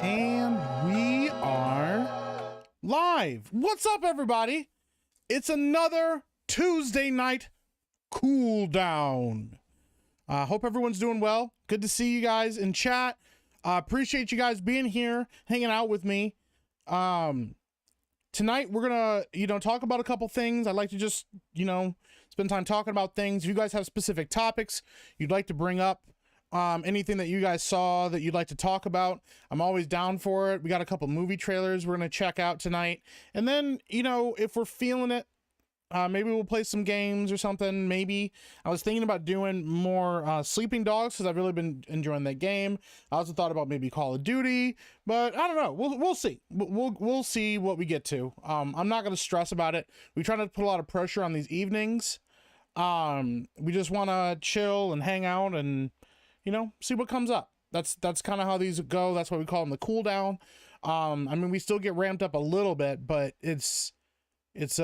And we are live. What's up, everybody? It's another Tuesday night cool down. Hope everyone's doing well. Good to see you guys in chat. Appreciate you guys being here, hanging out with me. Tonight we're gonna, talk about a couple things. I'd like to just, spend time talking about things. If you guys have specific topics you'd like to bring up, anything that you guys saw that you'd like to talk about, I'm always down for it. We got a couple movie trailers we're gonna check out tonight, and then if we're feeling it, maybe we'll play some games or something. Maybe I was thinking about doing more Sleeping Dogs because I've really been enjoying that game. I also thought about maybe Call of Duty, but I don't know. We'll see. We'll see what we get to. I'm not gonna stress about it. We try not to put a lot of pressure on these evenings. We just want to chill and hang out and see what comes up. That's kind of how these go. That's why we call them the cool down. I mean, we still get ramped up a little bit, but it's it's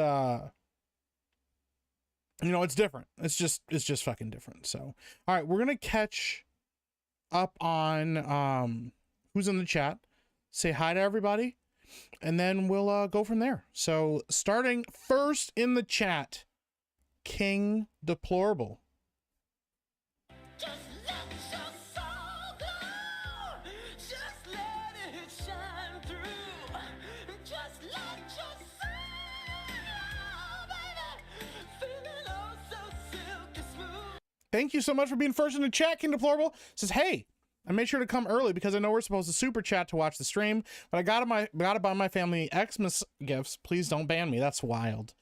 different. It's just fucking different. So, all right, we're going to catch up on who's in the chat. Say hi to everybody, and then we'll go from there. So, starting first in the chat, King Deplorable. Thank you so much for being first in the chat. King Deplorable says, hey, I made sure to come early because I know we're supposed to super chat to watch the stream, but I gotta buy my family Xmas gifts. Please don't ban me. That's wild.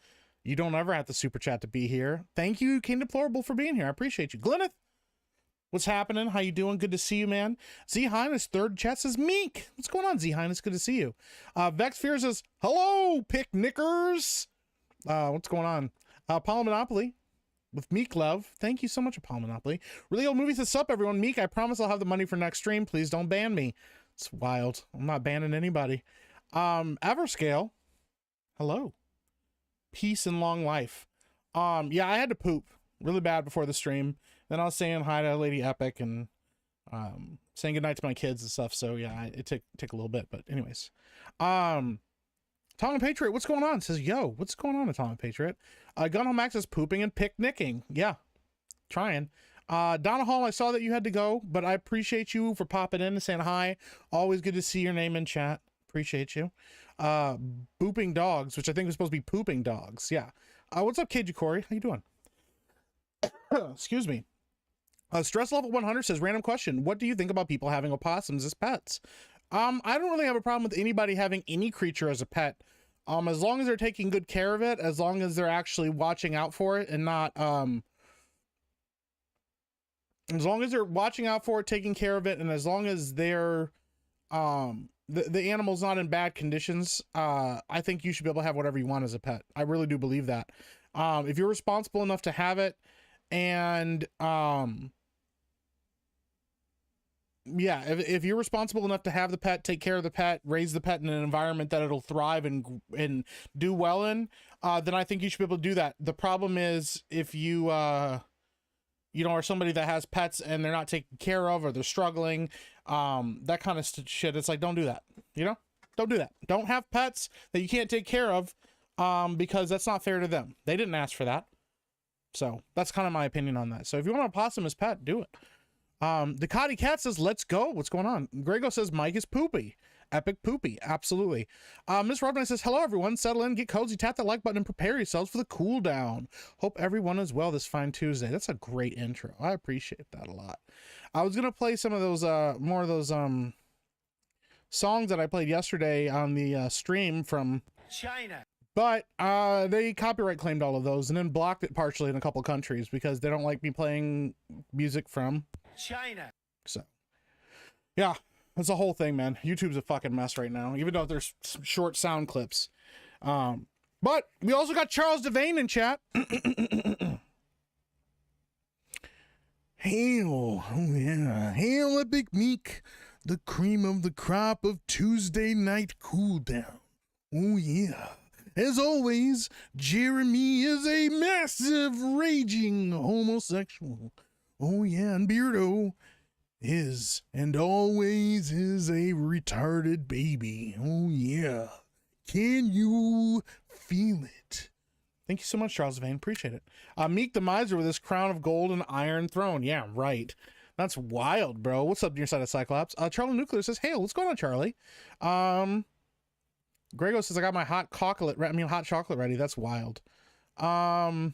You don't ever have to super chat to be here. Thank you, King Deplorable, for being here. I appreciate you. Glenneth, what's happening? How you doing? Good to see you, man. Z Highness, third chat says, Meek. What's going on, Z Highness? Good to see you. Vex Fear says, hello, picnickers. What's going on? Apollo Monopoly with Meek Love. Thank you so much, Apollo Monopoly. Really Old Movies, what's up, everyone? Meek, I promise I'll have the money for next stream. Please don't ban me. It's wild. I'm not banning anybody. Everscale, hello. Peace and long life. Yeah, I had to poop really bad before the stream. Then I was saying hi to Lady Epic and saying goodnight to my kids and stuff. So yeah, it took a little bit, but anyways. Atomic Patriot, what's going on? Says, yo, what's going on, Atomic Patriot? Gun Home Max is pooping and picnicking. Yeah, trying. Donna Hall, I saw that you had to go, but I appreciate you for popping in and saying hi. Always good to see your name in chat. Appreciate you. Booping Dogs, which I think was supposed to be pooping dogs. Yeah. What's up, KJ Corey? How you doing? Excuse me. Stress Level 100 says, random question. What do you think about people having opossums as pets? I don't really have a problem with anybody having any creature as a pet. As long as they're taking good care of it, as long as they're actually watching out for it and not, as long as they're watching out for it, taking care of it, and as long as they're, the animal's not in bad conditions, I think you should be able to have whatever you want as a pet. I really do believe that. If you're responsible enough to have it and, yeah, if you're responsible enough to have the pet, take care of the pet, raise the pet in an environment that it'll thrive and do well in, then I think you should be able to do that. The problem is if you, are somebody that has pets and they're not taken care of or they're struggling, that kind of shit. It's like, don't do that. Don't do that. Don't have pets that you can't take care of, because that's not fair to them. They didn't ask for that. So that's kind of my opinion on that. So if you want a possum as pet, do it. Ducati Cat says, let's go. What's going on? Grego says, Mike is poopy. Epic poopy. Absolutely. Miss Robin says, hello, everyone. Settle in, get cozy, tap that like button, and prepare yourselves for the cool down. Hope everyone is well this fine Tuesday. That's a great intro. I appreciate that a lot. I was going to play some of those, more of those, songs that I played yesterday on the, stream from China. But they copyright claimed all of those and then blocked it partially in a couple countries because they don't like me playing music from China. So, yeah, that's the whole thing, man. YouTube's a fucking mess right now, even though there's some short sound clips. But we also got Charles Devane in chat. Hail, oh yeah, hail Epic Meek, the cream of the crop of Tuesday night cool down. Oh yeah. As always, Jeremy is a massive raging homosexual. Oh yeah, and Beardo is and always is a retarded baby. Oh yeah. Can you feel it? Thank you so much, Charles Vane. Appreciate it. Meek the Miser with his crown of gold and iron throne. Yeah, right. That's wild, bro. What's up near side of Cyclops? Charlie Nuclear says, hey, what's going on, Charlie? Grego says, I got my hot chocolate ready. That's wild. Innesea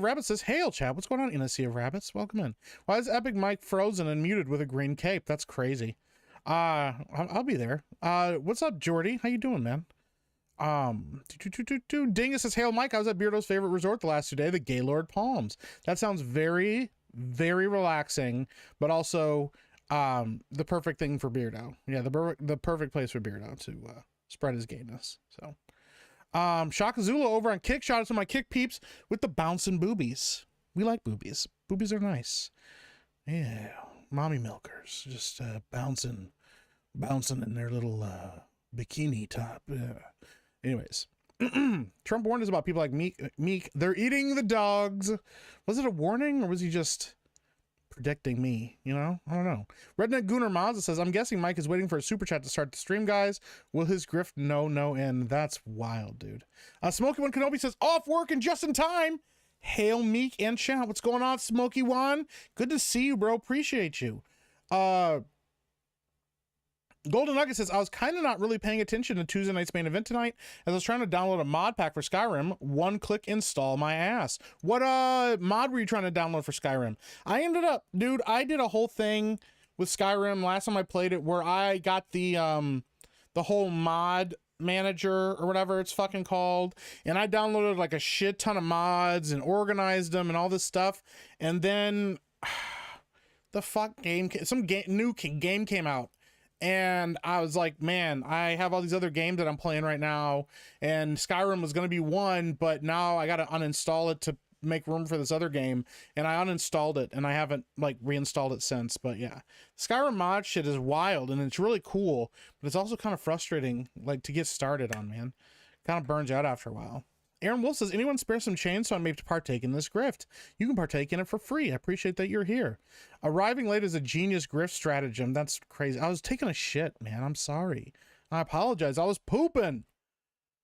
Rabbit says, hail, chat. What's going on, Innesea Rabbits? Welcome in. Why is Epic Mike frozen and muted with a green cape? That's crazy. I'll be there. What's up, Jordy? How you doing, man? Dingus says, hail, Mike. I was at Beardo's favorite resort the last 2 days, the Gaylord Palms. That sounds very, very relaxing, but also the perfect thing for Beardo. Yeah, the perfect place for Beardo to spread his gayness. So Shakazula over on Kick. Shout out to my Kick peeps with the bouncing boobies. We like boobies. Boobies are nice. Yeah, mommy milkers just bouncing in their little bikini top. Anyways, Trump warned us about people like Meek. They're eating the dogs. Was it a warning, or was he just predicting me? You know, I don't know. Redneck Gooner Mazda says, I'm guessing Mike is waiting for a super chat to start the stream, guys. Will his grift no end? That's wild, dude. Smokey One Kenobi says, off work and just in time. Hail Meek and chat. What's going on, Smokey One? Good to see you, bro. Appreciate you. Golden Nugget says, I was kind of not really paying attention to Tuesday night's main event tonight as I was trying to download a mod pack for Skyrim. One click install my ass. What mod were you trying to download for Skyrim? I ended up, dude, I did a whole thing with Skyrim last time I played it where I got the whole mod manager or whatever it's fucking called, and I downloaded like a shit ton of mods and organized them and all this stuff, and then the fuck game, new game came out. And I was like, man, I have all these other games that I'm playing right now, and Skyrim was going to be one, but now I got to uninstall it to make room for this other game, and I uninstalled it, and I haven't like reinstalled it since. But yeah, Skyrim mod shit is wild, and it's really cool, but it's also kind of frustrating, like, to get started on, man. Kind of burns out after a while. Aaron Wolf says, anyone spare some change so I may partake in this grift? You can partake in it for free. I appreciate that you're here. Arriving late is a genius grift stratagem. That's crazy. I was taking a shit, man. I'm sorry. I apologize. I was pooping.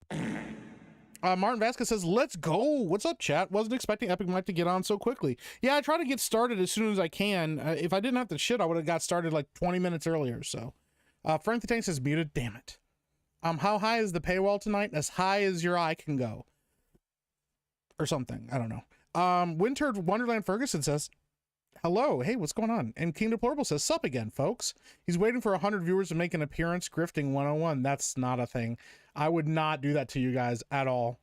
Martin Vasquez says, let's go. What's up, chat? Wasn't expecting Epic Mike to get on so quickly. Yeah, I try to get started as soon as I can. If I didn't have to shit, I would have got started like 20 minutes earlier. So Frank the Tank says, muted. Damn it. How high is the paywall tonight? As high as your eye can go. Or something. I don't know. Winter Wonderland Ferguson says, hello. Hey, what's going on? And King Deplorable says, sup again, folks. He's waiting for 100 viewers to make an appearance. Grifting 101. That's not a thing. I would not do that to you guys at all.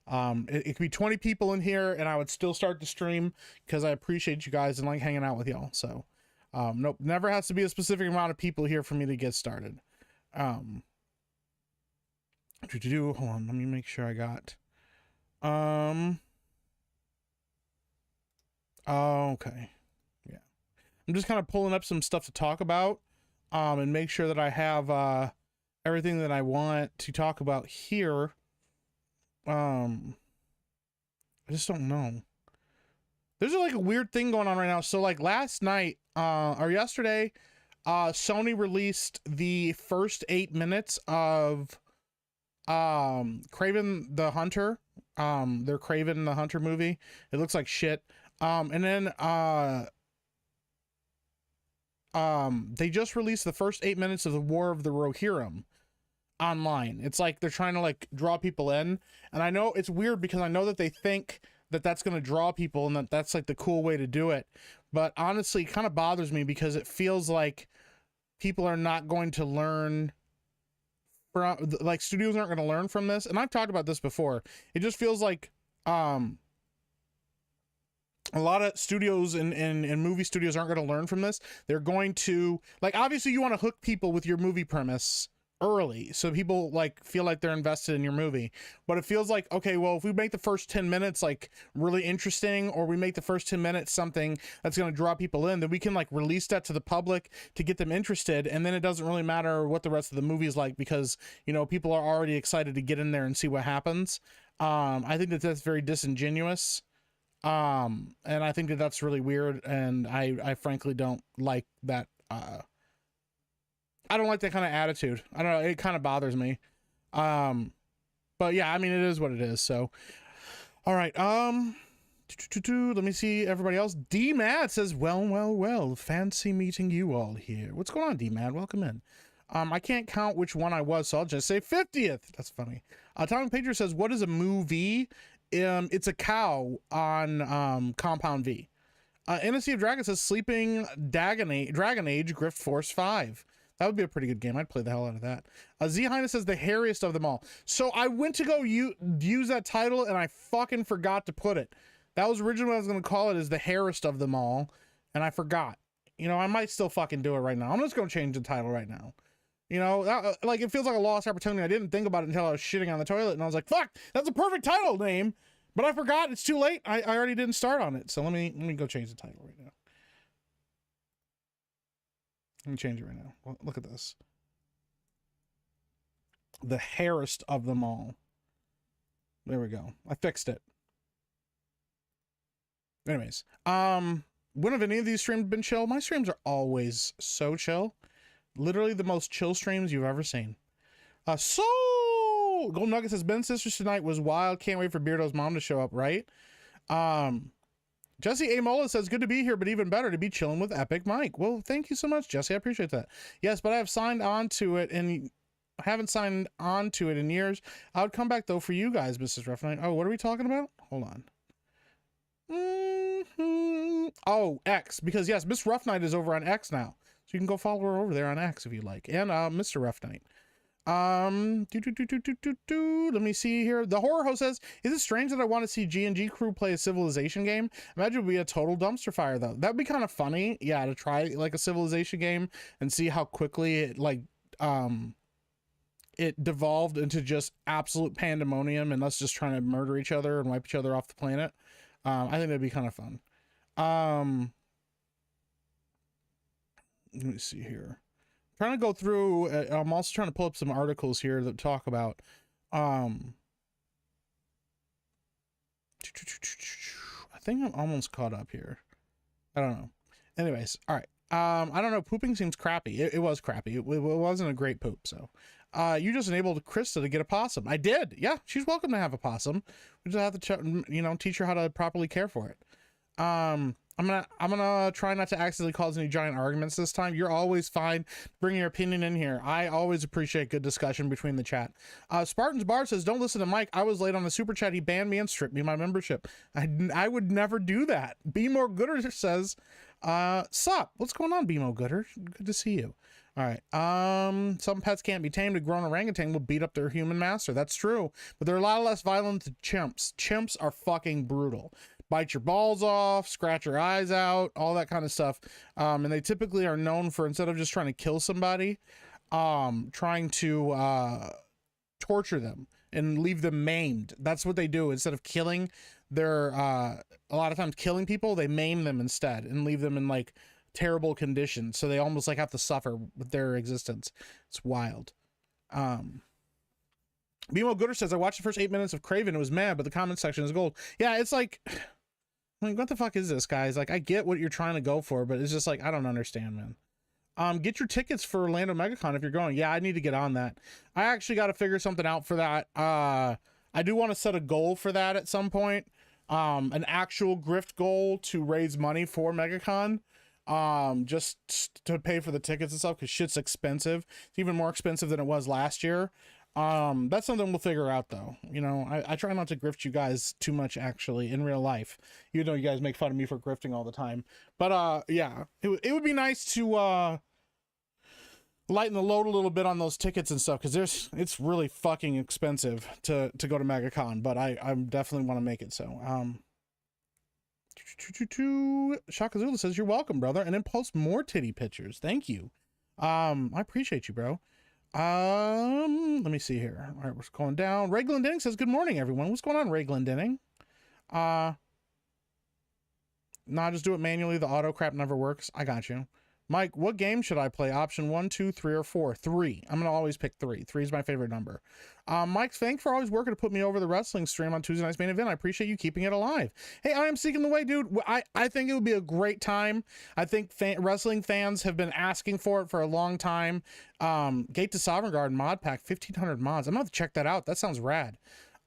It could be 20 people in here and I would still start the stream because I appreciate you guys and like hanging out with y'all. So, nope, never has to be a specific amount of people here for me to get started. Hold on, let me make sure I got, okay. Yeah. I'm just kind of pulling up some stuff to talk about, and make sure that I have, everything that I want to talk about here. I just don't know. There's like a weird thing going on right now. So like last night, or yesterday, Sony released the first 8 minutes of, Kraven the Hunter, their Kraven the Hunter movie. It looks like shit. And then, they just released the first 8 minutes of the War of the Rohirrim online. It's like they're trying to like draw people in, and I know it's weird because I know that they think that that's going to draw people and that that's like the cool way to do it, but honestly it kind of bothers me because it feels like people are not going to learn from, like, studios aren't going to learn from this. And I've talked about this before. It just feels like a lot of studios and movie studios aren't going to learn from this. They're going to, like, obviously you want to hook people with your movie premise early so people like feel like they're invested in your movie, but it feels like, okay, well, if we make the first 10 minutes like really interesting, or we make the first 10 minutes something that's going to draw people in, then we can like release that to the public to get them interested, and then it doesn't really matter what the rest of the movie is like because, you know, people are already excited to get in there and see what happens. I think that that's very disingenuous. And I think that that's really weird, and I frankly don't like that. I don't like that kind of attitude. I don't know, it kind of bothers me. But yeah, I mean, it is what it is. So, all right. Let me see everybody else. D-Mad says, well, fancy meeting you all here. What's going on, D-Mad? Welcome in. I can't count which one I was, so I'll just say 50th. That's funny. Tom Pager says, what is a movie? It's a cow on Compound V. NSC of Dragons says, Sleeping Dragon Age Grift Force 5. That would be a pretty good game. I'd play the hell out of that. Z Highness says, the hairiest of them all. So I went to go use that title, and I fucking forgot to put it. That was originally what I was going to call it, is the hairest of them all, and I forgot. You know, I might still fucking do it right now. I'm just going to change the title right now. You know, that, like, it feels like a lost opportunity. I didn't think about it until I was shitting on the toilet, and I was like, fuck, that's a perfect title name. But I forgot. It's too late. I already didn't start on it. So let me go change the title right now. Let me change it right now. Well, look at this. The hairest of them all. There we go. I fixed it. Anyways, when have any of these streams been chill? My streams are always so chill. Literally the most chill streams you've ever seen. So Golden Nugget says, Ben Sisters tonight was wild. Can't wait for Beardo's mom to show up, right? Jesse A. Mola says, good to be here, but even better to be chilling with Epic Mike. Well, thank you so much, Jesse. I appreciate that. Yes, but I have signed on to it, and I haven't signed on to it in years. I would come back, though, for you guys, Mrs. Rough Knight. Oh, what are we talking about? Hold on. Oh, X. Because, yes, Miss Rough Knight is over on X now. So you can go follow her over there on X if you like. And Mr. Rough Knight. Let me see here. The Horror Host says, is it strange that I want to see G&G crew play a Civilization game? Imagine it would be a total dumpster fire, though. That'd be kind of funny, yeah, to try like a Civilization game and see how quickly it like it devolved into just absolute pandemonium and us just trying to murder each other and wipe each other off the planet. I think that'd be kind of fun. Let me see here. Trying to go through, I'm also trying to pull up some articles here that talk about I think I'm almost caught up here. I don't know. Anyways, all right. I don't know. Pooping seems crappy. It was crappy. It wasn't a great poop. So you just enabled Krista to get a possum. I did. Yeah, she's welcome to have a possum. We just have to teach her how to properly care for it. I'm gonna try not to accidentally cause any giant arguments this time. You're always fine. Bring your opinion in here. I always appreciate good discussion between the chat. Spartan's Bar says, don't listen to Mike. I was late on the super chat. He banned me and stripped me my membership. I would never do that. Bmo Gooder says, sup? What's going on, Bmo Gooder? Good to see you. All right. Some pets can't be tamed. A grown orangutan will beat up their human master. That's true. But they're a lot less violent than chimps. Chimps are fucking brutal. Bite your balls off, scratch your eyes out, all that kind of stuff. And they typically are known for, instead of just trying to kill somebody, trying to torture them and leave them maimed. That's what they do. Instead of killing, they're a lot of times killing people, they maim them instead and leave them in like terrible conditions. So they almost like have to suffer with their existence. It's wild. Bimo Gooder says, I watched the first 8 minutes of Craven. It was mad, but the comment section is gold. Yeah, it's like, what the fuck is this, guys? Like, I get what you're trying to go for, but it's just like, I don't understand, man. Get your tickets for Orlando MegaCon if you're going. Yeah, I need to get on that. I actually got to figure something out for that. I do want to set a goal for that at some point. An actual grift goal to raise money for MegaCon. Just to pay for the tickets and stuff, because shit's expensive. It's even more expensive than it was last year. That's something we'll figure out, though. You know, I try not to grift you guys too much, actually, in real life. You know, you guys make fun of me for grifting all the time. But, yeah, it would be nice to, lighten the load a little bit on those tickets and stuff, because it's really fucking expensive to go to MegaCon, but I definitely want to make it, so, Shakazula says, you're welcome, brother, and then post more titty pictures. Thank you. I appreciate you, bro. Let me see here. All right, we're going down. Ray Glendinning says, good morning, everyone. What's going on, Ray Glendinning? Nah, just do it manually. The auto crap never works. I got you. Mike, what game should I play? Option 1, 2, 3, or 4? 3. I'm gonna always pick 3. 3 is my favorite number. Mike, thanks for always working to put me over the wrestling stream on Tuesday night's main event. I appreciate you keeping it alive. Hey, I am seeking the way, dude. I think it would be a great time. I think wrestling fans have been asking for it for a long time. Gate to Sovereign Garden mod pack, 1,500 mods. I'm gonna have to check that out. That sounds rad.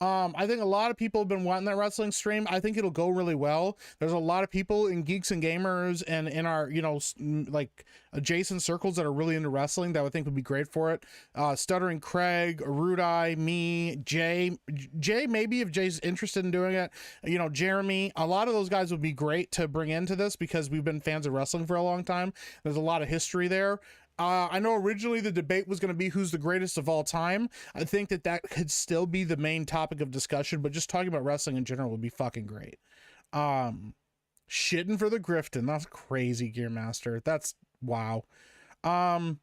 I think a lot of people have been wanting that wrestling stream. I think it'll go really well. There's a lot of people in Geeks and Gamers and in our, you know, like adjacent circles that are really into wrestling that I would think would be great for it. Stuttering Craig, Arudai, me, Jay, maybe if Jay's interested in doing it, you know, Jeremy, a lot of those guys would be great to bring into this because we've been fans of wrestling for a long time. There's a lot of history there. I know originally the debate was going to be who's the greatest of all time. I think that could still be the main topic of discussion, but just talking about wrestling in general would be fucking great. Shitting for the Grifton. That's crazy, Gearmaster. That's wow. Let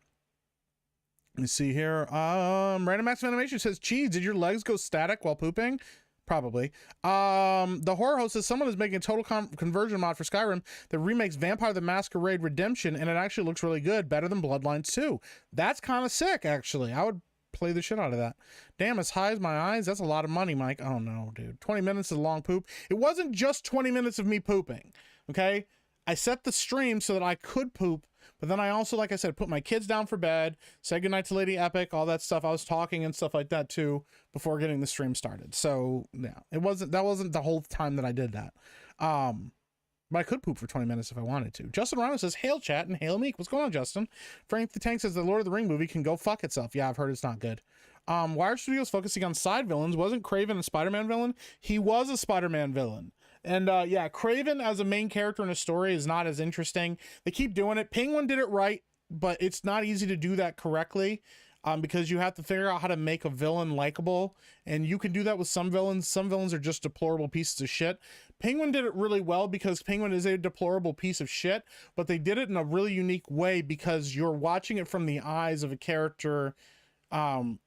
me see here. Random Max Animation says, Cheese, did your legs go static while pooping? Probably. The horror host says someone is making a total conversion mod for Skyrim that remakes Vampire the Masquerade Redemption, and it actually looks really good, better than Bloodlines 2. That's kind of sick, actually. I would play the shit out of that. Damn, as high as my eyes, that's a lot of money, Mike. Oh no, dude. 20 minutes is a long poop. It wasn't just 20 minutes of me pooping, okay? I set the stream so that I could poop, but then I also, like I said, put my kids down for bed, said goodnight to Lady Epic, all that stuff. I was talking and stuff like that too before getting the stream started. So yeah, that wasn't the whole time that I did that. But I could poop for 20 minutes if I wanted to. Justin Ramos says, hail chat and hail Meek. What's going on, Justin? Frank the Tank says the Lord of the Ring movie can go fuck itself. Yeah, I've heard it's not good. Why are studios focusing on side villains? Wasn't Kraven a Spider-Man villain? He was a Spider-Man villain. And yeah, Kraven as a main character in a story is not as interesting. They keep doing it. Penguin did it right, but it's not easy to do that correctly because you have to figure out how to make a villain likable. And you can do that with some villains. Some villains are just deplorable pieces of shit. Penguin did it really well because Penguin is a deplorable piece of shit, but they did it in a really unique way because you're watching it from the eyes of a character,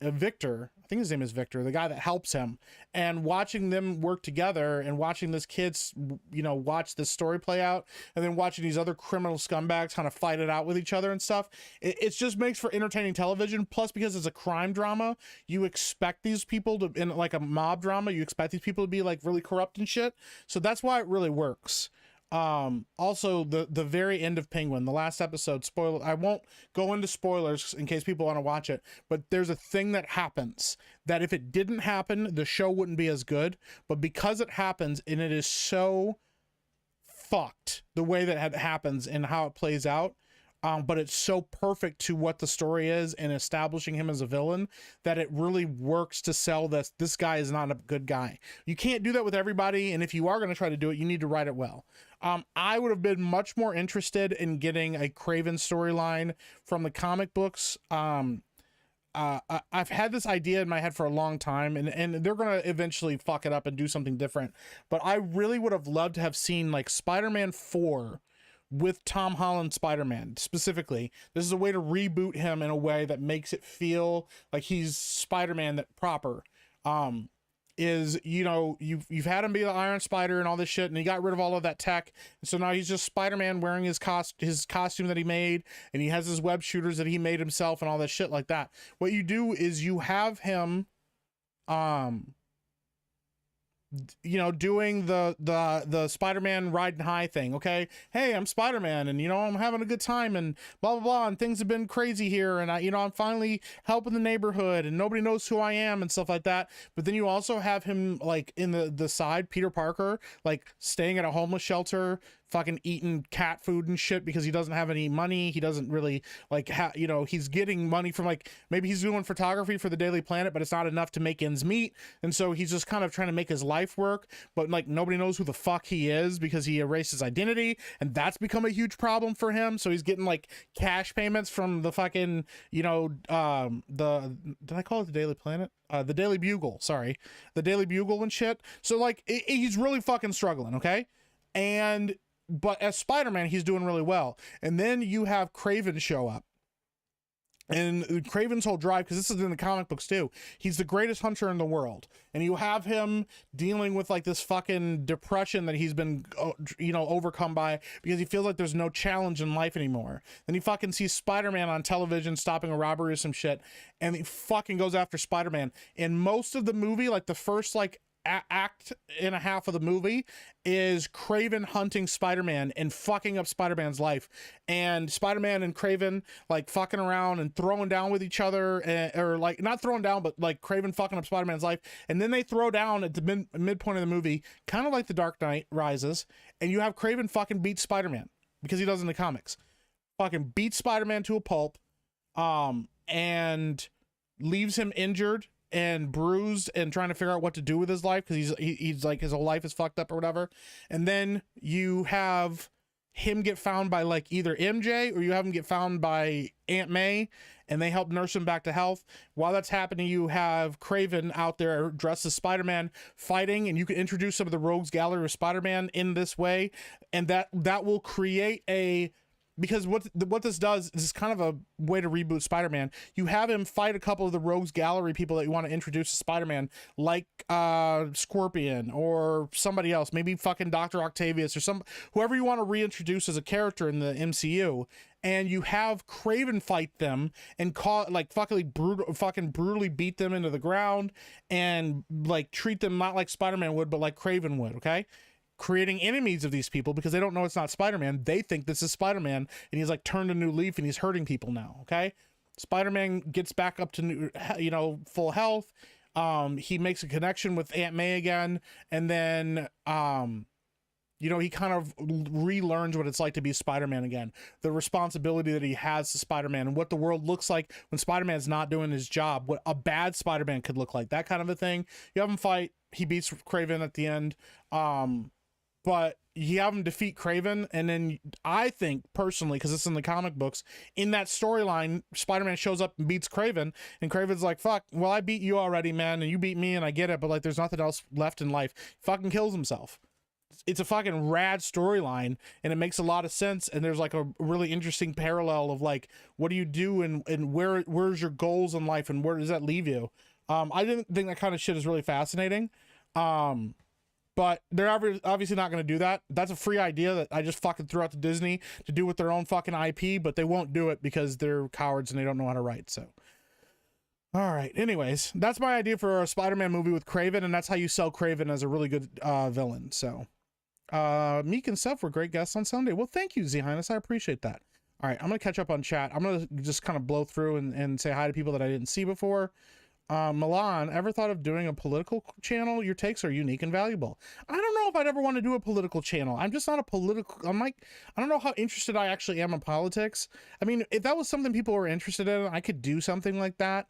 Victor, I think his name is Victor, the guy that helps him, and watching them work together and watching this kid's, you know, watch this story play out and then watching these other criminal scumbags kind of fight it out with each other and stuff. It just makes for entertaining television. Plus, because it's a crime drama, you expect these people to, in like a mob drama, you expect these people to be like really corrupt and shit. So that's why it really works. Also the very end of Penguin, the last episode, spoiler, I won't go into spoilers in case people want to watch it, but there's a thing that happens that if it didn't happen, the show wouldn't be as good, but because it happens and it is so fucked the way that it happens and how it plays out, but it's so perfect to what the story is and establishing him as a villain that it really works to sell this guy is not a good guy. You can't do that with everybody, and if you are going to try to do it, you need to write it well. I would have been much more interested in getting a Kraven storyline from the comic books. I've had this idea in my head for a long time, and they're going to eventually fuck it up and do something different. But I really would have loved to have seen like Spider-Man 4 with Tom Holland Spider-Man specifically. This is a way to reboot him in a way that makes it feel like he's Spider-Man that proper. Is, you know, you've had him be the Iron Spider and all this shit, and he got rid of all of that tech, and so now he's just Spider-Man wearing his costume that he made, and he has his web shooters that he made himself and all that shit like that. What you do is you have him you know, doing the Spider-Man riding high thing. Okay, hey, I'm Spider-Man, and you know, I'm having a good time, and blah blah blah, and things have been crazy here, and I'm finally helping the neighborhood, and nobody knows who I am and stuff like that. But then you also have him like in the side, Peter Parker, like staying at a homeless shelter, fucking eating cat food and shit because he doesn't have any money. He doesn't really like you know, he's getting money from, like, maybe he's doing photography for the Daily Planet, but it's not enough to make ends meet, and so he's just kind of trying to make his life work, but like nobody knows who the fuck he is because he erased his identity, and that's become a huge problem for him. So he's getting like cash payments from the fucking, you know, did I call it the Daily Planet? The Daily Bugle, sorry, the Daily Bugle and shit. So like he's really fucking struggling, okay? But as Spider-Man, he's doing really well. And then you have Kraven show up. And Kraven's whole drive, because this is in the comic books too, he's the greatest hunter in the world. And you have him dealing with like this fucking depression that he's been, you know, overcome by, because he feels like there's no challenge in life anymore. Then he fucking sees Spider-Man on television stopping a robbery or some shit, and he fucking goes after Spider-Man. In most of the movie, like the first like act and a half of the movie is Kraven hunting Spider-Man and fucking up Spider-Man's life, and Spider-Man and Kraven like fucking around and throwing down with each other, or like not throwing down, but like Kraven fucking up Spider-Man's life, and then they throw down at the midpoint of the movie, kind of like The Dark Knight Rises, and you have Kraven fucking beat Spider-Man, because he does in the comics, fucking beat Spider-Man to a pulp, and leaves him injured and bruised and trying to figure out what to do with his life, because he's like, his whole life is fucked up or whatever. And then you have him get found by like either MJ, or you have him get found by Aunt May, and they help nurse him back to health. While that's happening, you have Kraven out there dressed as Spider-Man fighting, and you can introduce some of the rogues gallery of Spider-Man in this way, and that will create a, because what this does is kind of a way to reboot Spider-Man. You have him fight a couple of the rogues gallery people that you want to introduce to Spider-Man, like Scorpion or somebody else, maybe fucking Dr. Octavius or whoever you want to reintroduce as a character in the MCU. And you have Kraven fight them and fucking brutally beat them into the ground, and like treat them not like Spider-Man would, but like Kraven would, okay? Creating enemies of these people, because they don't know it's not Spider-Man. They think this is Spider-Man, and he's like turned a new leaf and he's hurting people now, okay? Spider-Man gets back up to new, you know, full health. He makes a connection with Aunt May again, and then you know, he kind of relearns what it's like to be Spider-Man again, the responsibility that he has to Spider-Man, and what the world looks like when Spider-Man's not doing his job, what a bad Spider-Man could look like, that kind of a thing. You have him fight, he beats Kraven at the end, but you have him defeat Kraven, and then I think personally, because it's in the comic books, in that storyline, Spider-Man shows up and beats Kraven, and Kraven's like, fuck, well, I beat you already, man, and you beat me, and I get it, but like there's nothing else left in life. He fucking kills himself. It's a fucking rad storyline, and it makes a lot of sense, and there's like a really interesting parallel of like, what do you do, and where's your goals in life, and where does that leave you? I didn't think that kind of shit is really fascinating. But they're obviously not going to do that. That's a free idea that I just fucking threw out to Disney to do with their own fucking IP, but they won't do it because they're cowards and they don't know how to write. So, all right. Anyways, that's my idea for a Spider-Man movie with Kraven, and that's how you sell Kraven as a really good villain. So, Meek and Seth were great guests on Sunday. Well, thank you, Z Highness. I appreciate that. All right, I'm going to catch up on chat. I'm going to just kind of blow through and say hi to people that I didn't see before. Milan, ever thought of doing a political channel? Your takes are unique and valuable. I don't know if I'd ever want to do a political channel. I'm just not a political, I'm like, I don't know how interested I actually am in politics. I mean, if that was something people were interested in, I could do something like that.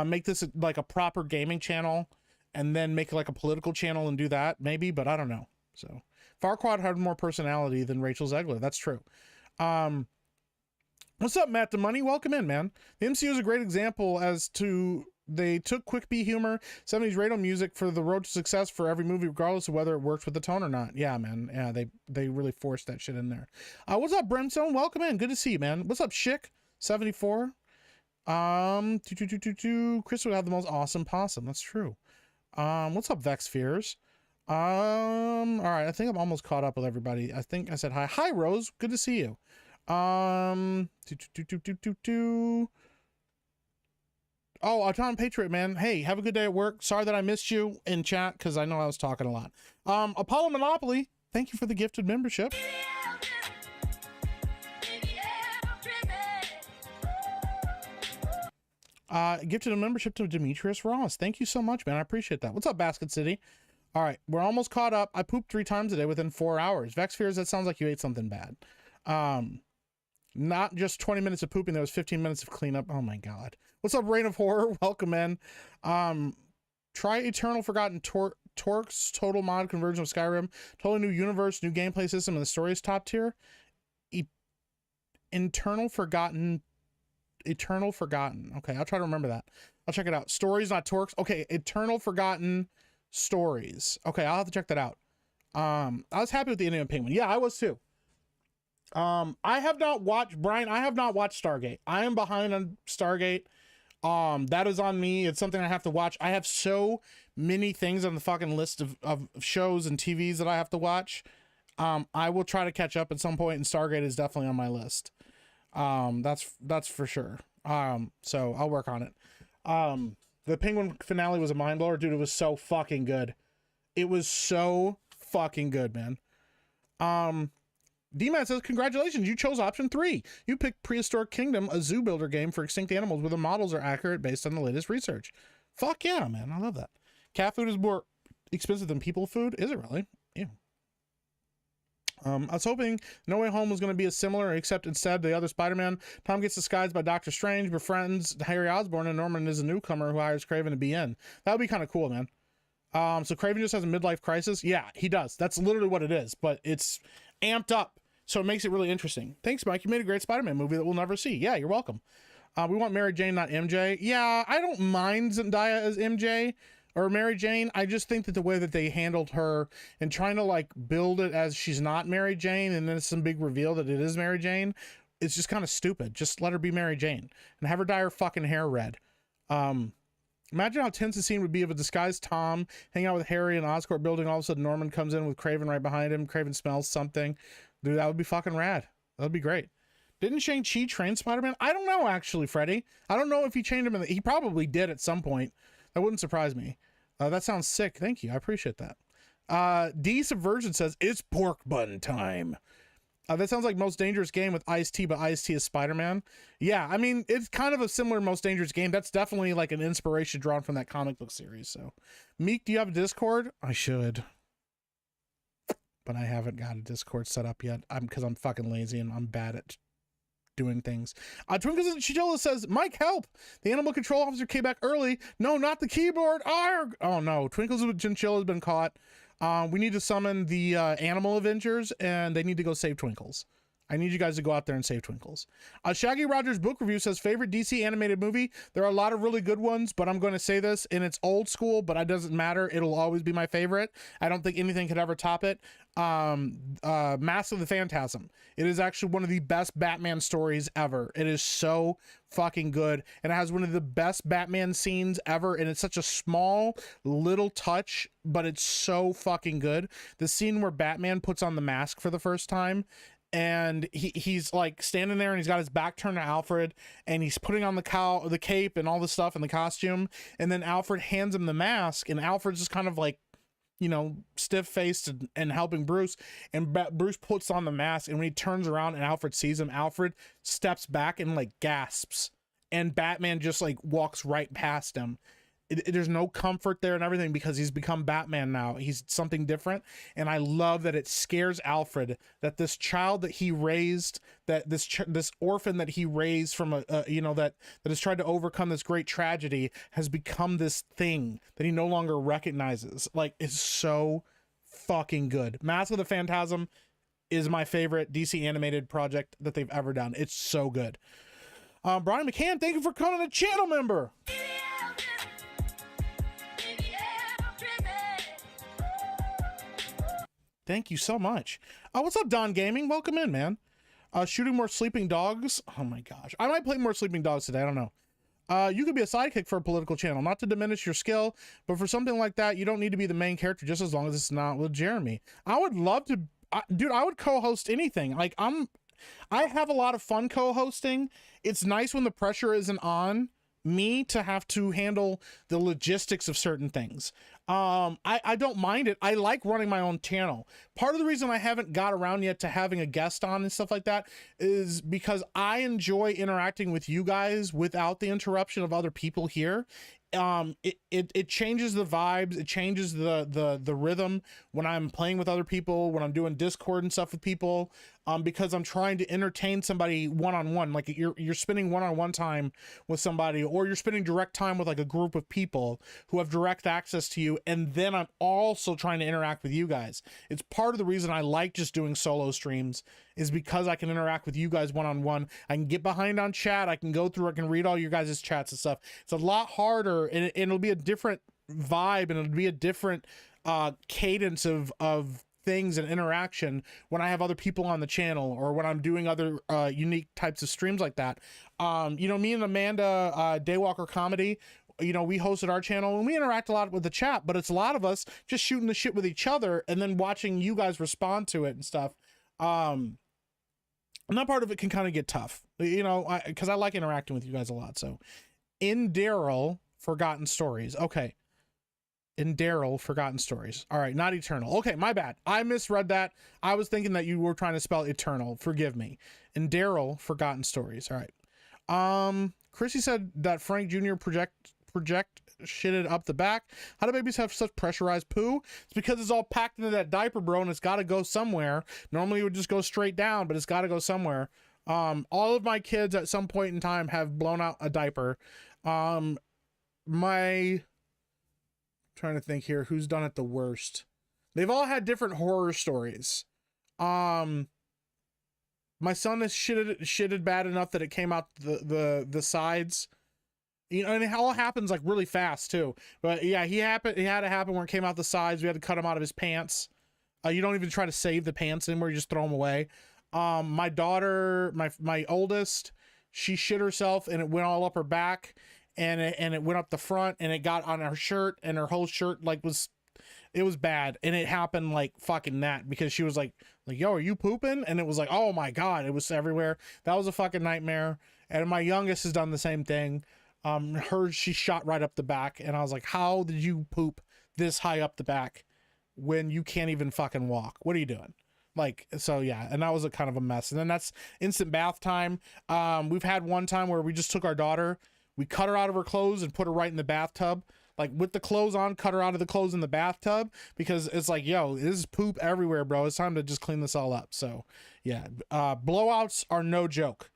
Make this like a proper gaming channel, and then make like a political channel and do that maybe, but I don't know. So Farquaad had more personality than Rachel Zegler. That's true. What's up, Matt the Money? Welcome in, man. The MCU is a great example as to they took quick B humor, 70s radio music for the road to success for every movie, regardless of whether it works with the tone or not. Yeah, man. Yeah, they really forced that shit in there. What's up, Brimstone? Welcome in. Good to see you, man. What's up, Schick? 74. Chris would have the most awesome possum. That's true. What's up, Vex Fears? All right. I think I'm almost caught up with everybody. I think I said hi. Hi, Rose. Good to see you. Oh, Tom Patriot, man. Hey, have a good day at work. Sorry that I missed you in chat, because I know I was talking a lot. Apollo Monopoly, thank you for the gifted membership. Gifted a membership to Demetrius Ross. Thank you so much, man. I appreciate that. What's up, Basket City? All right, we're almost caught up. I pooped 3 times a day within 4 hours. Vex Fears, that sounds like you ate something bad. Not just 20 minutes of pooping, there was 15 minutes of cleanup. Oh my God. What's up, Reign of Horror? Welcome in. Try Eternal Forgotten Torque's total mod conversion of Skyrim. Totally new universe, new gameplay system, and the story is top tier. Eternal Forgotten. Okay, I'll try to remember that. I'll check it out. Stories, not Torques. Okay, Eternal Forgotten Stories. Okay, I'll have to check that out. I was happy with the Indian Penguin. Yeah, I was too. I have not watched, Brian, I have not watched Stargate. I am behind on Stargate. That is on me. It's something I have to watch. I have so many things on the fucking list of shows and TVs that I have to watch. I will try to catch up at some point, and Stargate is definitely on my list. That's for sure. So I'll work on it. The Penguin finale was a mind blower, dude. It was so fucking good. It was so fucking good, man. D-Man says, congratulations, you chose option 3. You picked Prehistoric Kingdom, a zoo builder game for extinct animals where the models are accurate based on the latest research. Fuck yeah, man. I love that. Cat food is more expensive than people food? Is it really? Yeah. I was hoping No Way Home was going to be a similar, except instead the other Spider-Man. Tom gets disguised by Doctor Strange, befriends Harry Osborn, and Norman is a newcomer who hires Kraven to be in. That would be kind of cool, man. So Kraven just has a midlife crisis? Yeah, he does. That's literally what it is, but it's amped up. So it makes it really interesting. Thanks, Mike. You made a great Spider-Man movie that we'll never see. Yeah, you're welcome. We want Mary Jane, not MJ. Yeah, I don't mind Zendaya as MJ or Mary Jane. I just think that the way that they handled her and trying to like build it as she's not Mary Jane and then it's some big reveal that it is Mary Jane, it's just kind of stupid. Just let her be Mary Jane and have her dye her fucking hair red. Imagine how tense the scene would be if a disguised Tom hanging out with Harry and Oscorp building. All of a sudden Norman comes in with Kraven right behind him. Kraven smells something. Dude, that would be fucking rad. That would be great. Didn't Shang-Chi train Spider-Man? I don't know, actually, Freddie. I don't know if he trained him. He probably did at some point. That wouldn't surprise me. That sounds sick. Thank you. I appreciate that. D Subversion says, it's pork bun time. That sounds like Most Dangerous Game with Ice-T, but Ice-T is Spider-Man. Yeah, I mean, it's kind of a similar Most Dangerous Game. That's definitely like an inspiration drawn from that comic book series. So, Meek, do you have a Discord? I should. But I haven't got a Discord set up yet. Because I'm fucking lazy and I'm bad at doing things. Twinkles and Chinchilla says, Mike, help! The animal control officer came back early. No, not the keyboard. Arrgh! Oh no, Twinkles and Chinchilla has been caught. We need to summon the animal Avengers, and they need to go save Twinkles. I need you guys to go out there and save Twinkles. Shaggy Rogers book review says, favorite DC animated movie. There are a lot of really good ones, but I'm going to say this, and it's old school, but it doesn't matter. It'll always be my favorite. I don't think anything could ever top it. Mask of the Phantasm. It is actually one of the best Batman stories ever. It is so fucking good, and it has one of the best Batman scenes ever, and it's such a small little touch, but it's so fucking good. The scene where Batman puts on the mask for the first time, and he's like standing there and he's got his back turned to Alfred and he's putting on the cape and all the stuff and the costume, and then Alfred hands him the mask and Alfred's just kind of like, you know, stiff-faced and helping Bruce, and Bruce puts on the mask, and when he turns around and Alfred sees him, Alfred steps back and like gasps, and Batman just like walks right past him. There's no comfort there and everything because he's become Batman now. He's something different. And I love that it scares Alfred that this child that he raised, that this orphan that he raised from you know, that has tried to overcome this great tragedy has become this thing that he no longer recognizes. Like, it's so fucking good. Mask of the Phantasm is my favorite DC animated project that they've ever done. It's so good. Brian McCann, thank you for becoming a channel member. Thank you so much. What's up, Don Gaming? Welcome in, man. Shooting more sleeping dogs. Oh my gosh. I might play more sleeping dogs today. I don't know. You could be a sidekick for a political channel. Not to diminish your skill, but for something like that, you don't need to be the main character just as long as it's not with Jeremy. I would love to... dude, I would co-host anything. Like, I have a lot of fun co-hosting. It's nice when the pressure isn't on me to have to handle the logistics of certain things. I don't mind it. I like running my own channel. Part of the reason I haven't got around yet to having a guest on and stuff like that is because I enjoy interacting with you guys without the interruption of other people here. It changes the vibes, it changes the rhythm when I'm playing with other people, when I'm doing Discord and stuff with people, because I'm trying to entertain somebody one-on-one. Like you're spending one-on-one time with somebody, or you're spending direct time with like a group of people who have direct access to you, and then I'm also trying to interact with you guys. It's part of the reason I like just doing solo streams, is because I can interact with you guys one-on-one. I can get behind on chat, I can go through, I can read all your guys' chats and stuff. It's a lot harder, and it'll be a different vibe, and it'll be a different cadence of things and interaction when I have other people on the channel or when I'm doing other unique types of streams like that. You know, me and Amanda, Daywalker Comedy, you know, we hosted our channel and we interact a lot with the chat, but it's a lot of us just shooting the shit with each other and then watching you guys respond to it and stuff. And that part of it can kind of get tough, you know, because I like interacting with you guys a lot. So in Daryl, Forgotten Stories. Okay. In Daryl, Forgotten Stories. All right, not Eternal. Okay, my bad. I misread that. I was thinking that you were trying to spell Eternal. Forgive me. In Daryl, Forgotten Stories. All right. Chrissy said that Frank Jr. project shitted up the back. How do babies have such pressurized poo? It's because it's all packed into that diaper, bro, and it's got to go somewhere. Normally it would just go straight down, but it's got to go somewhere. All of my kids at some point in time have blown out a diaper. Trying to think here, who's done it the worst? They've all had different horror stories. My son has shitted bad enough that it came out the sides. You know, and it all happens like really fast too. But yeah, he had it happen where it came out the sides. We had to cut him out of his pants. You don't even try to save the pants anymore, you just throw them away. My daughter, my oldest, she shit herself and it went all up her back. And it went up the front and it got on her shirt and her whole shirt it was bad. And it happened like fucking that because she was like, yo, are you pooping? And it was like, oh my God, it was everywhere. That was a fucking nightmare. And my youngest has done the same thing. She shot right up the back and I was like, how did you poop this high up the back when you can't even fucking walk? What are you doing? Like, so yeah, and that was a kind of a mess. And then that's instant bath time. We've had one time where we just took our daughter, we cut her out of her clothes and put her right in the bathtub, like with the clothes on, cut her out of the clothes in the bathtub because it's like, yo, this is poop everywhere, bro. It's time to just clean this all up. So yeah, blowouts are no joke.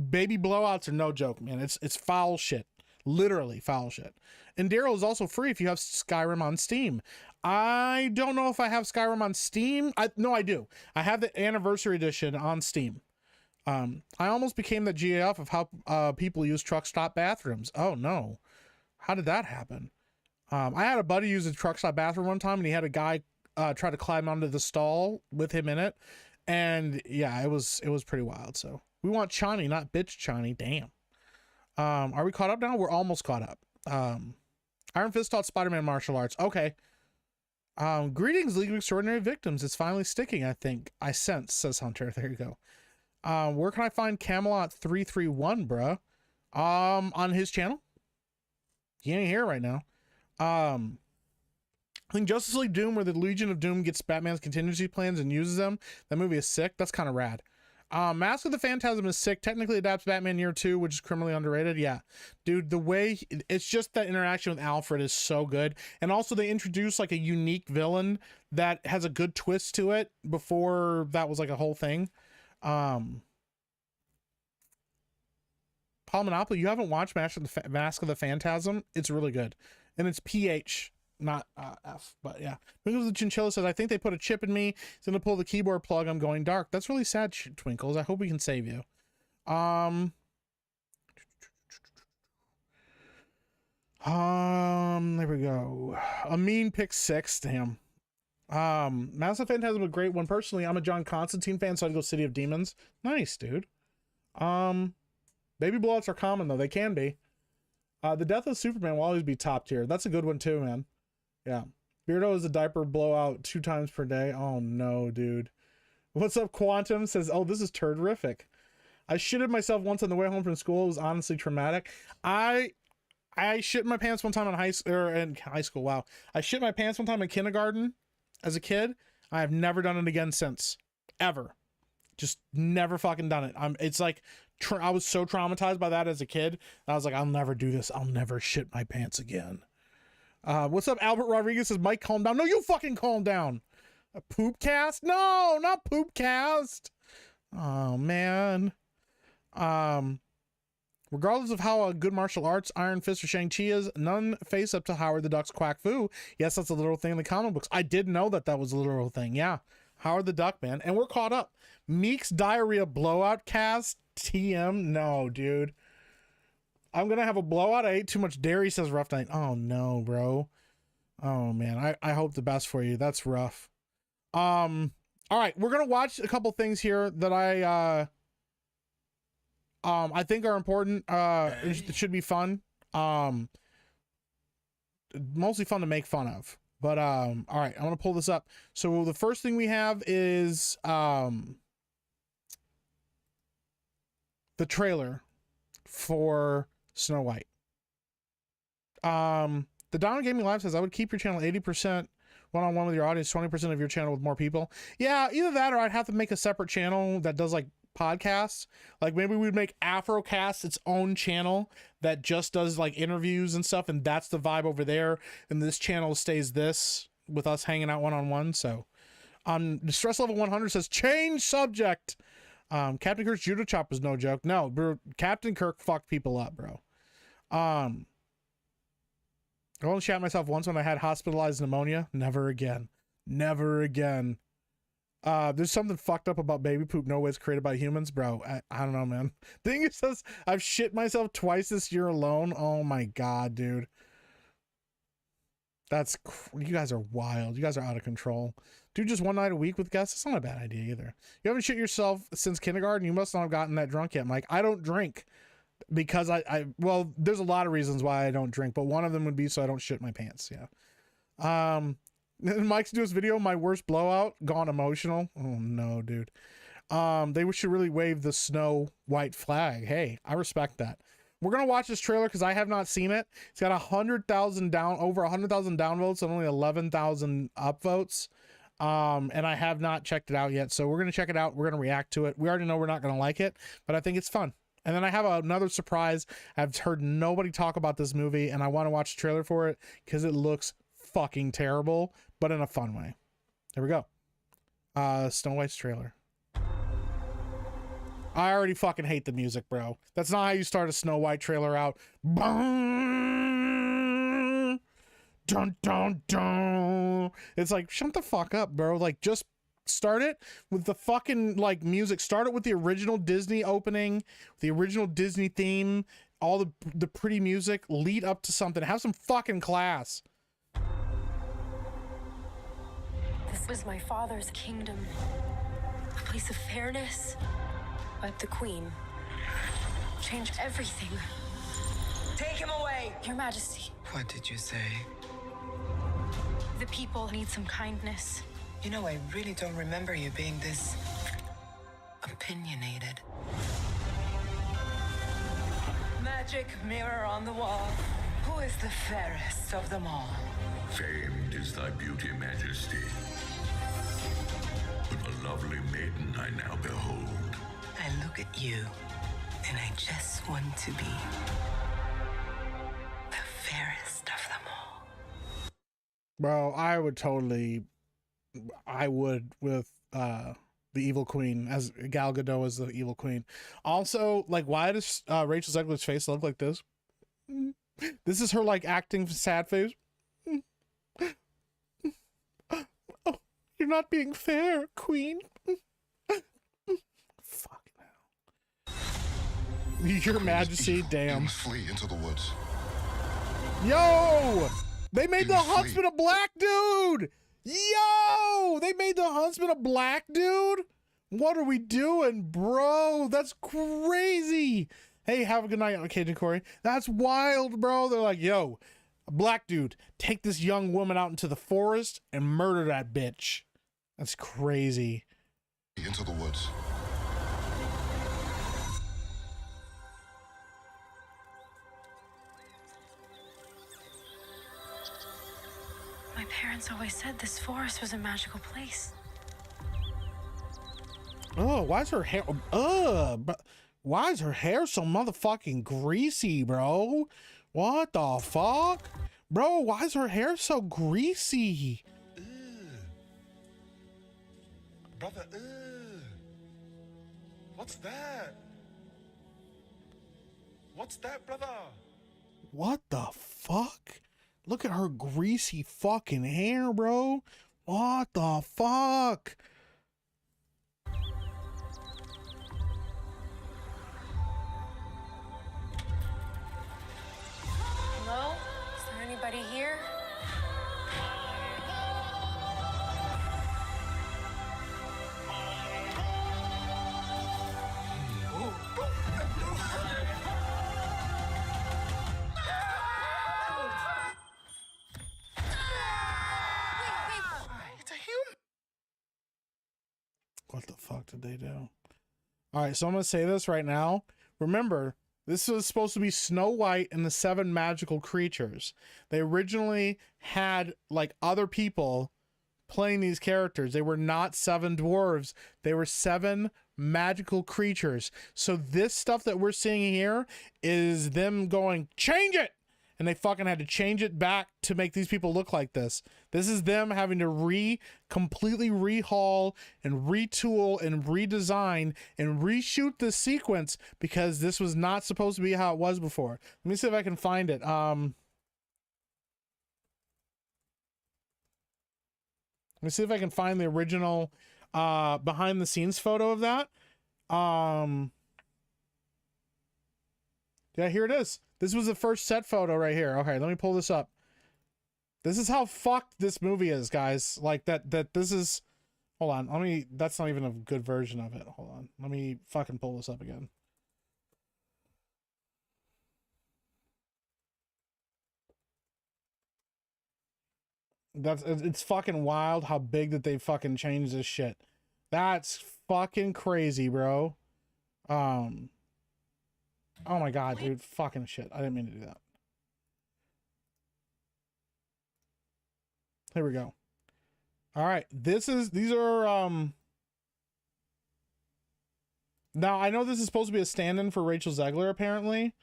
Baby blowouts are no joke, man. It's foul shit, literally foul shit. And Daryl is also free if you have Skyrim on Steam. I don't know if I have Skyrim on Steam. No, I do. I have the anniversary edition on Steam. I almost became the GAF of how people use truck stop bathrooms. Oh no, how did that happen? I had a buddy use a truck stop bathroom one time, and he had a guy try to climb onto the stall with him in it, and yeah, it was pretty wild. So we want Chani, not bitch Chani. Damn. Are we caught up now? We're almost caught up. Iron Fist taught Spider-Man martial arts. Okay. Greetings, League of Extraordinary Victims. It's finally sticking, I think. I sense, says Hunter. There you go. Where can I find Camelot 331, bruh? On his channel. He ain't here right now. I think Justice League Doom, where the Legion of Doom gets Batman's contingency plans and uses them. That movie is sick. That's kind of rad. Mask of the Phantasm is sick. Technically adapts Batman Year 2, which is criminally underrated. Yeah, dude, the way it's just that interaction with Alfred is so good. And also they introduced like a unique villain that has a good twist to it before that was like a whole thing. Paul Monopoly, you haven't watched Mask of the Phantasm? It's really good. And it's PH, not F, but yeah. Twinkles the Chinchilla says, I think they put a chip in me. It's gonna pull the keyboard plug. I'm going dark. That's really sad, Twinkles. I hope we can save you. There we go. A mean pick 6. Damn. Mass of Phantasm was a great one. Personally, I'm a John Constantine fan, so I'd go City of Demons. Nice, dude. Baby blowouts are common though. They can be. The Death of Superman will always be top tier. That's a good one too, man. Yeah. Beardo is a diaper blowout 2 times per day. Oh no, dude. What's up, Quantum? Says, oh, this is terrific. I shitted myself once on the way home from school. It was honestly traumatic. I shit my pants one time in high school. Wow. I shit my pants one time in kindergarten as a kid. I have never done it again since. Ever. Just never fucking done it. It's like I was so traumatized by that as a kid. I was like, I'll never do this. I'll never shit my pants again. What's up, Albert Rodriguez? Says, Mike, calm down. No, you fucking calm down. A poop cast? No, not poop cast. Oh man. Regardless of how a good martial arts, Iron Fist, or Shang-Chi is, none face up to Howard the Duck's quack fu. Yes, that's a literal thing in the comic books. I did know that was a literal thing. Yeah. Howard the Duck, man. And we're caught up. Meek's Diarrhea Blowout cast. TM. No, dude. I'm going to have a blowout. I ate too much dairy, says Rough Night. Oh, no, bro. Oh, man. I hope the best for you. That's rough. All right, we're gonna watch a couple things here that I think are important. It should be fun. Mostly fun to make fun of. But all right, I'm gonna pull this up. So the first thing we have is the trailer for Snow White. The Down Gaming Live says, I would keep your channel 80% one-on-one with your audience, 20% of your channel with more people. Yeah, either that or I'd have to make a separate channel that does like podcasts. Like maybe we'd make Afrocast its own channel that just does like interviews and stuff, and that's the vibe over there. And this channel stays this with us hanging out one-on-one. So Stress Level 100 says, change subject. Captain Kirk's judo chop was no joke. No, bro, Captain Kirk fucked people up, bro. I only shot myself once when I had hospitalized pneumonia. Never again. Never again. There's something fucked up about baby poop. No way it's created by humans, bro. I don't know, man. Thing is, says I've shit myself twice this year alone. Oh my god, dude. You guys are wild. You guys are out of control. Dude, just one night a week with guests. It's not a bad idea either. You haven't shit yourself since kindergarten. You must not have gotten that drunk yet, Mike. I don't drink. Because well, there's a lot of reasons why I don't drink, but one of them would be so I don't shit my pants. Yeah. Mike's do his video, my worst blowout, gone emotional. Oh no, dude. They should really wave the Snow White flag. Hey, I respect that. We're gonna watch this trailer because I have not seen it. It's got 100,000 over 100,000 downvotes and only 11,000 upvotes. And I have not checked it out yet, so we're gonna check it out. We're gonna react to it. We already know we're not gonna like it, but I think it's fun. And then I have another surprise. I've heard nobody talk about this movie, and I want to watch the trailer for it because it looks fucking terrible, but in a fun way. There we go. Snow White's trailer. I already fucking hate the music, bro. That's not how you start a Snow White trailer out. Dun, dun, dun. It's like, shut the fuck up, bro. Like, just start it with the fucking like music. Start it with the original Disney opening, the original Disney theme, all the pretty music. Lead up to something. Have some fucking class. This was my father's kingdom, a place of fairness, but the queen changed everything. Take him away! Your Majesty. What did you say? The people need some kindness. You know, I really don't remember you being this opinionated. Magic mirror on the wall. Who is the fairest of them all? Famed is thy beauty, Majesty. But a lovely maiden I now behold. I look at you, and I just want to be the fairest of them all. Bro, I would with the evil queen, as Gal Gadot as the evil queen. Also, like, why does Rachel Zegler's face look like this? This is her like acting sad face. Oh, you're not being fair, queen. Fuck now. Your Majesty, damn. Flee into the woods. Yo, they made the huntsman a black dude. Yo, they made the huntsman a black dude. What are we doing, bro? That's crazy. Hey, have a good night, Cajun Corey. That's wild, bro. They're like, yo, a black dude, take this young woman out into the forest and murder that bitch. That's crazy. Into the woods. My parents always said this forest was a magical place. Oh, why is her hair? Why is her hair so motherfucking greasy, bro? What the fuck, bro? Why is her hair so greasy? Brother, what's that? What's that, brother? What the fuck? Look at her greasy fucking hair, bro. What the fuck? Hello? Is there anybody here? What the fuck did they do? All right, so I'm gonna say this right now. Remember, this was supposed to be Snow White and the 7 magical creatures. They originally had like other people playing these characters. They were not 7 dwarves. They were 7 magical creatures. So this stuff that we're seeing here is them going, change it! And they fucking had to change it back to make these people look like this. This is them having to completely rehaul and retool and redesign and reshoot this sequence because this was not supposed to be how it was before. Let me see if I can find it. Let me see if I can find the original behind the scenes photo of that. Yeah, here it is. This was the first set photo right here. Okay, let me pull this up. This is how fucked this movie is, guys. Like that this is, hold on. That's not even a good version of it. Hold on. Let me fucking pull this up again. It's fucking wild how big that they fucking changed this shit. That's fucking crazy, bro. Oh my god, dude. Fucking shit. I didn't mean to do that. Here we go. All right. These are now I know this is supposed to be a stand-in for Rachel Zegler apparently.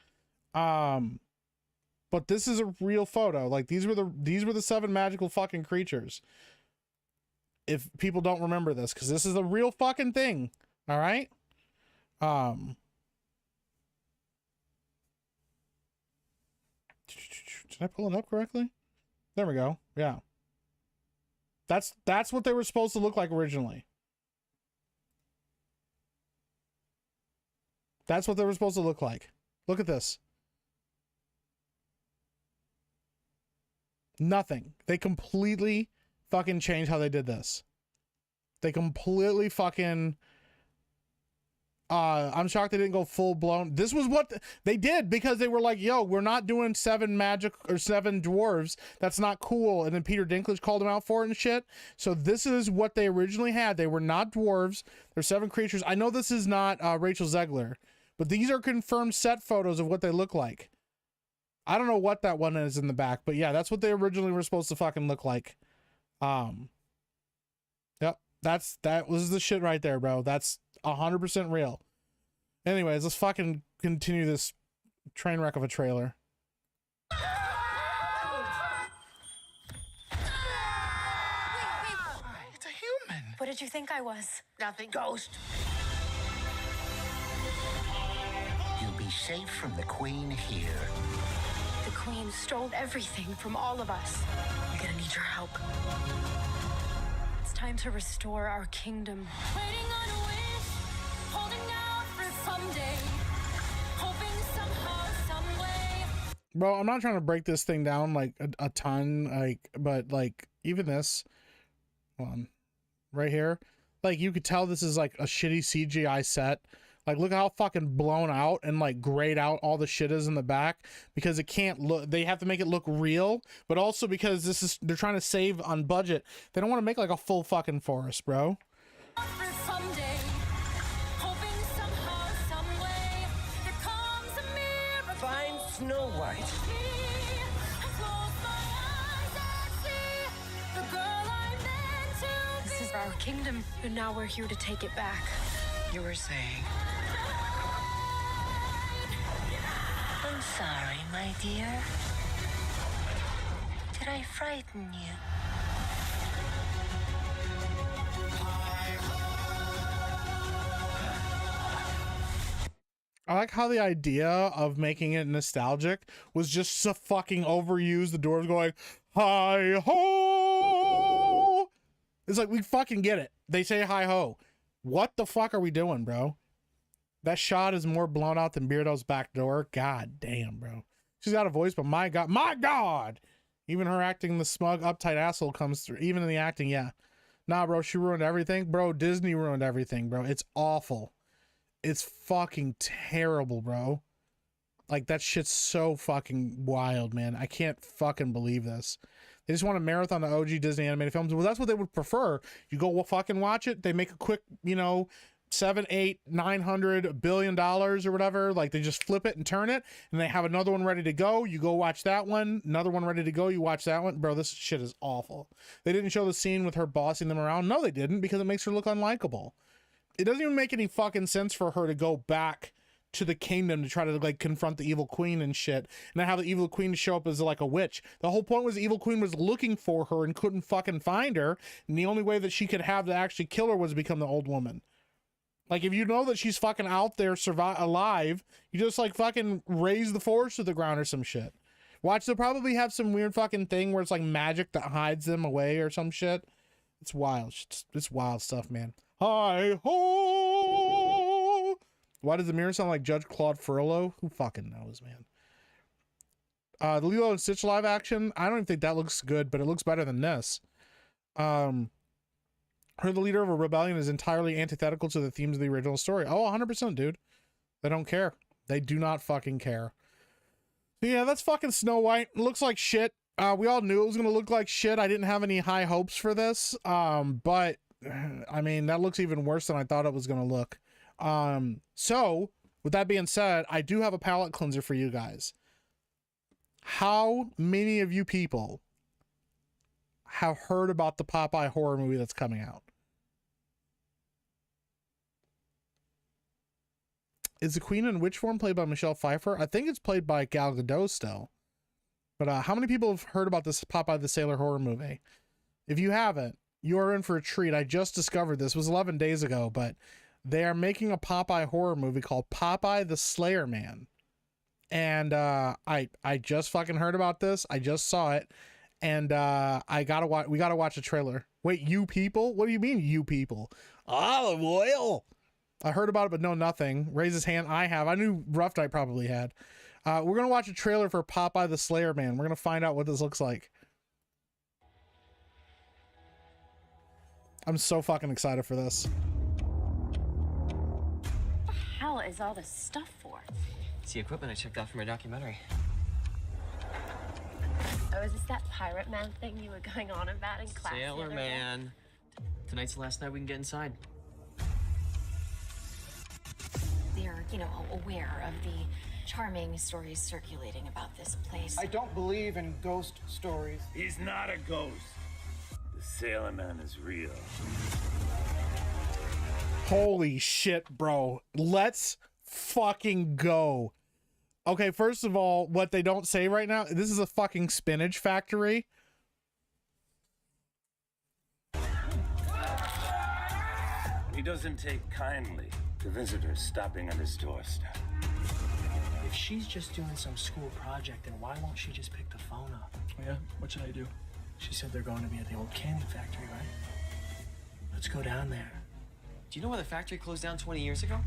But this is a real photo. Like these were the 7 magical fucking creatures. If people don't remember this, because this is a real fucking thing. All right. Did I pull it up correctly? There we go. Yeah. That's what they were supposed to look like originally. That's what they were supposed to look like. Look at this. Nothing. They completely fucking changed how they did this. They completely fucking I'm shocked they didn't go full blown. This was what they did because they were like, yo, we're not doing 7 magic or 7 dwarves. That's not cool. And then Peter Dinklage called them out for it and shit. So this is what they originally had. They were not dwarves. They're 7 creatures. I know this is not Rachel Zegler, but these are confirmed set photos of what they look like. I don't know what that one is in the back, but yeah, that's what they originally were supposed to fucking look like. Yep. That was the shit right there, bro. That's 100% real. Anyways, let's fucking continue this train wreck of a trailer. It's a human. What did you think I was? Nothing. Ghost. You'll be safe from the Queen here. The Queen stole everything from all of us. We're gonna need your help. It's time to restore our kingdom. Waiting on a wish, holding out for someday, hoping somehow, some way. Bro, I'm not trying to break this thing down like a ton, like, but like even this, hold on, right here, like you could tell this is like a shitty CGI set. Like, look how fucking blown out and like grayed out all the shit is in the back because it can't look, they have to make it look real, but also because they're trying to save on budget. They don't want to make like a full fucking forest, bro. For someday, hoping somehow, some way, there comes a miracle. Find Snow White. I close my eyes and see the girl I meant to This be. is our kingdom, and now we're here to take it back. You were saying. I'm sorry, my dear. Did I frighten you? I like how the idea of making it nostalgic was just so fucking overused. The dwarves going, hi ho. It's like, we fucking get it. They say hi ho. What the fuck are we doing, bro? That shot is more blown out than Beardo's back door. God damn, bro. She's got a voice, but my God. Even her acting the smug, uptight asshole comes through. Even in the acting, yeah. Nah, bro, she ruined everything. Bro, Disney ruined everything, bro. It's awful. It's fucking terrible, bro. Like, that shit's so fucking wild, man. I can't fucking believe this. They just want to marathon the OG Disney animated films. Well, that's what they would prefer. You go fucking watch it. They make a quick, you know, 7, 8, 900 billion dollars or whatever. Like they just flip it and turn it, and they have another one ready to go. You go watch that one. Another one ready to go. You watch that one. Bro, this shit is awful. They didn't show the scene with her bossing them around. No, they didn't, because it makes her look unlikable. It doesn't even make any fucking sense for her to go back to the kingdom to try to like confront the evil queen and shit, and then have the evil queen show up as like a witch. The whole point was the evil queen was looking for her and couldn't fucking find her, and the only way that she could have to actually kill her was to become the old woman. Like, if you know that she's fucking out there alive, you just like fucking raise the force to the ground or some shit. Watch, they'll probably have some weird fucking thing where it's like magic that hides them away or some shit. It's wild. It's wild stuff, man. Hi ho! Why does the mirror sound like Judge Claude Furlow? Who fucking knows, man? The Lilo and Stitch live action, I don't even think that looks good, but it looks better than this. Her, the leader of a rebellion, is entirely antithetical to the themes of the original story. Oh, 100%, dude. They don't care. They do not fucking care. So yeah, that's fucking Snow White. It looks like shit. We all knew it was going to look like shit. I didn't have any high hopes for this. But, I mean, that looks even worse than I thought it was going to look. So, with that being said, I do have a palate cleanser for you guys. How many of you people have heard about the Popeye horror movie that's coming out? Is the queen in witch form played by Michelle Pfeiffer? I think it's played by Gal Gadot still. But how many people have heard about this Popeye the Sailor horror movie? If you haven't, you are in for a treat. I just discovered this. It was 11 days ago, but they are making a Popeye horror movie called Popeye the Slayer Man. And I just fucking heard about this. I just saw it. And we gotta watch a trailer. Wait, you people? What do you mean, you people? Olive oil. I heard about it, but know nothing. Raise his hand. I have. I knew Rough Night probably had. We're gonna watch a trailer for Popeye the Slayer Man. We're gonna find out what this looks like. I'm so fucking excited for this. What the hell is all this stuff for? It's the equipment I checked out for my documentary. Oh, is this that pirate man thing you were going on about in class? Sailor Man. Tonight's the last night we can get inside. They're, aware of the charming stories circulating about this place. I don't believe in ghost stories. He's not a ghost. The Sailor Man is real. Holy shit, bro. Let's fucking go. Okay, first of all, what they don't say right now, this is a fucking spinach factory. He doesn't take kindly to visitors stopping at his doorstep. If she's just doing some school project, then why won't she just pick the phone up? Oh, yeah? What should I do? She said they're going to be at the old candy factory, right? Let's go down there. Do you know why the factory closed down 20 years ago?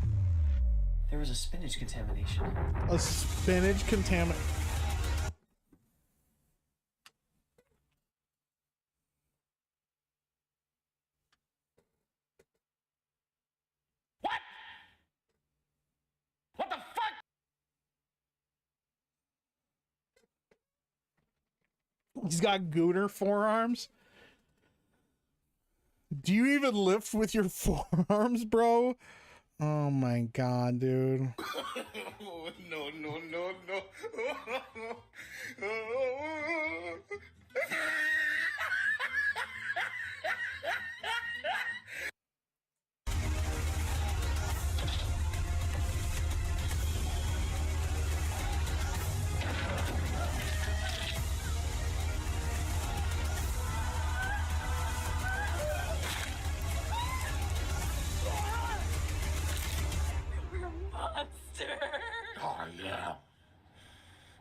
There was a spinach contamination. A spinach contamination. What? What the fuck? He's got gooner forearms. Do you even lift with your forearms, bro? Oh my god, dude. No, no, no, no. Oh, yeah.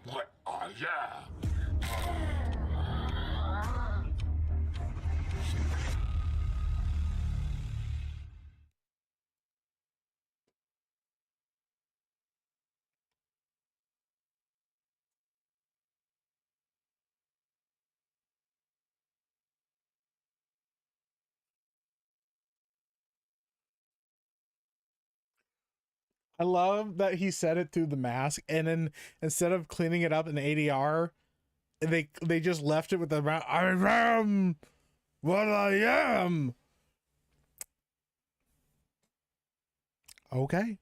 What? Oh, yeah. I love that he said it through the mask, and then instead of cleaning it up in ADR, they just left it with the I am what I am. Okay,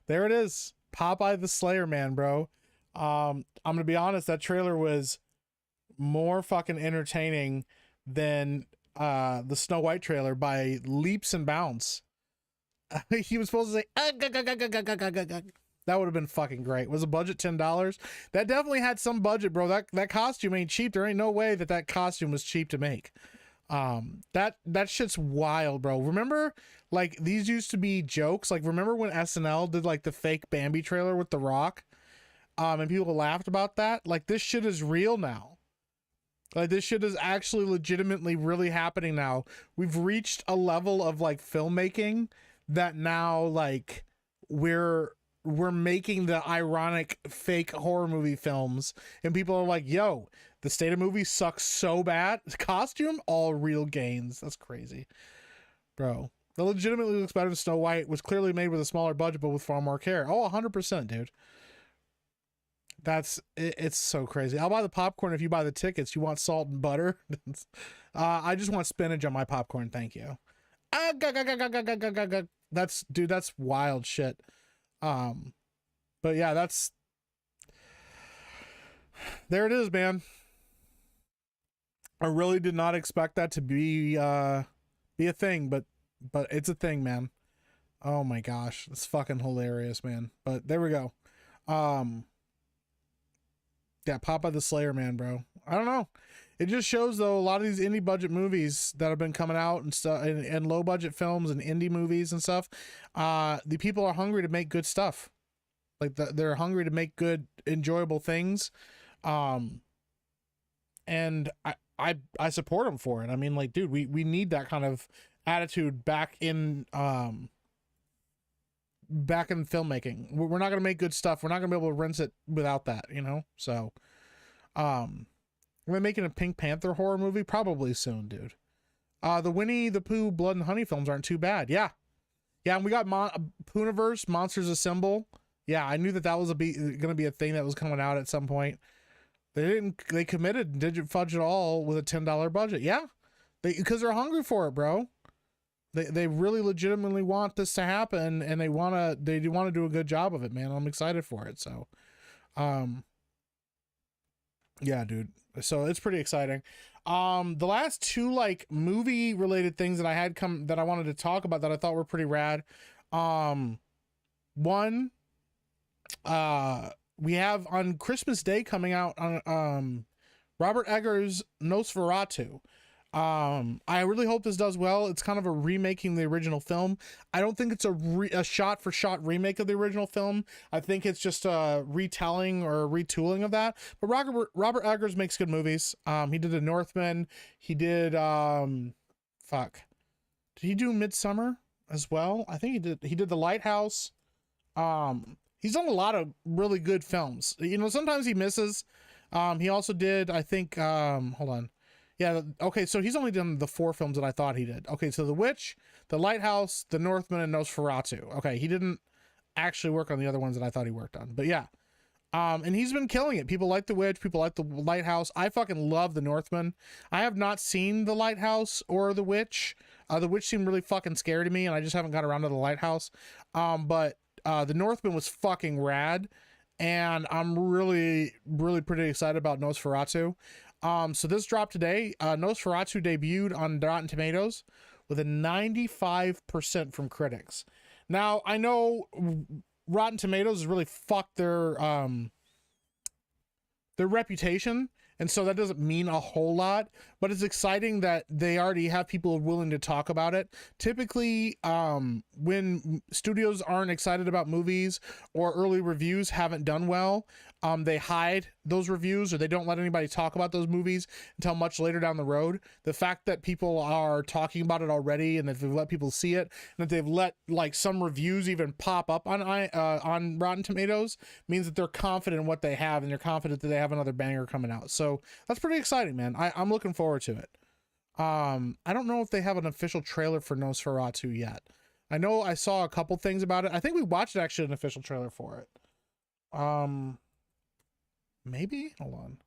there it is. Popeye the Slayer Man, bro. I'm gonna be honest, that trailer was more fucking entertaining than the Snow White trailer by leaps and bounds. He was supposed to say that would have been fucking great. Was the budget $10? That definitely had some budget, bro. That costume ain't cheap. There ain't no way that costume was cheap to make. That shit's wild, bro. Remember, like, these used to be jokes. Like, remember when SNL did like the fake Bambi trailer with The Rock? And people laughed about that. Like, this shit is real now. Like, this shit is actually legitimately really happening now. We've reached a level of like filmmaking that now, like, we're making the ironic fake horror movie films, and people are like, yo, the state of movies sucks so bad. Costume, all real gains. That's crazy, bro. That legitimately looks better than Snow White, was clearly made with a smaller budget but with far more care. Oh, 100%, dude. It's so crazy. I'll buy the popcorn if you buy the tickets. You want salt and butter? I just want spinach on my popcorn, thank you. That's wild shit. But yeah, there it is, man. I really did not expect that to be a thing, but it's a thing, man. Oh my gosh, it's fucking hilarious, man. But there we go. Yeah, Popeye the Slayer Man, bro. I don't know. It just shows, though, a lot of these indie budget movies that have been coming out and stuff, and low budget films and indie movies and stuff. The people are hungry to make good stuff. Like, they're hungry to make good, enjoyable things. And I support them for it. I mean, like, dude, we need that kind of attitude back in filmmaking. We're not gonna make good stuff. We're not gonna be able to rinse it without that, you know. So we're making a Pink Panther horror movie probably soon, dude. The Winnie the Pooh Blood and Honey films aren't too bad. Yeah, and we got Pooniverse, Monsters Assemble. Yeah, I knew that was gonna be a thing that was coming out at some point. They committed and didn't fudge it all with a $10 budget. Yeah, because they're hungry for it, bro. They really legitimately want this to happen, and they want to do a good job of it, man. I'm excited for it. So, yeah, dude. So it's pretty exciting. The last two like movie related things that I had that I wanted to talk about that I thought were pretty rad. One, we have on Christmas Day coming out on Robert Eggers' Nosferatu. I really hope this does well. It's kind of a remaking the original film. I don't think it's a shot for shot remake of the original film. I think it's just a retelling or a retooling of that. But Robert Eggers makes good movies. He did The Northman. He did did he do Midsummer as well? I think he did The Lighthouse. He's done a lot of really good films. You know, sometimes he misses. He also did, I think, hold on. Yeah, okay, so he's only done the 4 films that I thought he did. Okay, so The Witch, The Lighthouse, The Northman, and Nosferatu. Okay, he didn't actually work on the other ones that I thought he worked on. But yeah, and he's been killing it. People like The Witch, people like The Lighthouse. I fucking love The Northman. I have not seen The Lighthouse or The Witch. The Witch seemed really fucking scary to me, and I just haven't got around to The Lighthouse. But The Northman was fucking rad, and I'm really, really pretty excited about Nosferatu. So this dropped today. Nosferatu debuted on Rotten Tomatoes with a 95% from critics. Now, I know Rotten Tomatoes has really fucked their reputation, and so that doesn't mean a whole lot, but it's exciting that they already have people willing to talk about it. Typically, when studios aren't excited about movies or early reviews haven't done well, they hide those reviews, or they don't let anybody talk about those movies until much later down the road. The fact that people are talking about it already, and that they've let people see it, and that they've let like some reviews even pop up on Rotten Tomatoes, means that they're confident in what they have, and they're confident that they have another banger coming out. So that's pretty exciting, man. I'm looking forward to it. I don't know if they have an official trailer for Nosferatu yet. I know I saw a couple things about it. I think we watched actually an official trailer for it. Maybe? Hold on.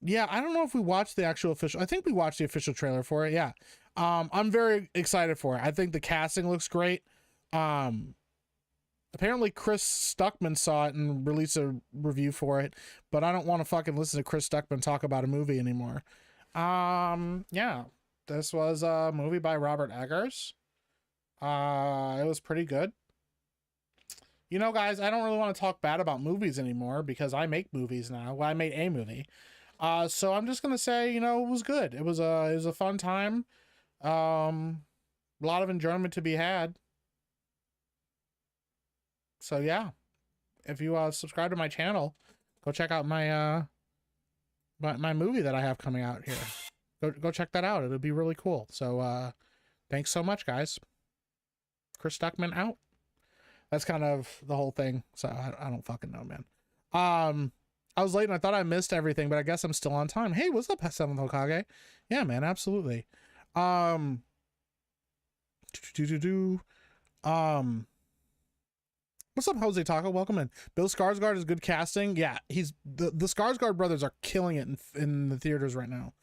yeah, I don't know if we watched the actual official. I think we watched the official trailer for it. Yeah. I'm very excited for it. I think the casting looks great. Apparently Chris Stuckman saw it and released a review for it, but I don't want to fucking listen to Chris Stuckman talk about a movie anymore. Yeah, this was a movie by Robert Eggers. It was pretty good. You know, guys, I don't really want to talk bad about movies anymore because I make movies now. Well, I made a movie. So I'm just gonna say, you know, it was good. It was a fun time. A lot of enjoyment to be had. So yeah, if you subscribe to my channel, go check out my my movie that I have coming out here. Go check that out. It'll be really cool. So thanks so much, guys. Chris Stuckman out. That's kind of the whole thing. So I don't fucking know, man. I was late and I thought I missed everything, but I guess I'm still on time. Hey, what's up, 7th Hokage? Yeah, man, absolutely. What's up, Jose Taco? Welcome in. Bill Skarsgård is good casting. Yeah, he's the Skarsgård brothers are killing it in the theaters right now.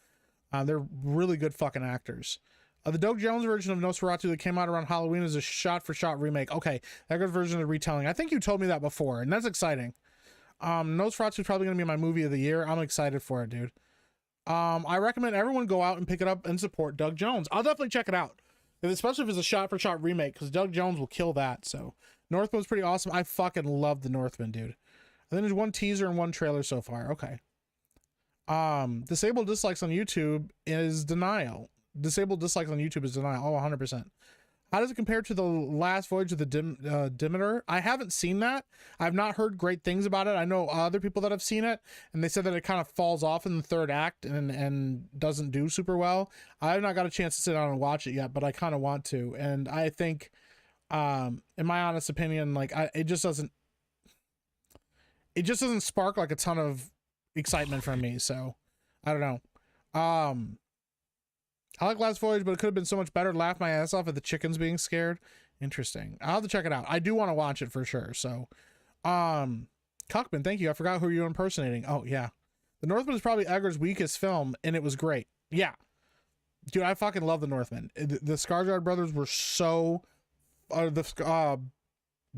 They're really good fucking actors. The Doug Jones version of Nosferatu that came out around Halloween is a shot-for-shot remake. Okay, that good version of retelling. I think you told me that before, and that's exciting. Nosferatu is probably gonna be my movie of the year. I'm excited for it, dude. I recommend everyone go out and pick it up and support Doug Jones. I'll definitely check it out, especially if it's a shot-for-shot remake, because Doug Jones will kill that. So Northman's pretty awesome. I fucking love the Northman, dude. I think there's one teaser and one trailer so far. Okay. Disabled dislikes on YouTube is denial. Disabled dislikes on YouTube is denial. Oh, 100%. How does it compare to the last voyage of the Demeter? I haven't seen that. I've not heard great things about it. I know other people that have seen it, and they said that it kind of falls off in the third act and doesn't do super well. I've not got a chance to sit down and watch it yet, but I kind of want to. And I think, in my honest opinion, like it just doesn't spark like a ton of excitement from me. So I don't know. I like Last Voyage, but it could have been so much better. Laughed my ass off at the chickens being scared. Interesting. I'll have to check it out. I do want to watch it for sure. So, Cockman, thank you. I forgot who you're impersonating. Oh, yeah. The Northman is probably Eggers' weakest film, and it was great. Yeah. Dude, I fucking love The Northman. The Skarsgård brothers were so... wow,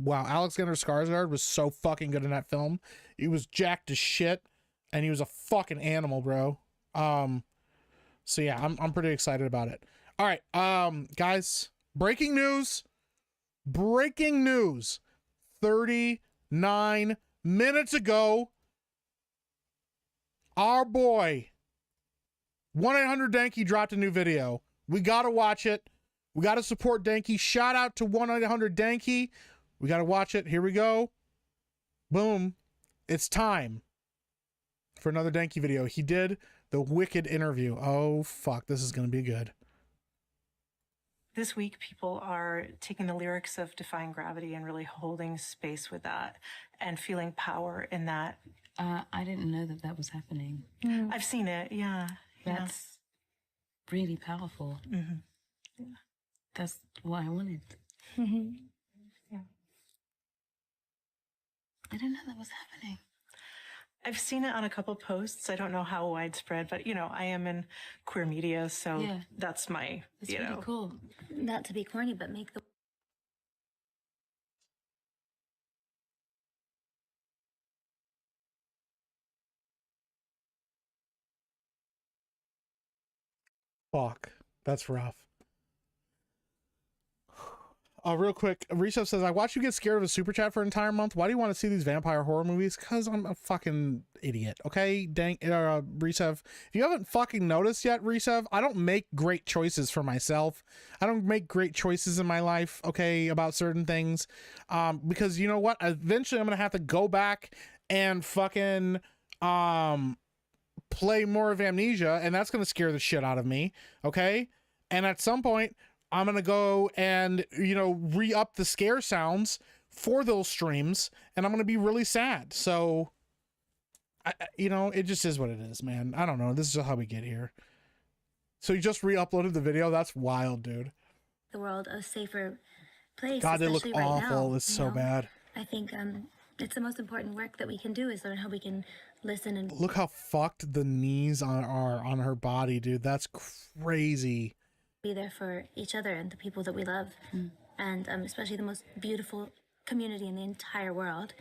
Alexander Skarsgård was so fucking good in that film. He was jacked as shit, and he was a fucking animal, bro. So yeah, I'm pretty excited about it. All right, guys, breaking news. 39 minutes ago, our boy 1-800-DANKY dropped a new video. We gotta watch it. We gotta support Danky. Shout out to 1-800-DANKY. We gotta watch it. Here we go. Boom. It's time for another Danky video. He did the Wicked interview. Oh, fuck. This is going to be good. This week, people are taking the lyrics of Defying Gravity and really holding space with that and feeling power in that. I didn't know that was happening. I've seen it, yeah. That's really powerful. Mm-hmm. Yeah. That's what I wanted. Mm-hmm. Yeah. I didn't know that was happening. I've seen it on a couple posts. I don't know how widespread, but, you know, I am in queer media, so yeah. That's my, it's really cool. Not to be corny, but make the... Fuck. That's rough. Real quick, Risha says, I watched you get scared of a super chat for an entire month. Why do you want to see these vampire horror movies? Because I'm a fucking idiot. Okay, Risev. If you haven't fucking noticed yet, Risev, I don't make great choices for myself. I don't make great choices in my life, okay, about certain things. Because you know what? Eventually I'm going to have to go back and fucking play more of Amnesia, and that's going to scare the shit out of me, okay? And at some point, I'm going to go and, you know, re-up the scare sounds for those streams, and I'm going to be really sad. So, you know, it just is what it is, man. I don't know. This is how we get here. So you just re-uploaded the video? That's wild, dude. The world a safer place. God, they look especially right awful. now, It's so bad. I think it's the most important work that we can do is learn how we can listen and Look how fucked the knees are on her body, dude. That's crazy. be there for each other and the people that we love, and especially the most beautiful community in the entire world.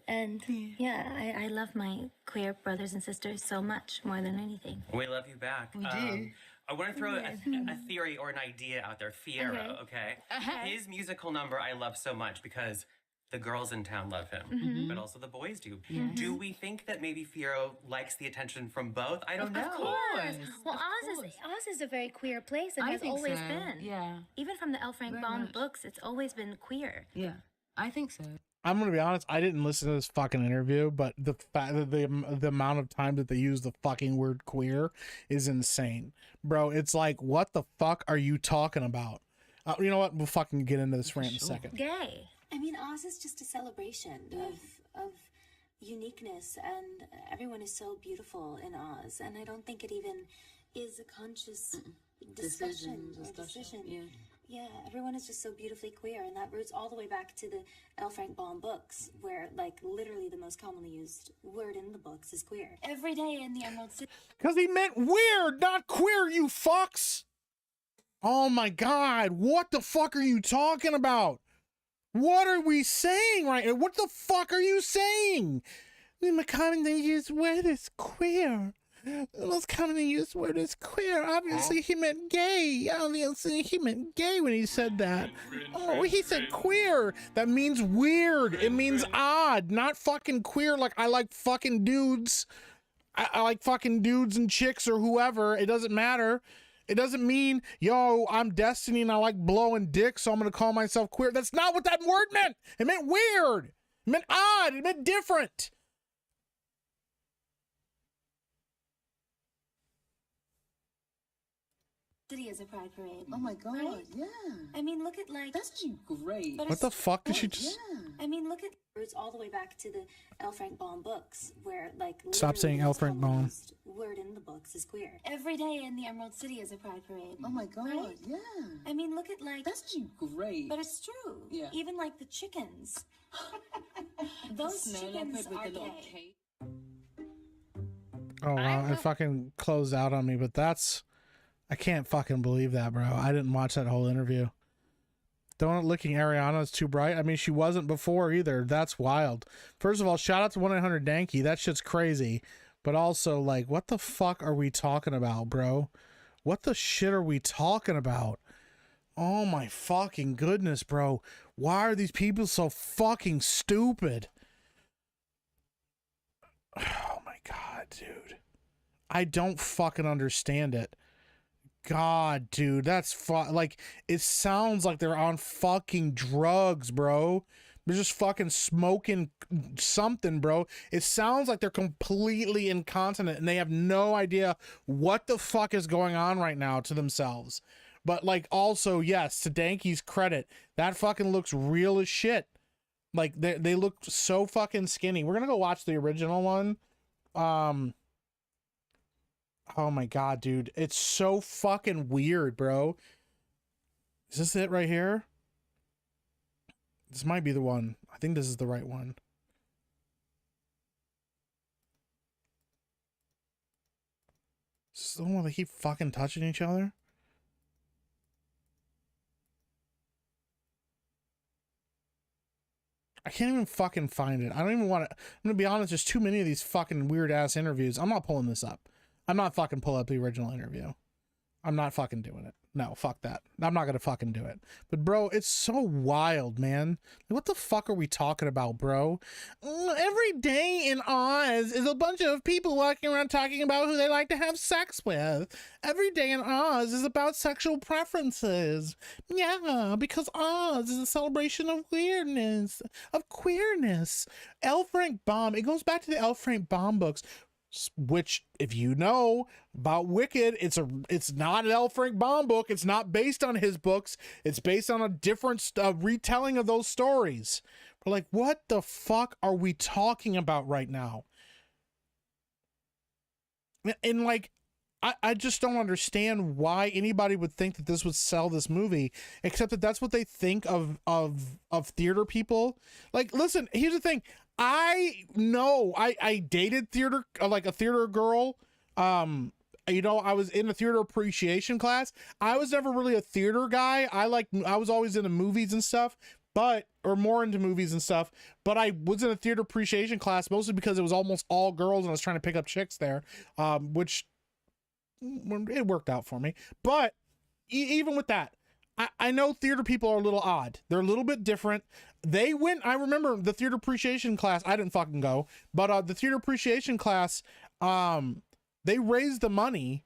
And yeah, I love my queer brothers and sisters so much, more than anything. We love you back. We do. I want to throw a theory or an idea out there. Fiero, okay? His musical number I love so much because the girls in town love him, but also the boys do. Do we think that maybe Fiero likes the attention from both? I don't know. Of course. Well, Oz is a very queer place and has always been. Yeah. Even from the L. Frank Baum books, it's always been queer. Yeah, I think so. I'm gonna be honest, I didn't listen to this fucking interview, but the fact that the amount of time that they use the fucking word queer is insane, bro. It's like, what the fuck are you talking about? You know what? We'll fucking get into this rant in a second. Gay. I mean, Oz is just a celebration of uniqueness, and everyone is so beautiful in Oz, and I don't think it even is a conscious discussion or decision. Yeah, everyone is just so beautifully queer, and that roots all the way back to the L. Frank Baum books, where, like, literally the most commonly used word in the books is queer. Every day in the Emerald City. Because he meant weird, not queer, you fucks. Oh my God, what the fuck are you talking about? What are we saying right now? What the fuck are you saying? The most commonly used word is queer. The most commonly used word is queer. Obviously, he meant gay. Obviously, he meant gay when he said that. Oh, he said queer. That means weird. It means odd, not fucking queer like I like fucking dudes. I like fucking dudes and chicks or whoever. It doesn't matter. It doesn't mean, yo, I'm Destiny and I like blowing dick, so I'm going to call myself queer. That's not what that word meant. It meant weird. It meant odd. It meant different. City is a pride parade. Oh my God, right? yeah. I mean, look at, like... That's actually great. What the fuck did she just... I mean, look at roots all the way back to the L. Frank Baum books, where, like... Stop saying L. Frank Baum. Word in the books is queer. Every day in the Emerald City is a pride parade. Oh my God, right? yeah. I mean, look at, like... That's actually great. But it's true. Yeah. Even, like, the chickens. Those chickens are gay. Oh, wow. It fucking closed out on me, but that's... I can't fucking believe that, bro. I didn't watch that whole interview. Donut licking Ariana is too bright. I mean, she wasn't before either. That's wild. First of all, shout out to 1-800-DANKY. That shit's crazy. But also, like, what the fuck are we talking about, bro? What the shit are we talking about? Oh my fucking goodness, bro. Why are these people so fucking stupid? Oh my God, dude. I don't fucking understand it. God, dude, that's like, it sounds like they're on fucking drugs, bro. They're just fucking smoking something, bro. It sounds like they're completely incontinent and they have no idea what the fuck is going on right now to themselves. But, like, also, yes, to Danky's credit, that fucking looks real as shit. Like, they look so fucking skinny. We're gonna go watch the original one. Oh my God, dude. It's so fucking weird, bro. Is this it right here? This might be the one. I think this is the right one. Is this the one where they keep fucking touching each other? I can't even fucking find it. I don't even want to... I'm gonna be honest, there's too many of these fucking weird ass interviews. I'm not pulling this up. I'm not fucking pull up the original interview. I'm not fucking doing it. No, fuck that. I'm not gonna fucking do it. But bro, it's so wild, man. What the fuck are we talking about, bro? Every day in Oz is a bunch of people walking around talking about who they like to have sex with. Every day in Oz is about sexual preferences. Yeah, because Oz is a celebration of weirdness, of queerness. L. Frank Baum, it goes back to the L. Frank Baum books, which, if you know about Wicked, it's not an L. Frank Baum book. It's not based on his books. It's based on a different retelling of those stories. But, like, what the fuck are we talking about right now? And like, I just don't understand why anybody would think that this would sell this movie, except that that's what they think of theater people. Like, listen, here's the thing. I know I dated theater, like a theater girl. You know, I was in a theater appreciation class. I was never really a theater guy. I was always into movies and stuff, or more into movies and stuff. But I was in a theater appreciation class mostly because it was almost all girls and I was trying to pick up chicks there, which it worked out for me. But even with that, I know theater people are a little odd. They're a little bit different. I remember the theater appreciation class. I didn't fucking go, but the theater appreciation class, they raised the money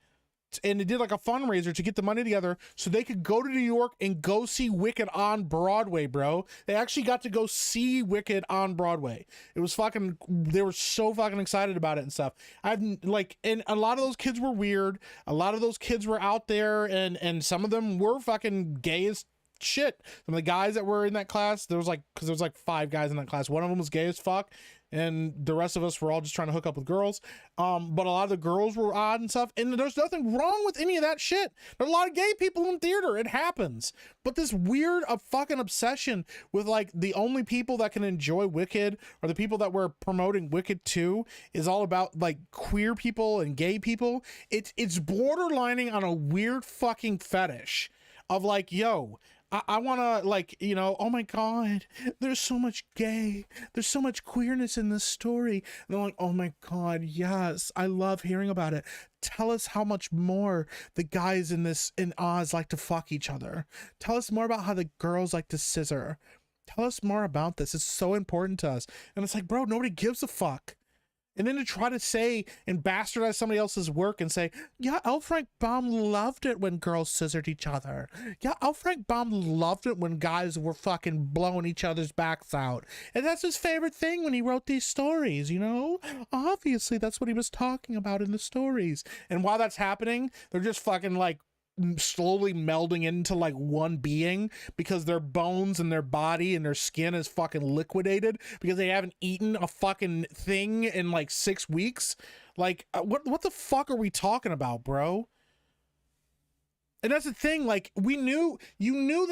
and they did like a fundraiser to get the money together so they could go to New York and go see Wicked on Broadway, bro. They actually got to go see Wicked on Broadway. It was fucking, they were so fucking excited about it and stuff. And a lot of those kids were weird. A lot of those kids were out there and some of them were fucking gay as shit. Some of the guys that were in that class, there was like 5 guys in that class. One of them was gay as fuck. And the rest of us were all just trying to hook up with girls. But a lot of the girls were odd and stuff. And there's nothing wrong with any of that shit. There's a lot of gay people in theater. It happens. But this weird fucking obsession with like the only people that can enjoy Wicked or the people that were promoting Wicked 2 is all about like queer people and gay people. It's borderlining on a weird fucking fetish of like, yo, I want to, like, you know, oh my God, there's so much gay. There's so much queerness in this story. And they're like, oh my God, yes, I love hearing about it. Tell us how much more the guys in Oz like to fuck each other. Tell us more about how the girls like to scissor. Tell us more about this. It's so important to us. And it's like, bro, nobody gives a fuck. And then to try to say and bastardize somebody else's work and say, yeah, L. Frank Baum loved it when girls scissored each other. Yeah, L. Frank Baum loved it when guys were fucking blowing each other's backs out. And that's his favorite thing when he wrote these stories, you know? Obviously, that's what he was talking about in the stories. And while that's happening, they're just fucking like slowly melding into like one being because their bones and their body and their skin is fucking liquidated because they haven't eaten a fucking thing in like 6 weeks. Like what the fuck are we talking about, bro? And that's the thing, like, you knew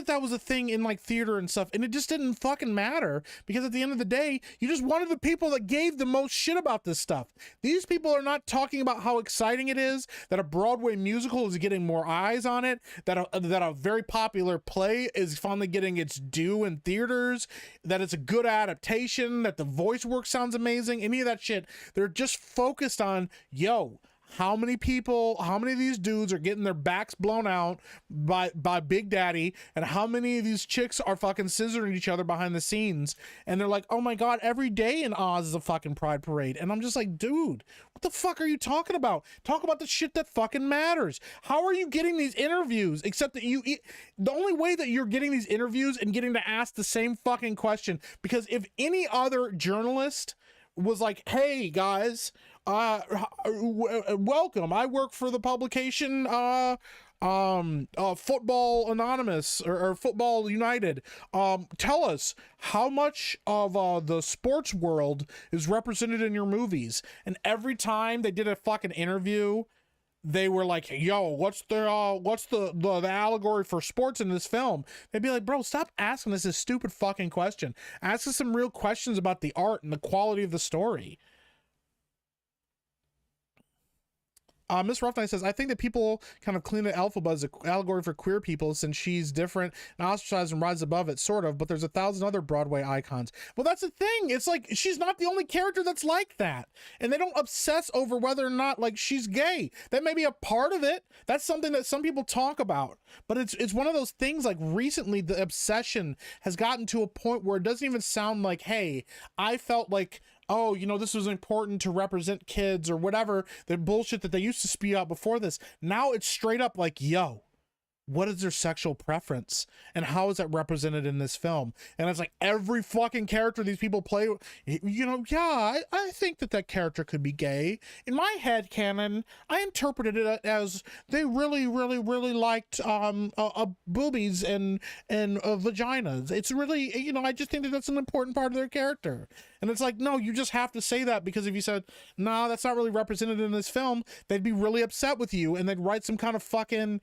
that was a thing in like theater and stuff, and it just didn't fucking matter because at the end of the day, you just wanted the people that gave the most shit about this stuff. These people are not talking about how exciting it is that a Broadway musical is getting more eyes on it, that a very popular play is finally getting its due in theaters, that it's a good adaptation, that the voice work sounds amazing, any of that shit. They're just focused on, yo, how many of these dudes are getting their backs blown out by Big Daddy, and how many of these chicks are fucking scissoring each other behind the scenes? And they're like, oh my God, every day in Oz is a fucking pride parade. And I'm just like, dude, what the fuck are you talking about? Talk about the shit that fucking matters. How are you getting these interviews? Except that the only way that you're getting these interviews and getting to ask the same fucking question, because if any other journalist was like, hey guys, welcome, I work for the publication Football Anonymous or Football United, tell us how much of the sports world is represented in your movies. And every time they did a fucking interview, they were like, yo, what's the allegory for sports in this film? They'd be like, bro, stop asking us this stupid fucking question. Ask us some real questions about the art and the quality of the story. Miss Roughneye says, I think that people kind of clean the Elphaba as an allegory for queer people since she's different and ostracized and rises above it, sort of, but there's 1,000 other Broadway icons. Well, that's the thing. It's like, she's not the only character that's like that. And they don't obsess over whether or not, like, she's gay. That may be a part of it. That's something that some people talk about. But it's one of those things, like, recently the obsession has gotten to a point where it doesn't even sound like, hey, I felt like, oh, you know, this was important to represent kids or whatever, the bullshit that they used to spew out before this. Now it's straight up like, yo, what is their sexual preference and how is that represented in this film? And it's like every fucking character these people play, you know, yeah, I think that character could be gay. In my head canon, I interpreted it as they really, really, really liked boobies and vaginas. It's really, you know, I just think that that's an important part of their character. And it's like, no, you just have to say that, because if you said, no, that's not really represented in this film, they'd be really upset with you and they'd write some kind of fucking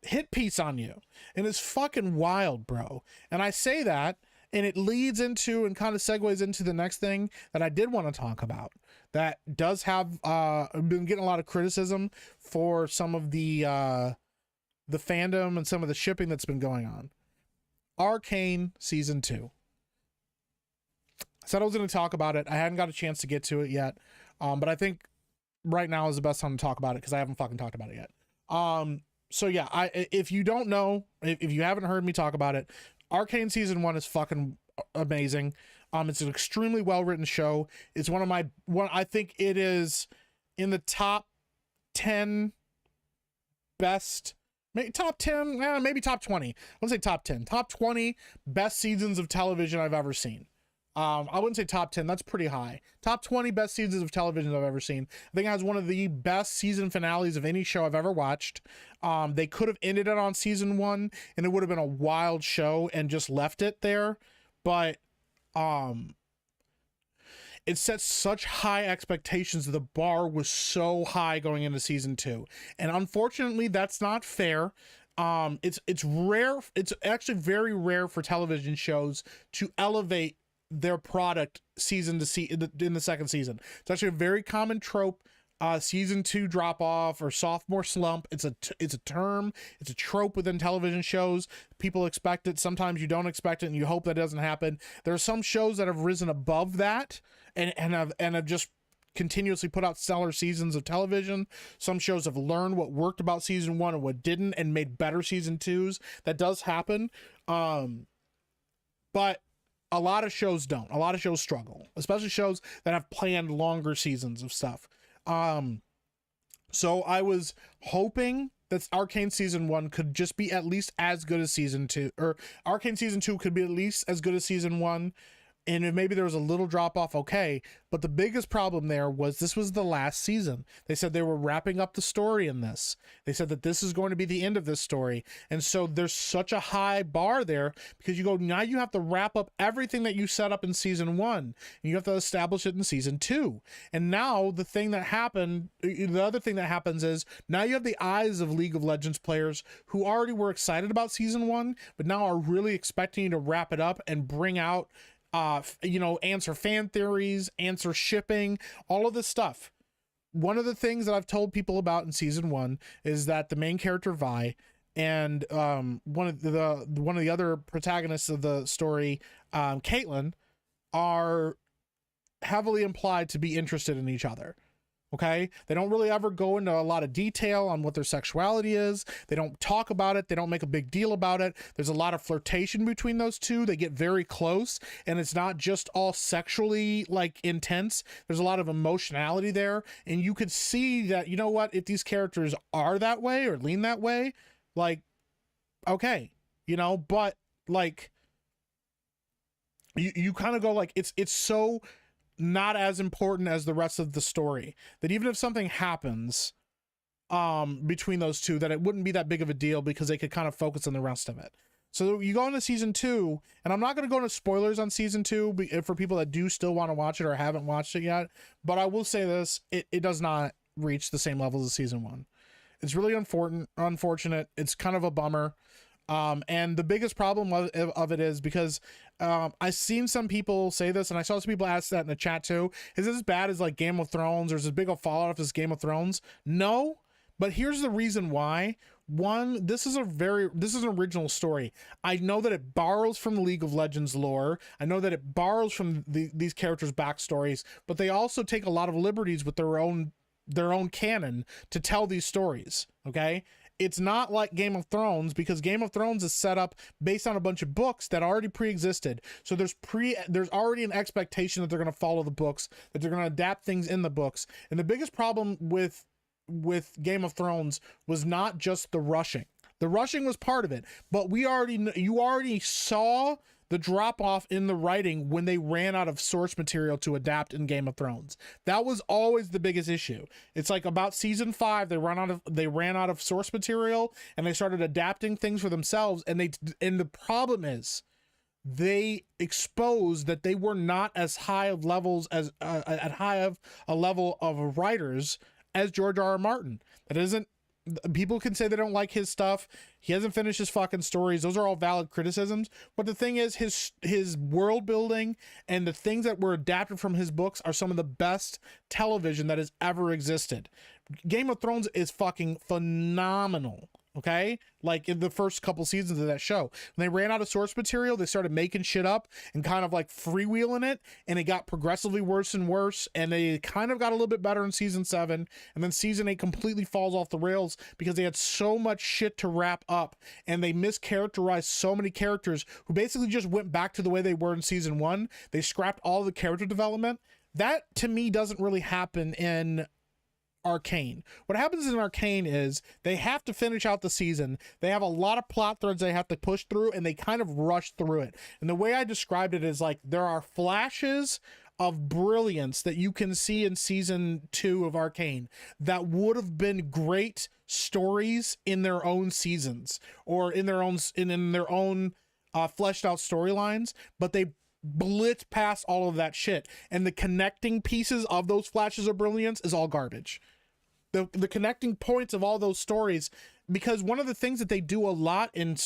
hit piece on you. And it's fucking wild, bro. And I say that, And it leads into and kind of segues into the next thing that I did want to talk about that does have been getting a lot of criticism for some of the fandom and some of the shipping that's been going on. Arcane season 2. I said I was going to talk about it. I hadn't got a chance to get to it yet. But I think right now is the best time to talk about it because I haven't fucking talked about it yet. So yeah, if you don't know, if you haven't heard me talk about it, Arcane season 1 is fucking amazing. It's an extremely well-written show. It's I think it is in the top 10 best, maybe top 10, maybe top 20. Let's say top 10. Top 20 best seasons of television I've ever seen. I wouldn't say top 10. That's pretty high. Top 20 best seasons of television I've ever seen. I think it has one of the best season finales of any show I've ever watched. They could have ended it on season 1 and it would have been a wild show and just left it there. But it set such high expectations that the bar was so high going into season 2. And unfortunately, that's not fair. It's rare. It's actually very rare for television shows to elevate their product season to season in the second season. It's actually a very common trope. Season 2 drop off or sophomore slump. It's a term. It's a trope within television shows. People expect it. Sometimes you don't expect it, and you hope that doesn't happen. There are some shows that have risen above that and have just continuously put out stellar seasons of television. Some shows have learned what worked about season 1 and what didn't, and made better season 2s. That does happen. But a lot of shows don't. A lot of shows struggle, especially shows that have planned longer seasons of stuff. So I was hoping that Arcane season 1 could just be at least as good as season 2, or Arcane season 2 could be at least as good as season 1. And if maybe there was a little drop off, okay. But the biggest problem there was this was the last season. They said they were wrapping up the story in this. They said that this is going to be the end of this story. And so there's such a high bar there because you go, now you have to wrap up everything that you set up in season 1. And you have to establish it in season 2. And now the other thing that happens is now you have the eyes of League of Legends players who already were excited about season 1, but now are really expecting you to wrap it up and bring out answer fan theories, answer shipping, all of this stuff. One of the things that I've told people about in season 1 is that the main character Vi and one of the other protagonists of the story, Caitlin, are heavily implied to be interested in each other. Okay, they don't really ever go into a lot of detail on what their sexuality is. They don't talk about it. They don't make a big deal about it. There's a lot of flirtation between those two. They get very close, and it's not just all sexually like intense. There's a lot of emotionality there, and you could see that, you know what, if these characters are that way or lean that way, like, okay, but like you kind of go like it's so not as important as the rest of the story that even if something happens between those two, that it wouldn't be that big of a deal because they could kind of focus on the rest of it. So you go into season 2, and I'm not going to go into spoilers on season 2 for people that do still want to watch it or haven't watched it yet, but I will say this, it does not reach the same levels as season 1. It's really unfortunate. It's kind of a bummer. And the biggest problem of it is because I've seen some people say this, and I saw some people ask that in the chat too. Is this as bad as like Game of Thrones, or is it as big a fallout as Game of Thrones? No, but here's the reason why. One, this is an original story. I know that it borrows from the League of Legends lore. I know that it borrows from these characters' backstories, but they also take a lot of liberties with their own canon to tell these stories. Okay. It's not like Game of Thrones, because Game of Thrones is set up based on a bunch of books that already pre-existed. So there's already an expectation that they're going to follow the books, that they're going to adapt things in the books. And the biggest problem with Game of Thrones was not just the rushing. The rushing was part of it, but you already saw the drop off in the writing when they ran out of source material to adapt in Game of Thrones. That was always the biggest issue. It's like about season 5, they ran out of source material and they started adapting things for themselves. And the problem is they exposed that they were not as high of levels as at high of a level of writers as George R.R. Martin. That isn't people can say they don't like his stuff. He hasn't finished his fucking stories. Those are all valid criticisms. But the thing is, his world building and the things that were adapted from his books are some of the best television that has ever existed. Game of Thrones is fucking phenomenal. Okay, like in the first couple seasons of that show, when they ran out of source material, they started making shit up and kind of like freewheeling it, and it got progressively worse and worse, and they kind of got a little bit better in season 7, and then season 8 completely falls off the rails because they had so much shit to wrap up, and they mischaracterized so many characters who basically just went back to the way they were in season 1. They scrapped all the character development. That to me doesn't really happen in Arcane. What happens in Arcane is they have to finish out the season. They have a lot of plot threads they have to push through, and they kind of rush through it. And the way I described it is like there are flashes of brilliance that you can see in season 2 of Arcane that would have been great stories in their own seasons or in their own fleshed out storylines, but they blitz past all of that shit, and the connecting pieces of those flashes of brilliance is all garbage. The connecting points of all those stories, because one of the things that they do a lot in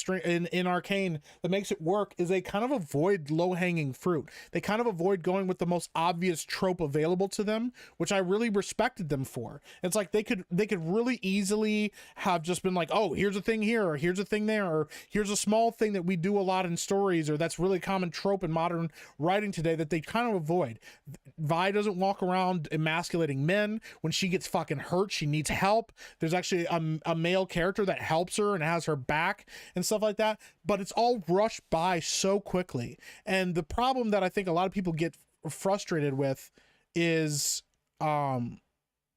Arcane that makes it work is they kind of avoid low-hanging fruit. They kind of avoid going with the most obvious trope available to them, which I really respected them for. It's like they could really easily have just been like, oh, here's a thing here, or here's a thing there, or here's a small thing that we do a lot in stories, or that's really a common trope in modern writing today that they kind of avoid. Vi doesn't walk around emasculating men. When she gets fucking hurt, she needs help. There's actually a male character that helps her and has her back and stuff like that, but it's all rushed by so quickly. And the problem that I think a lot of people get frustrated with is and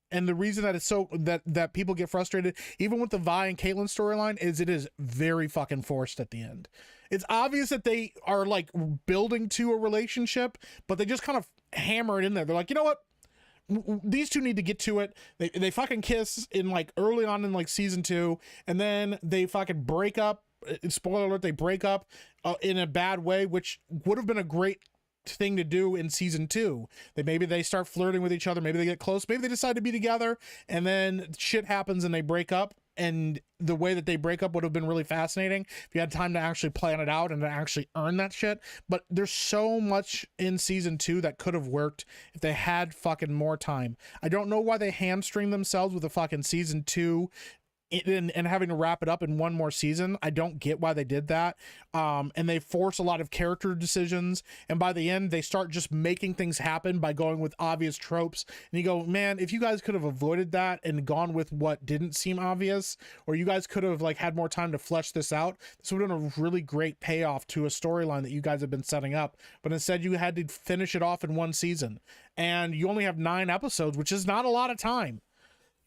the reason that it's so that people get frustrated even with the Vi and Caitlyn storyline is it is very fucking forced at the end. It's obvious that they are like building to a relationship, but they just kind of hammer it in there. They're like, you know what, these two need to get to it. They fucking kiss in like early on in like season 2, and then they fucking break up. Spoiler alert, they break up in a bad way, which would have been a great thing to do in season 2. Maybe they start flirting with each other, maybe they get close, maybe they decide to be together, and then shit happens and they break up. And the way that they break up would have been really fascinating if you had time to actually plan it out and to actually earn that shit. But there's so much in season 2 that could have worked if they had fucking more time. I don't know why they hamstring themselves with a fucking season 2 and having to wrap it up in one more season. I don't get why they did that. And they force a lot of character decisions, and by the end they start just making things happen by going with obvious tropes, and you go, man, if you guys could have avoided that and gone with what didn't seem obvious, or you guys could have like had more time to flesh this out, this would have been a really great payoff to a storyline that you guys have been setting up. But instead you had to finish it off in one season, and you only have 9 episodes, which is not a lot of time.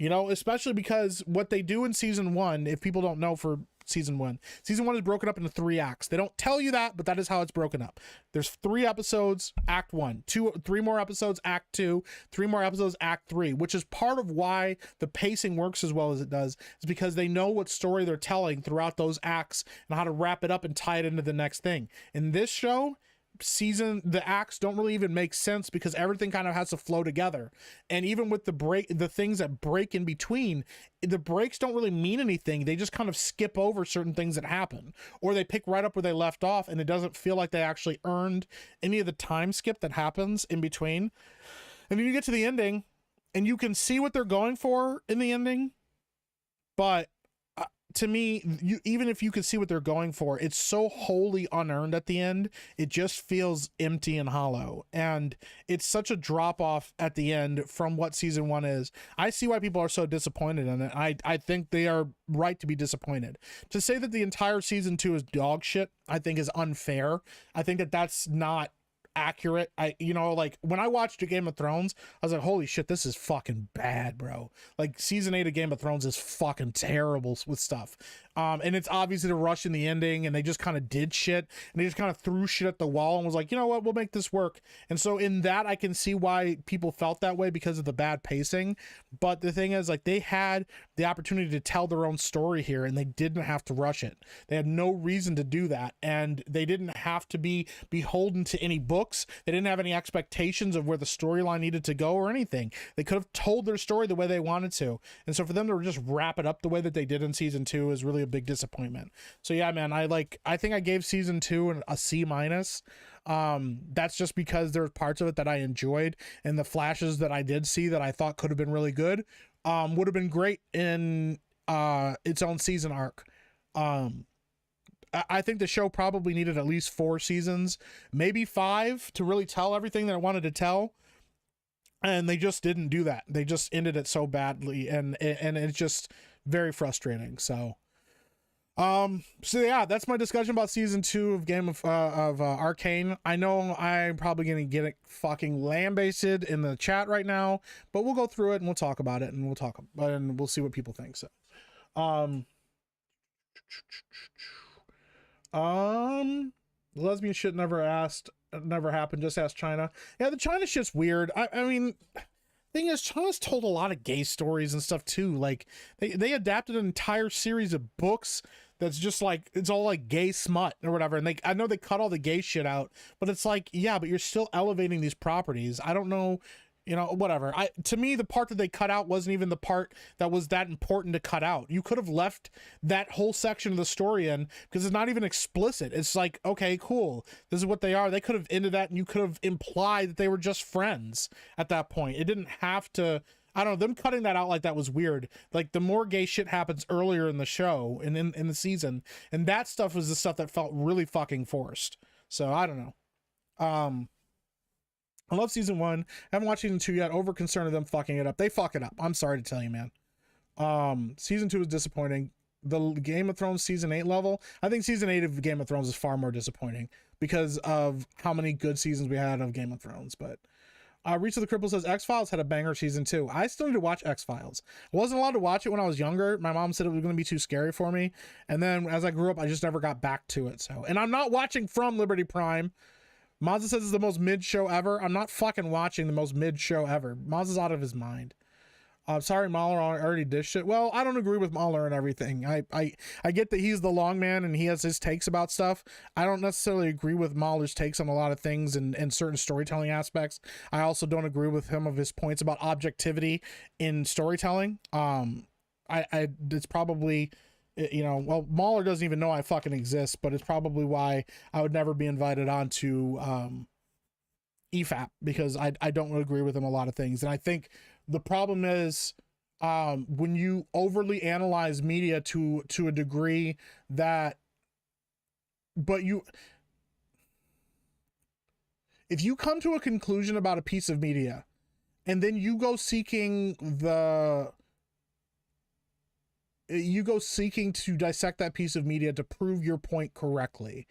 You know, especially because what they do in season 1, if people don't know, for season 1 is broken up into 3 acts. They don't tell you that, but that is how it's broken up. There's 3 episodes, act 1, 3 more episodes, act 2, 3 more episodes, act 3, which is part of why the pacing works as well as it does, is because they know what story they're telling throughout those acts and how to wrap it up and tie it into the next thing. In this show, the acts don't really even make sense because everything kind of has to flow together. And even with the things that break in between, the breaks don't really mean anything. They just kind of skip over certain things that happen, or they pick right up where they left off, and it doesn't feel like they actually earned any of the time skip that happens in between. And then you get to the ending and you can see what they're going for in the ending, but to me, even if you could see what they're going for, it's so wholly unearned at the end. It just feels empty and hollow, and it's such a drop off at the end from what season 1 is. I see why people are so disappointed in it. I think they are right to be disappointed. To say that the entire season 2 is dog shit, I think is unfair. I think that that's not accurate. Like when I watched Game of Thrones, I was like, holy shit, this is fucking bad, bro. Like season 8 of Game of Thrones is fucking terrible with stuff. And it's obviously they're rushing the ending, and they just kind of did shit, and they just kind of threw shit at the wall and was like, you know what, we'll make this work. And so in that, I can see why people felt that way because of the bad pacing. But the thing is, like, they had the opportunity to tell their own story here, and they didn't have to rush it. They had no reason to do that, and they didn't have to be beholden to any book. books. They didn't have any expectations of where the storyline needed to go or anything. They could have told their story the way they wanted to. And so for them to just wrap it up the way that they did in season 2 is really a big disappointment. So yeah, man, I think I gave season 2 a C-. That's just because there's parts of it that I enjoyed, and the flashes that I did see that I thought could have been really good would have been great in its own season arc. I think the show probably needed at least 4 seasons, maybe 5, to really tell everything that I wanted to tell, and they just didn't do that. They just ended it so badly, and it's just very frustrating. So yeah, that's my discussion about season 2 of Arcane. I know I'm probably gonna get it fucking lambasted in the chat right now, but we'll go through it and we'll talk about it, and we'll see what people think. So lesbian shit never happened, just ask China. Yeah, the China shit's weird. I mean, thing is, China's told a lot of gay stories and stuff too. Like they adapted an entire series of books that's just like, it's all like gay smut or whatever, and I know they cut all the gay shit out, but it's like, yeah, but you're still elevating these properties. I don't know, you know, whatever. To me, the part that they cut out wasn't even the part that was that important to cut out. You could have left that whole section of the story in, because it's not even explicit. It's like, okay, cool, this is what they are. They could have ended that, and you could have implied that they were just friends at that point. It didn't have to. I don't know, them cutting that out like that was weird. Like, the more gay shit happens earlier in the show and in the season, and that stuff was the stuff that felt really fucking forced. So I don't know. I love season 1. I haven't watched season 2 yet. Over concerned of them fucking it up. They fuck it up. I'm sorry to tell you, man. Season 2 is disappointing. The Game of Thrones season 8 level, I think season 8 of Game of Thrones is far more disappointing because of how many good seasons we had of Game of Thrones. But Reach of the Cripple says X-Files had a banger season 2. I still need to watch X-Files. I wasn't allowed to watch it when I was younger. My mom said it was going to be too scary for me. And then as I grew up, I just never got back to it. So, and I'm not watching from Liberty Prime. Mazza says it's the most mid show ever. I'm not fucking watching the most mid show ever. Mazza's out of his mind. Sorry, Mahler already dished it. Well, I don't agree with Mahler and everything. I get that he's the long man and he has his takes about stuff. I don't necessarily agree with Mahler's takes on a lot of things and certain storytelling aspects. I also don't agree with him of his points about objectivity in storytelling. It's probably, you know, well, Mahler doesn't even know I fucking exist, but it's probably why I would never be invited on to EFAP, because I don't agree with him a lot of things. And I think the problem is when you overly analyze media to a degree that, if you come to a conclusion about a piece of media and then you go seeking to dissect that piece of media to prove your point correctly,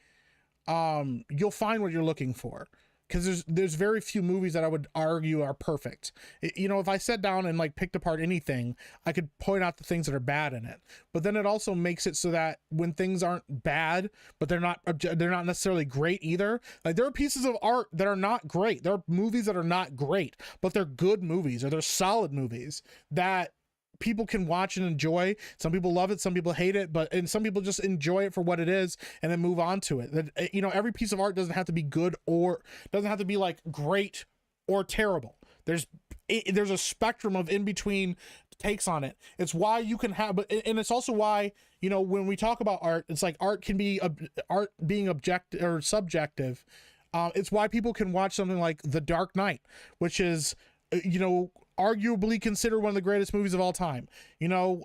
you'll find what you're looking for. Because there's very few movies that I would argue are perfect. You know, if I sat down and like picked apart anything, I could point out the things that are bad in it. But then it also makes it so that when things aren't bad, but they're not necessarily great either. Like, there are pieces of art that are not great. There are movies that are not great, but they're good movies, or they're solid movies that people can watch and enjoy. Some people love it, some people hate it, and some people just enjoy it for what it is and then move on to it. That, you know, every piece of art doesn't have to be good, or doesn't have to be like great or terrible. There's a spectrum of in between takes on it. It's why you can have, and it's also why, you know, when we talk about art, it's like art can be art being objective or subjective. It's why people can watch something like The Dark Knight, which is, you know, arguably considered one of the greatest movies of all time, you know,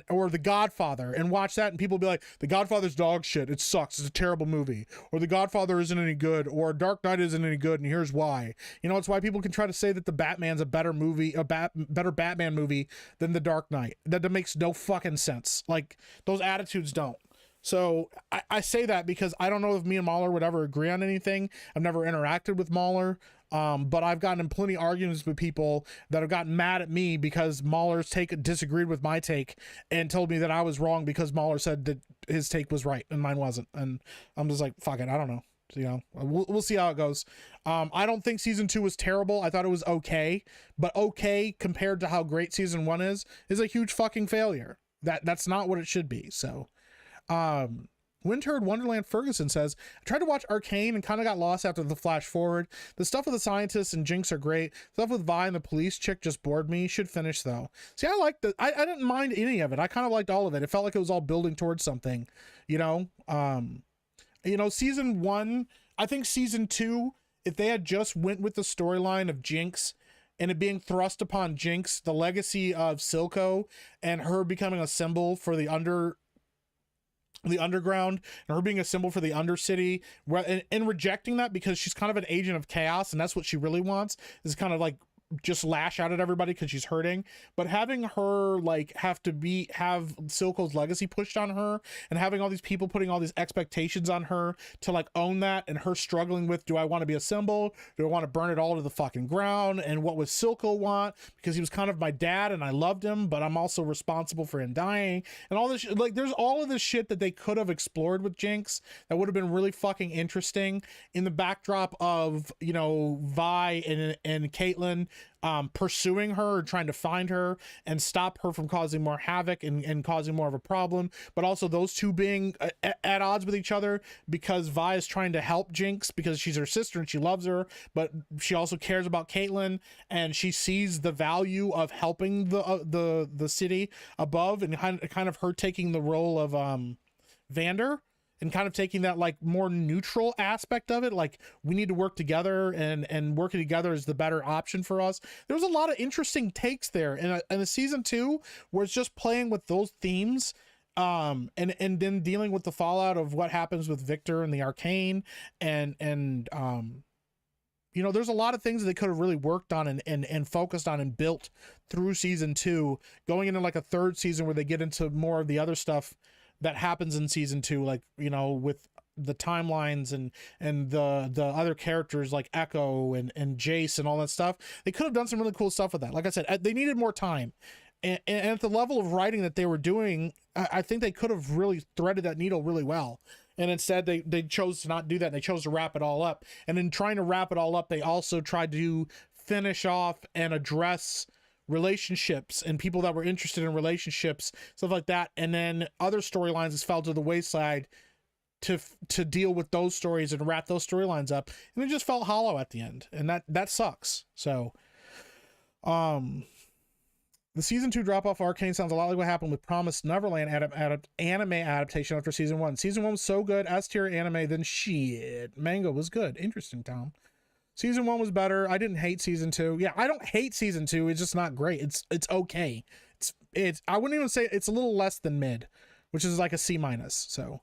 or The Godfather, and watch that and people be like, The Godfather's dog shit, it sucks, it's a terrible movie, or The Godfather isn't any good, or Dark Knight isn't any good, and here's why. You know, it's why people can try to say that The Batman's a better movie, better Batman movie than The Dark Knight. That makes no fucking sense. Like, those attitudes don't. So I say that because I don't know if me and Mahler would ever agree on anything. I've never interacted with Mahler. But I've gotten in plenty of arguments with people that have gotten mad at me because Mahler's take disagreed with my take and told me that I was wrong because Mahler said that his take was right and mine wasn't. And I'm just like, fuck it, I don't know. So, you know, we'll see how it goes. I don't think season 2 was terrible. I thought it was okay, but okay compared to how great season 1 is a huge fucking failure. That's not what it should be. So, Windherd Wonderland Ferguson says, I tried to watch Arcane and kind of got lost after the flash forward. The stuff with the scientists and Jinx are great. Stuff with Vi and the police chick just bored me. Should finish though. See, I liked I didn't mind any of it. I kind of liked all of it. It felt like it was all building towards something, you know? Season 1, I think season 2, if they had just went with the storyline of Jinx and it being thrust upon Jinx, the legacy of Silco and her becoming a symbol for the underground and her being a symbol for the undercity, and rejecting that because she's kind of an agent of chaos and that's what she really wants, is kind of like just lash out at everybody because she's hurting. But having her like have Silco's legacy pushed on her, and having all these people putting all these expectations on her to like own that, and her struggling with, do I want to be a symbol? Do I want to burn it all to the fucking ground? And what would Silco want? Because he was kind of my dad and I loved him, but I'm also responsible for him dying, and all this like there's all of this shit that they could have explored with Jinx that would have been really fucking interesting in the backdrop of, you know, Vi and Caitlyn pursuing her, or trying to find her and stop her from causing more havoc and causing more of a problem, but also those two being at odds with each other because Vi is trying to help Jinx because she's her sister and she loves her, but she also cares about Caitlyn and she sees the value of helping the city above, and kind of her taking the role of Vander, and kind of taking that like more neutral aspect of it, like we need to work together, and working together is the better option for us. There was a lot of interesting takes there in a season 2 where it's just playing with those themes, and then dealing with the fallout of what happens with Victor and the Arcane, and you know, there's a lot of things that they could have really worked on and focused on and built through season 2, going into like a third season where they get into more of the other stuff that happens in season 2, like, you know, with the timelines and the other characters like Echo and Jace and all that stuff. They could have done some really cool stuff with that. Like I said, they needed more time, and at the level of writing that they were doing, I think they could have really threaded that needle really well. And instead they chose to not do that. They chose to wrap it all up, and in trying to wrap it all up, they also tried to finish off and address relationships and people that were interested in relationships, stuff like that, and then other storylines just fell to the wayside to deal with those stories and wrap those storylines up, and it just felt hollow at the end, and that sucks. So the season 2 drop off Arcane sounds a lot like what happened with Promised Neverland anime adaptation after season 1. Season 1 was so good, S tier anime, then shit, manga was good. Interesting, Tom. Season 1 was better. I didn't hate season 2. Yeah, I don't hate season 2. It's just not great. It's okay. It's I wouldn't even say it's a little less than mid, which is like a C-. So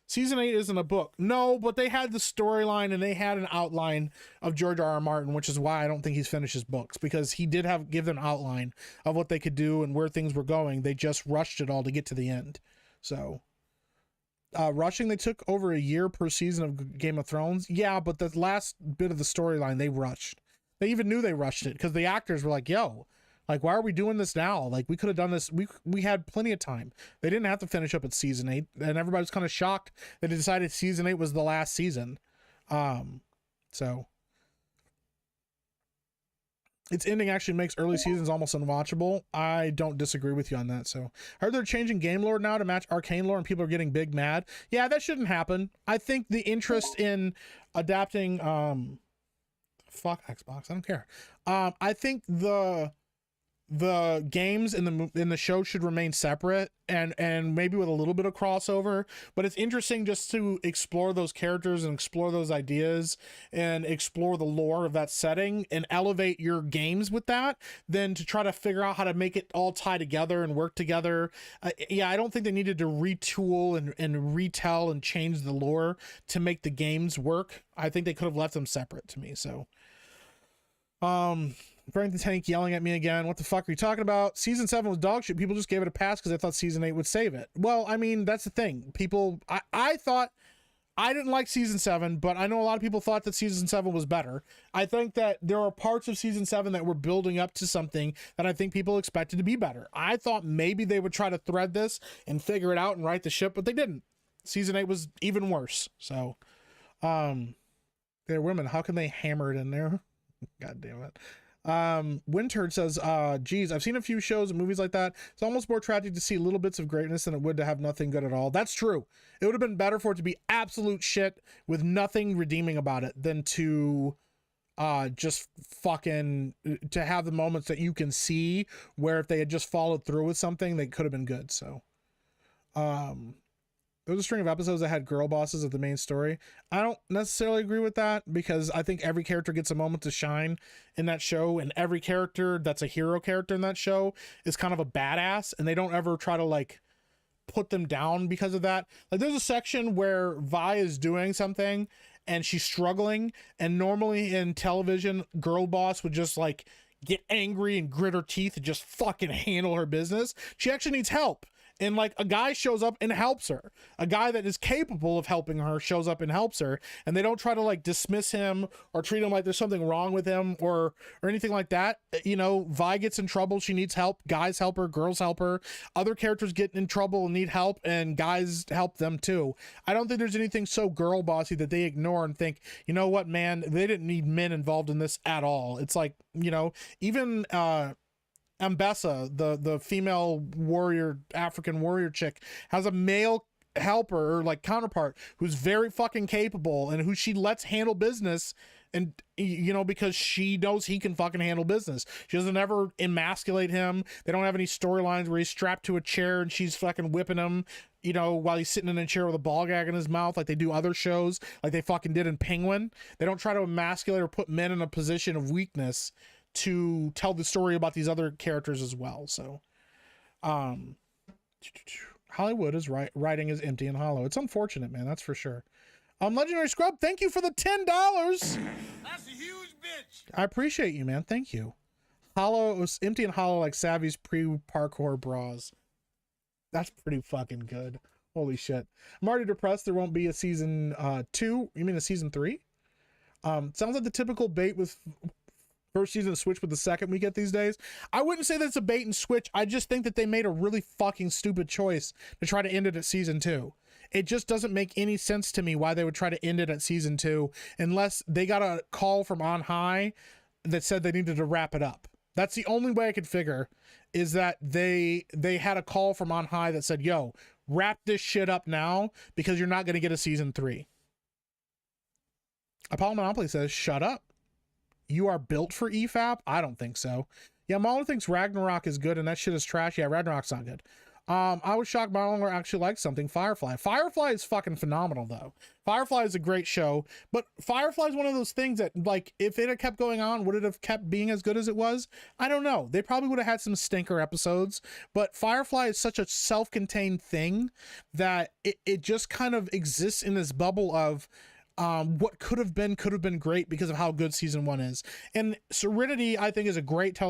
season 8 isn't a book. No, but they had the storyline and they had an outline of George R.R. Martin, which is why I don't think he's finished his books, because he did give them an outline of what they could do and where things were going. They just rushed it all to get to the end. So rushing, they took over a year per season of Game of Thrones. Yeah, but the last bit of the storyline they rushed. They even knew they rushed it because the actors were like, yo, like, why are we doing this now? Like, we could have done this. We had plenty of time. They didn't have to finish up at season 8, and everybody was kind of shocked that they decided season 8 was the last season. So its ending actually makes early seasons almost unwatchable. I don't disagree with you on that. So I heard they're changing game lore now to match Arcane lore, and people are getting big mad. Yeah, that shouldn't happen. I think the interest in adapting fuck Xbox, I don't care. I think the games in the show should remain separate, and maybe with a little bit of crossover, but it's interesting just to explore those characters and explore those ideas and explore the lore of that setting and elevate your games with that, than to try to figure out how to make it all tie together and work together. Yeah, I don't think they needed to retool and retell and change the lore to make the games work. I think they could have left them separate to me. So Frank the Tank yelling at me again. What the fuck are you talking about? Season 7 was dog shit. People just gave it a pass because they thought season 8 would save it. Well, I mean, that's the thing. People, I thought, I didn't like season 7, but I know a lot of people thought that season 7 was better. I think that there are parts of season 7 that were building up to something that I think people expected to be better. I thought maybe they would try to thread this and figure it out and right the ship, but they didn't. Season 8 was even worse. So, they're women. How can they hammer it in there? God damn it. Winterd says, geez, I've seen a few shows and movies like that. It's almost more tragic to see little bits of greatness than it would to have nothing good at all. That's true. It would have been better for it to be absolute shit with nothing redeeming about it than to just fucking to have the moments that you can see where if they had just followed through with something, they could have been good. So there was a string of episodes that had girl bosses as the main story. I don't necessarily agree with that because I think every character gets a moment to shine in that show, and every character that's a hero character in that show is kind of a badass, and they don't ever try to like put them down because of that. Like there's a section where Vi is doing something and she's struggling, and normally in television, girl boss would just like get angry and grit her teeth and just fucking handle her business. She actually needs help. And like a guy shows up and helps her. A guy that is capable of helping her shows up and helps her. And they don't try to like dismiss him or treat him like there's something wrong with him or anything like that. You know, Vi gets in trouble. She needs help. Guys help her. Girls help her. Other characters get in trouble and need help, and guys help them too. I don't think there's anything so girl bossy that they ignore and think, you know what, man, they didn't need men involved in this at all. It's like, you know, even Ambessa, the female warrior, African warrior chick, has a male helper or like counterpart who's very fucking capable and who she lets handle business, and you know, because she knows he can fucking handle business. She doesn't ever emasculate him. They don't have any storylines where he's strapped to a chair and she's fucking whipping him, you know, while he's sitting in a chair with a ball gag in his mouth like they do other shows, like they fucking did in Penguin. They don't try to emasculate or put men in a position of weakness to tell the story about these other characters as well. So Hollywood is writing is empty and hollow. It's unfortunate, man, that's for sure. Legendary Scrub, thank you for the $10. That's a huge bitch. I appreciate you, man. Thank you. Hollow, it was empty and hollow like Savvy's pre-parkour bras. That's pretty fucking good. Holy shit. I'm already depressed there won't be a season 2. You mean a season 3? Sounds like the typical bait with first season switch with the second we get these days. I wouldn't say that it's a bait and switch. I just think that they made a really fucking stupid choice to try to end it at season 2. It just doesn't make any sense to me why they would try to end it at season 2 unless they got a call from on high that said they needed to wrap it up. That's the only way I could figure, is that they had a call from on high that said, yo, wrap this shit up now because you're not going to get a season 3. Apollo Monopoly says, shut up. You are built for EFAP? I don't think so. Yeah, Mahler thinks Ragnarok is good and that shit is trash. Yeah, Ragnarok's not good. I was shocked Mahler actually liked something. Firefly. Firefly is fucking phenomenal though. Firefly is a great show, but Firefly is one of those things that, like, if it had kept going on, would it have kept being as good as it was? I don't know. They probably would have had some stinker episodes, but Firefly is such a self-contained thing that it just kind of exists in this bubble of what could have been great because of how good season 1 is. And Serenity, I think, is a great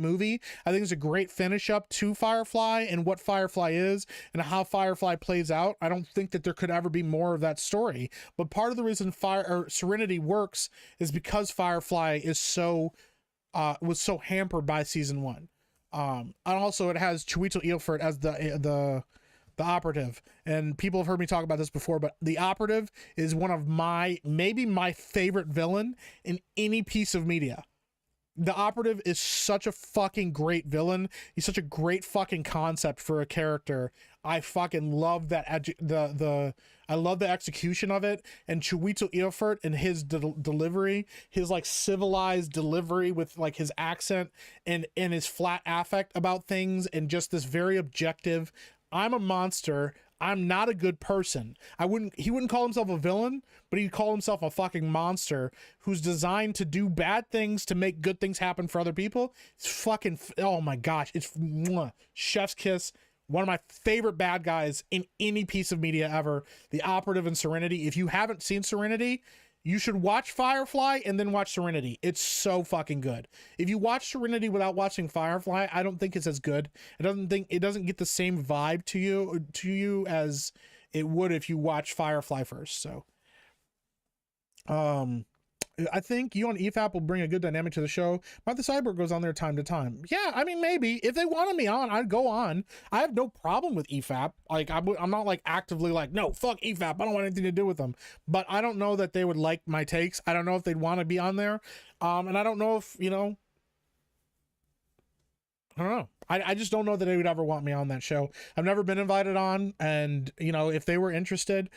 movie. I think it's a great finish up to Firefly and what Firefly is and how Firefly plays out. I don't think that there could ever be more of that story. But part of the reason Serenity works is because Firefly is was so hampered by season 1. And also it has Chiwetel Ejiofor as the operative, and people have heard me talk about this before, but the operative is one of maybe my favorite villain in any piece of media. The operative is such a fucking great villain. He's such a great fucking concept for a character. I fucking love that I love the execution of it, and Chiwetel Ejiofor and his delivery, his like civilized delivery with like his accent and his flat affect about things, and just this very objective, I'm a monster, I'm not a good person. He wouldn't call himself a villain, but he'd call himself a fucking monster who's designed to do bad things to make good things happen for other people. It's fucking, oh my gosh, it's chef's kiss. One of my favorite bad guys in any piece of media ever. The operative in Serenity. If you haven't seen Serenity, you should watch Firefly and then watch Serenity. It's so fucking good. If you watch Serenity without watching Firefly, I don't think it's as good. It doesn't get the same vibe to you as it would if you watch Firefly first. So I think you on EFAP will bring a good dynamic to the show. Martha Cyborg goes on there time to time. Yeah, I mean, maybe if they wanted me on, I'd go on. I have no problem with EFAP. Like, I'm not like actively like, no, fuck EFAP, I don't want anything to do with them. But I don't know that they would like my takes. I don't know if they'd want to be on there. And I don't know if, you know, I don't know. I just don't know that they would ever want me on that show. I've never been invited on, and you know, if they were interested,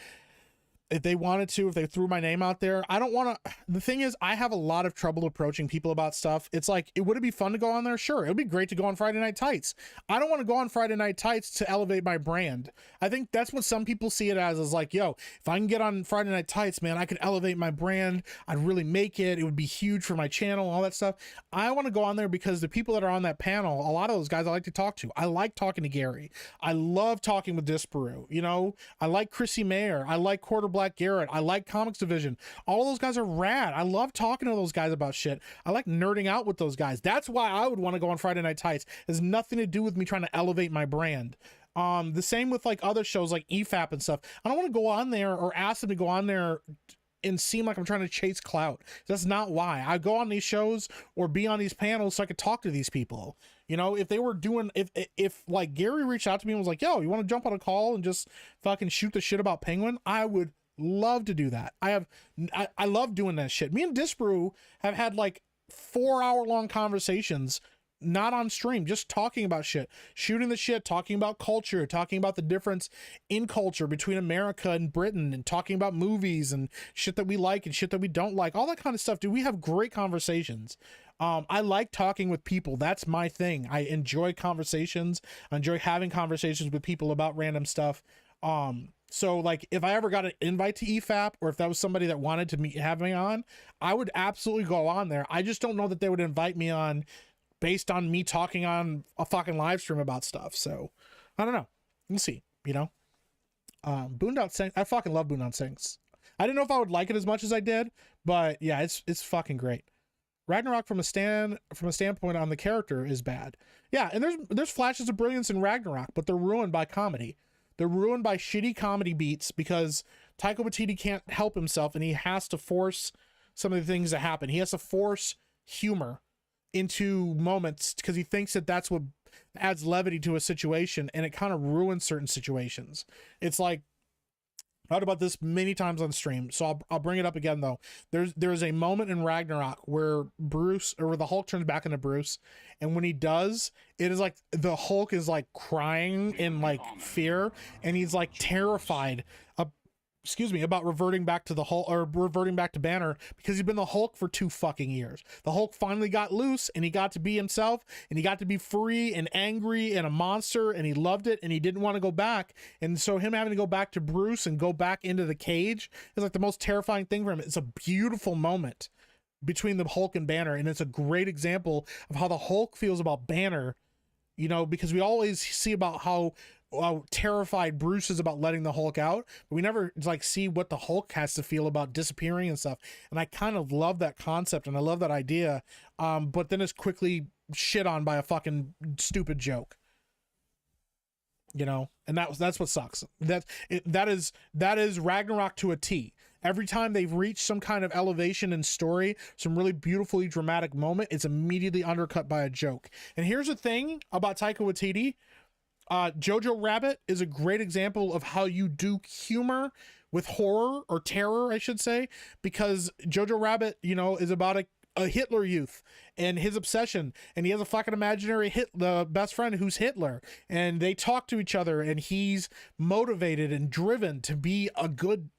if they wanted to, if they threw my name out there, I don't want to. The thing is, I have a lot of trouble approaching people about stuff. It's like, would it be fun to go on there? Sure. It would be great to go on Friday Night Tights. I don't want to go on Friday Night Tights to elevate my brand. I think that's what some people see it as, is like, yo, if I can get on Friday Night Tights, man, I could elevate my brand. I'd really make it. It would be huge for my channel, all that stuff. I want to go on there because the people that are on that panel, a lot of those guys I like to talk to. I like talking to Gary. I love talking with Disparu. You know, I like Chrissy Mayer. I like Quarter Black Garrett. I like Comics Division. All of those guys are rad. I love talking to those guys about shit. I like nerding out with those guys. That's why I would want to go on Friday Night Tights. It has nothing to do with me trying to elevate my brand. The same with like other shows like EFAP and stuff. I don't want to go on there or ask them to go on there and seem like I'm trying to chase clout. That's not why I go on these shows or be on these panels, so I could talk to these people. You know, if they were doing, if like Gary reached out to me and was like, yo, you want to jump on a call and just fucking shoot the shit about Penguin, I would love to do that. I love doing that shit. Me and Disparu have had like 4-hour-long conversations, not on stream, just talking about shit, shooting the shit, talking about culture, talking about the difference in culture between America and Britain, and talking about movies and shit that we like and shit that we don't like, all that kind of stuff. Dude, we have great conversations. I like talking with people. That's my thing. I enjoy conversations. I enjoy having conversations with people about random stuff. So like if I ever got an invite to EFAP, or if that was somebody that wanted to have me on, I would absolutely go on there. I just don't know that they would invite me on based on me talking on a fucking live stream about stuff. So I don't know. We'll see, you know. Boondown Sings, I fucking love Boondown Sings. I didn't know if I would like it as much as I did, but yeah, it's fucking great. Ragnarok from a standpoint on the character is bad. Yeah, and there's flashes of brilliance in Ragnarok, but they're ruined by comedy. They're ruined by shitty comedy beats because Taika Waititi can't help himself, and he has to force some of the things that happen. He has to force humor into moments because he thinks that that's what adds levity to a situation, and it kind of ruins certain situations. It's like, I talked about this many times on stream, so I'll bring it up again though. There's a moment in Ragnarok where the Hulk turns back into Bruce, and when he does, it is like the Hulk is like crying in like fear, and he's like terrified about reverting back to the Hulk, or reverting back to Banner, because he's been the Hulk for 2 fucking years. The Hulk finally got loose, and he got to be himself, and he got to be free and angry and a monster, and he loved it, and he didn't want to go back. And so him having to go back to Bruce and go back into the cage is like the most terrifying thing for him. It's a beautiful moment between the Hulk and Banner, and it's a great example of how the Hulk feels about Banner, you know, because we always see about how terrified Bruce is about letting the Hulk out, but we never like see what the Hulk has to feel about disappearing and stuff. And I kind of love that concept, and I love that idea, but then it's quickly shit on by a fucking stupid joke, you know. And that's what sucks. That is Ragnarok to a T. Every time they've reached some kind of elevation in story, some really beautifully dramatic moment, it's immediately undercut by a joke. And here's the thing about Taika Waititi. Jojo Rabbit is a great example of how you do humor with horror, or terror, I should say, because Jojo Rabbit, you know, is about a Hitler youth and his obsession, and he has a fucking imaginary best friend who's Hitler, and they talk to each other, and he's motivated and driven to be a good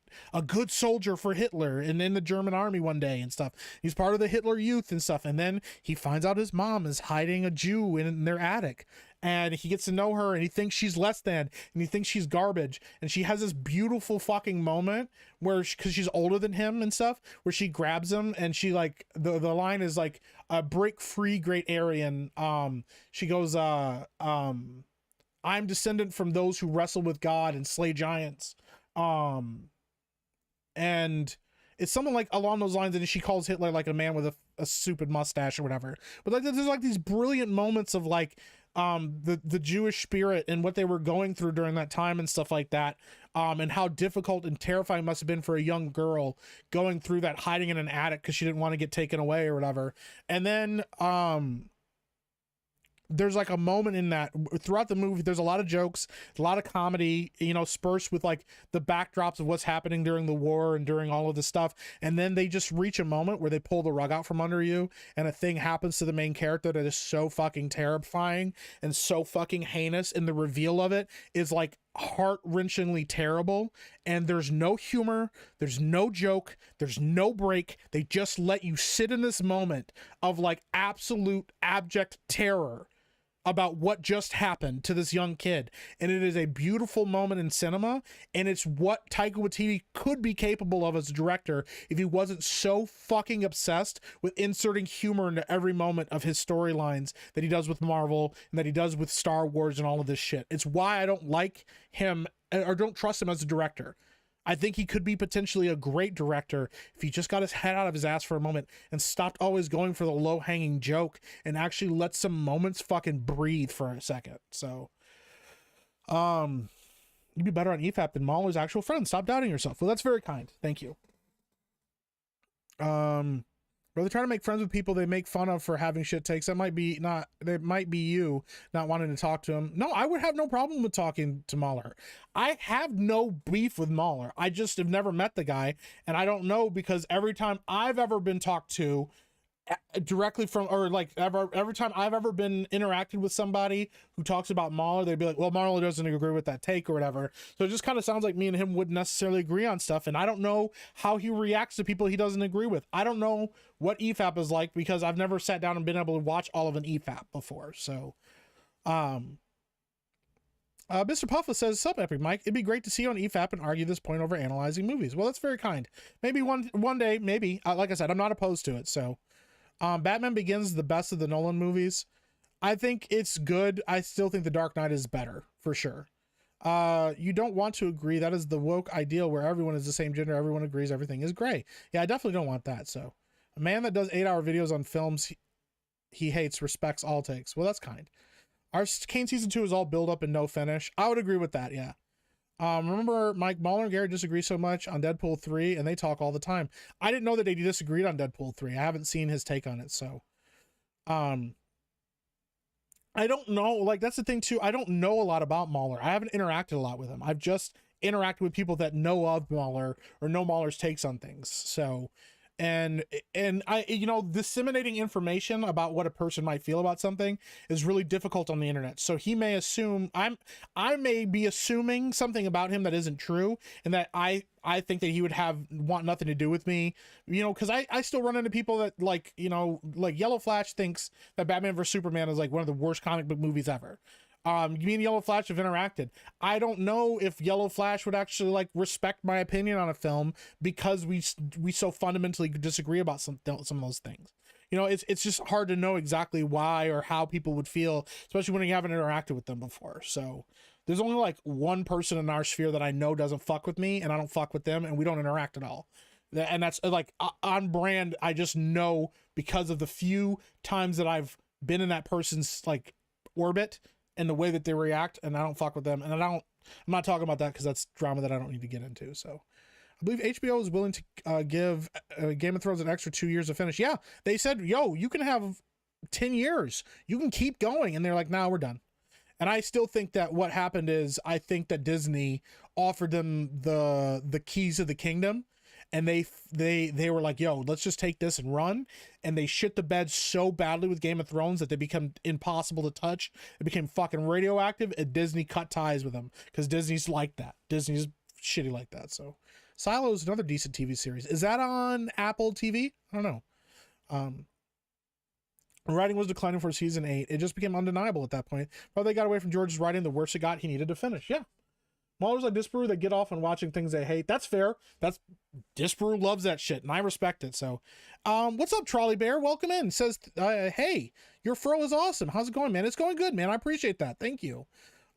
soldier for Hitler and in the German army one day and stuff. He's part of the Hitler youth and stuff, and then he finds out his mom is hiding a Jew in their attic, and he gets to know her, and he thinks she's less than, and he thinks she's garbage, and she has this beautiful fucking moment where, because she's older than him and stuff, where she grabs him, and she like, the line is like, break free, great Aryan. She goes, I'm descendant from those who wrestle with God and slay giants. And it's something like along those lines, and she calls Hitler like a man with a stupid mustache or whatever. But like, there's like these brilliant moments of like the Jewish spirit and what they were going through during that time and stuff like that, and how difficult and terrifying it must have been for a young girl going through that, hiding in an attic because she didn't want to get taken away or whatever. And then there's like a moment in that throughout the movie, there's a lot of jokes, a lot of comedy, you know, spurts with like the backdrops of what's happening during the war and during all of this stuff. And then they just reach a moment where they pull the rug out from under you and a thing happens to the main character that is so fucking terrifying and so fucking heinous. And the reveal of it is like heart-wrenchingly terrible. And there's no humor, there's no joke, there's no break. They just let you sit in this moment of like absolute abject terror about what just happened to this young kid. And it is a beautiful moment in cinema, and it's what Taika Waititi could be capable of as a director if he wasn't so fucking obsessed with inserting humor into every moment of his storylines that he does with Marvel and that he does with Star Wars and all of this shit. It's why I don't like him or don't trust him as a director. I think he could be potentially a great director if he just got his head out of his ass for a moment and stopped always going for the low-hanging joke and actually let some moments fucking breathe for a second. So, you'd be better on EFAP than Mahler's actual friend. Stop doubting yourself. Well, that's very kind. Thank you. Or they're trying to make friends with people they make fun of for having shit takes. That might be not, that might be you not wanting to talk to him. No, I would have no problem with talking to Mahler. I have no beef with Mahler. I just have never met the guy, and I don't know, because every time I've ever been talked to directly from, or like every time I've ever been interacted with somebody who talks about Mahler, they'd be like, well, Mahler doesn't agree with that take or whatever. So it just kind of sounds like me and him wouldn't necessarily agree on stuff, and I don't know how he reacts to people he doesn't agree with. I don't know what EFAP is like, because I've never sat down and been able to watch all of an EFAP before. So Mr. Puffa says, sup, Epic Mike, it'd be great to see you on EFAP and argue this point over analyzing movies. Well, that's very kind. Maybe one day, maybe. Like I said, I'm not opposed to it. So Batman Begins, the best of the Nolan movies. I think it's good. I still think The Dark Knight is better, for sure. You don't want to agree. That is the woke ideal where everyone is the same gender. Everyone agrees everything is gray. Yeah, I definitely don't want that. So a man that does 8-hour videos on films he hates respects all takes. Well, that's kind. Our Arcane season 2 is all build up and no finish. I would agree with that. Yeah. Remember Mike Mahler and Gary disagree so much on Deadpool 3 and they talk all the time. I didn't know that they disagreed on Deadpool 3. I haven't seen his take on it. So, I don't know. Like, that's the thing too. I don't know a lot about Mahler. I haven't interacted a lot with him. I've just interacted with people that know of Mahler or know Mahler's takes on things. So, and I, you know, disseminating information about what a person might feel about something is really difficult on the internet. So he may assume I may be assuming something about him that isn't true, and that I think that he would want nothing to do with me, you know, because I still run into people that, like, you know, like Yellow Flash thinks that Batman vs Superman is like one of the worst comic book movies ever. Me and Yellow Flash have interacted. I don't know if Yellow Flash would actually like respect my opinion on a film because we so fundamentally disagree about some of those things. You know, it's just hard to know exactly why or how people would feel, especially when you haven't interacted with them before. So there's only like one person in our sphere that I know doesn't fuck with me, and I don't fuck with them, and we don't interact at all. And that's like on brand. I just know because of the few times that I've been in that person's like orbit and the way that they react, and I don't fuck with them. And I'm not talking about that because that's drama that I don't need to get into. So I believe HBO is willing to give Game of Thrones an extra 2 years to finish. Yeah, they said, yo, you can have 10 years. You can keep going. And they're like, nah, we're done. And I still think that what happened is, I think that Disney offered them the keys of the kingdom, and they were like, yo, let's just take this and run. And they shit the bed so badly with Game of Thrones that they become impossible to touch. It became fucking radioactive, and Disney cut ties with them because Disney's like that. Disney's shitty like that. So Silo is another decent TV series. Is that on Apple TV? I don't know. Writing was declining for season 8. It just became undeniable at that point. Probably they got away from George's writing the worse it got. He needed to finish. Yeah. Mahler's like Disparu that get off on watching things they hate. That's fair. Disparu loves that shit, and I respect it. So, what's up, Trolley Bear? Welcome in. Says, hey, your furrow is awesome. How's it going, man? It's going good, man. I appreciate that. Thank you.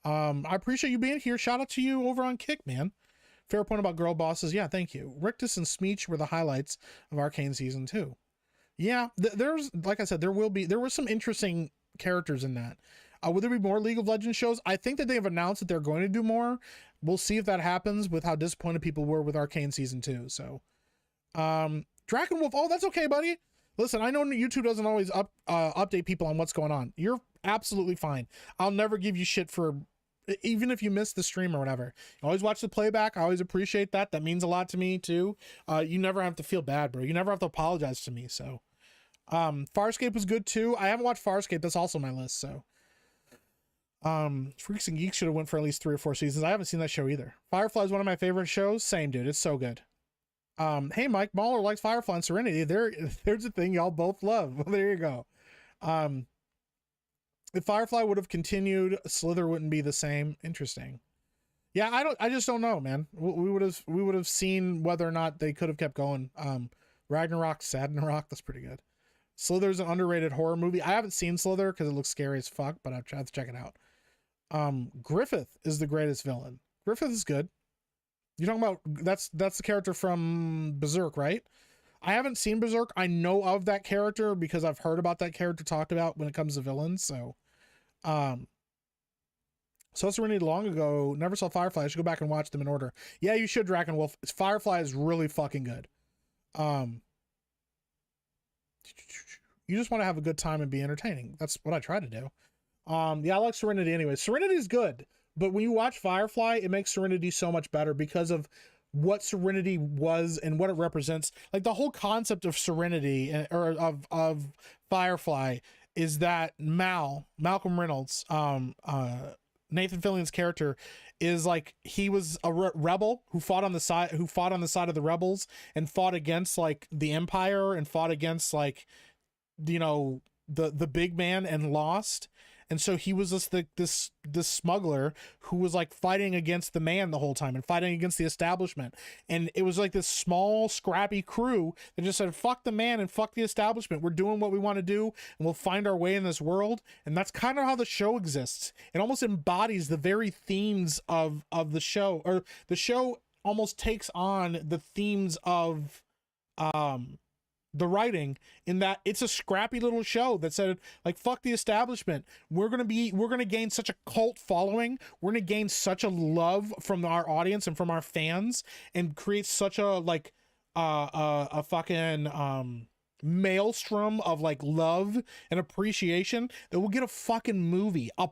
I appreciate you being here. Shout out to you over on Kick, man. Fair point about girl bosses. Yeah, thank you. Rictus and Smeech were the highlights of Arcane season 2. Yeah, there's, like I said, there were some interesting characters in that. Will there be more League of Legends shows? I think that they've announced that they're going to do more. We'll see if that happens with how disappointed people were with Arcane season 2. So, Drakenwolf, oh, that's okay, buddy. Listen, I know YouTube doesn't always update people on what's going on. You're absolutely fine. I'll never give you shit for, even if you miss the stream or whatever. You always watch the playback. I always appreciate that. That means a lot to me too. You never have to feel bad, bro. You never have to apologize to me. So, Farscape was good too. I haven't watched Farscape. That's also on my list. So, Freaks and Geeks should have went for at least 3 or 4 seasons. I haven't seen that show either. Firefly is one of my favorite shows. Same, dude. It's so good. Hey, Mike Mahler likes Firefly and Serenity. There's a thing y'all both love. Well, there you go. If Firefly would have continued, Slither wouldn't be the same. Interesting. Yeah, I just don't know, man. We would have seen whether or not they could have kept going. Ragnarok, Sadnarok, that's pretty good. Slither's an underrated horror movie. I haven't seen Slither because it looks scary as fuck, but I've tried to check it out. Griffith is the greatest villain. Griffith is good. You're talking about that's the character from Berserk, right? I haven't seen Berserk. I know of that character because I've heard about that character talked about when it comes to villains. So, saw Serenity long ago. Never saw Firefly. I should go back and watch them in order. Yeah, you should. Draken Wolf. Firefly is really fucking good. You just want to have a good time and be entertaining. That's what I try to do. Yeah, I like Serenity anyway. Serenity is good, but when you watch Firefly, it makes Serenity so much better because of what Serenity was and what it represents. Like the whole concept of Serenity or of Firefly is that Malcolm Reynolds, Nathan Fillion's character, is like he was a rebel who fought on the side of the rebels and fought against like the Empire and fought against like, you know, the big man and lost. And so he was just this smuggler who was like fighting against the man the whole time and fighting against the establishment. And it was like this small, scrappy crew that just said, fuck the man and fuck the establishment. We're doing what we want to do and we'll find our way in this world. And that's kind of how the show exists. It almost embodies the very themes of the show, or the show almost takes on the themes of the writing, in that it's a scrappy little show that said like, fuck the establishment. We're going to gain such a cult following. We're going to gain such a love from our audience and from our fans and create such a like, a fucking, maelstrom of like love and appreciation that we'll get a fucking movie, a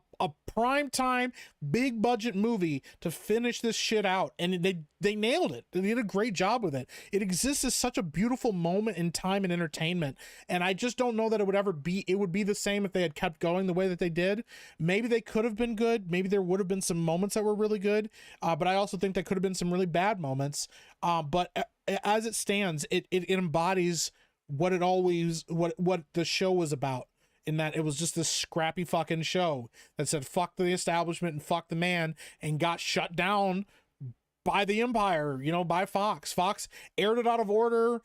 prime time big budget movie to finish this shit out. And they nailed it. They did a great job with it. It exists as such a beautiful moment in time and entertainment, and I just don't know that it would be the same if they had kept going the way that they did. Maybe they could have been good, maybe there would have been some moments that were really good, but I also think there could have been some really bad moments. But as it stands, it embodies what the show was about, in that it was just this scrappy fucking show that said fuck the establishment and fuck the man, and got shut down by the Empire, you know, by Fox. Fox aired it out of order,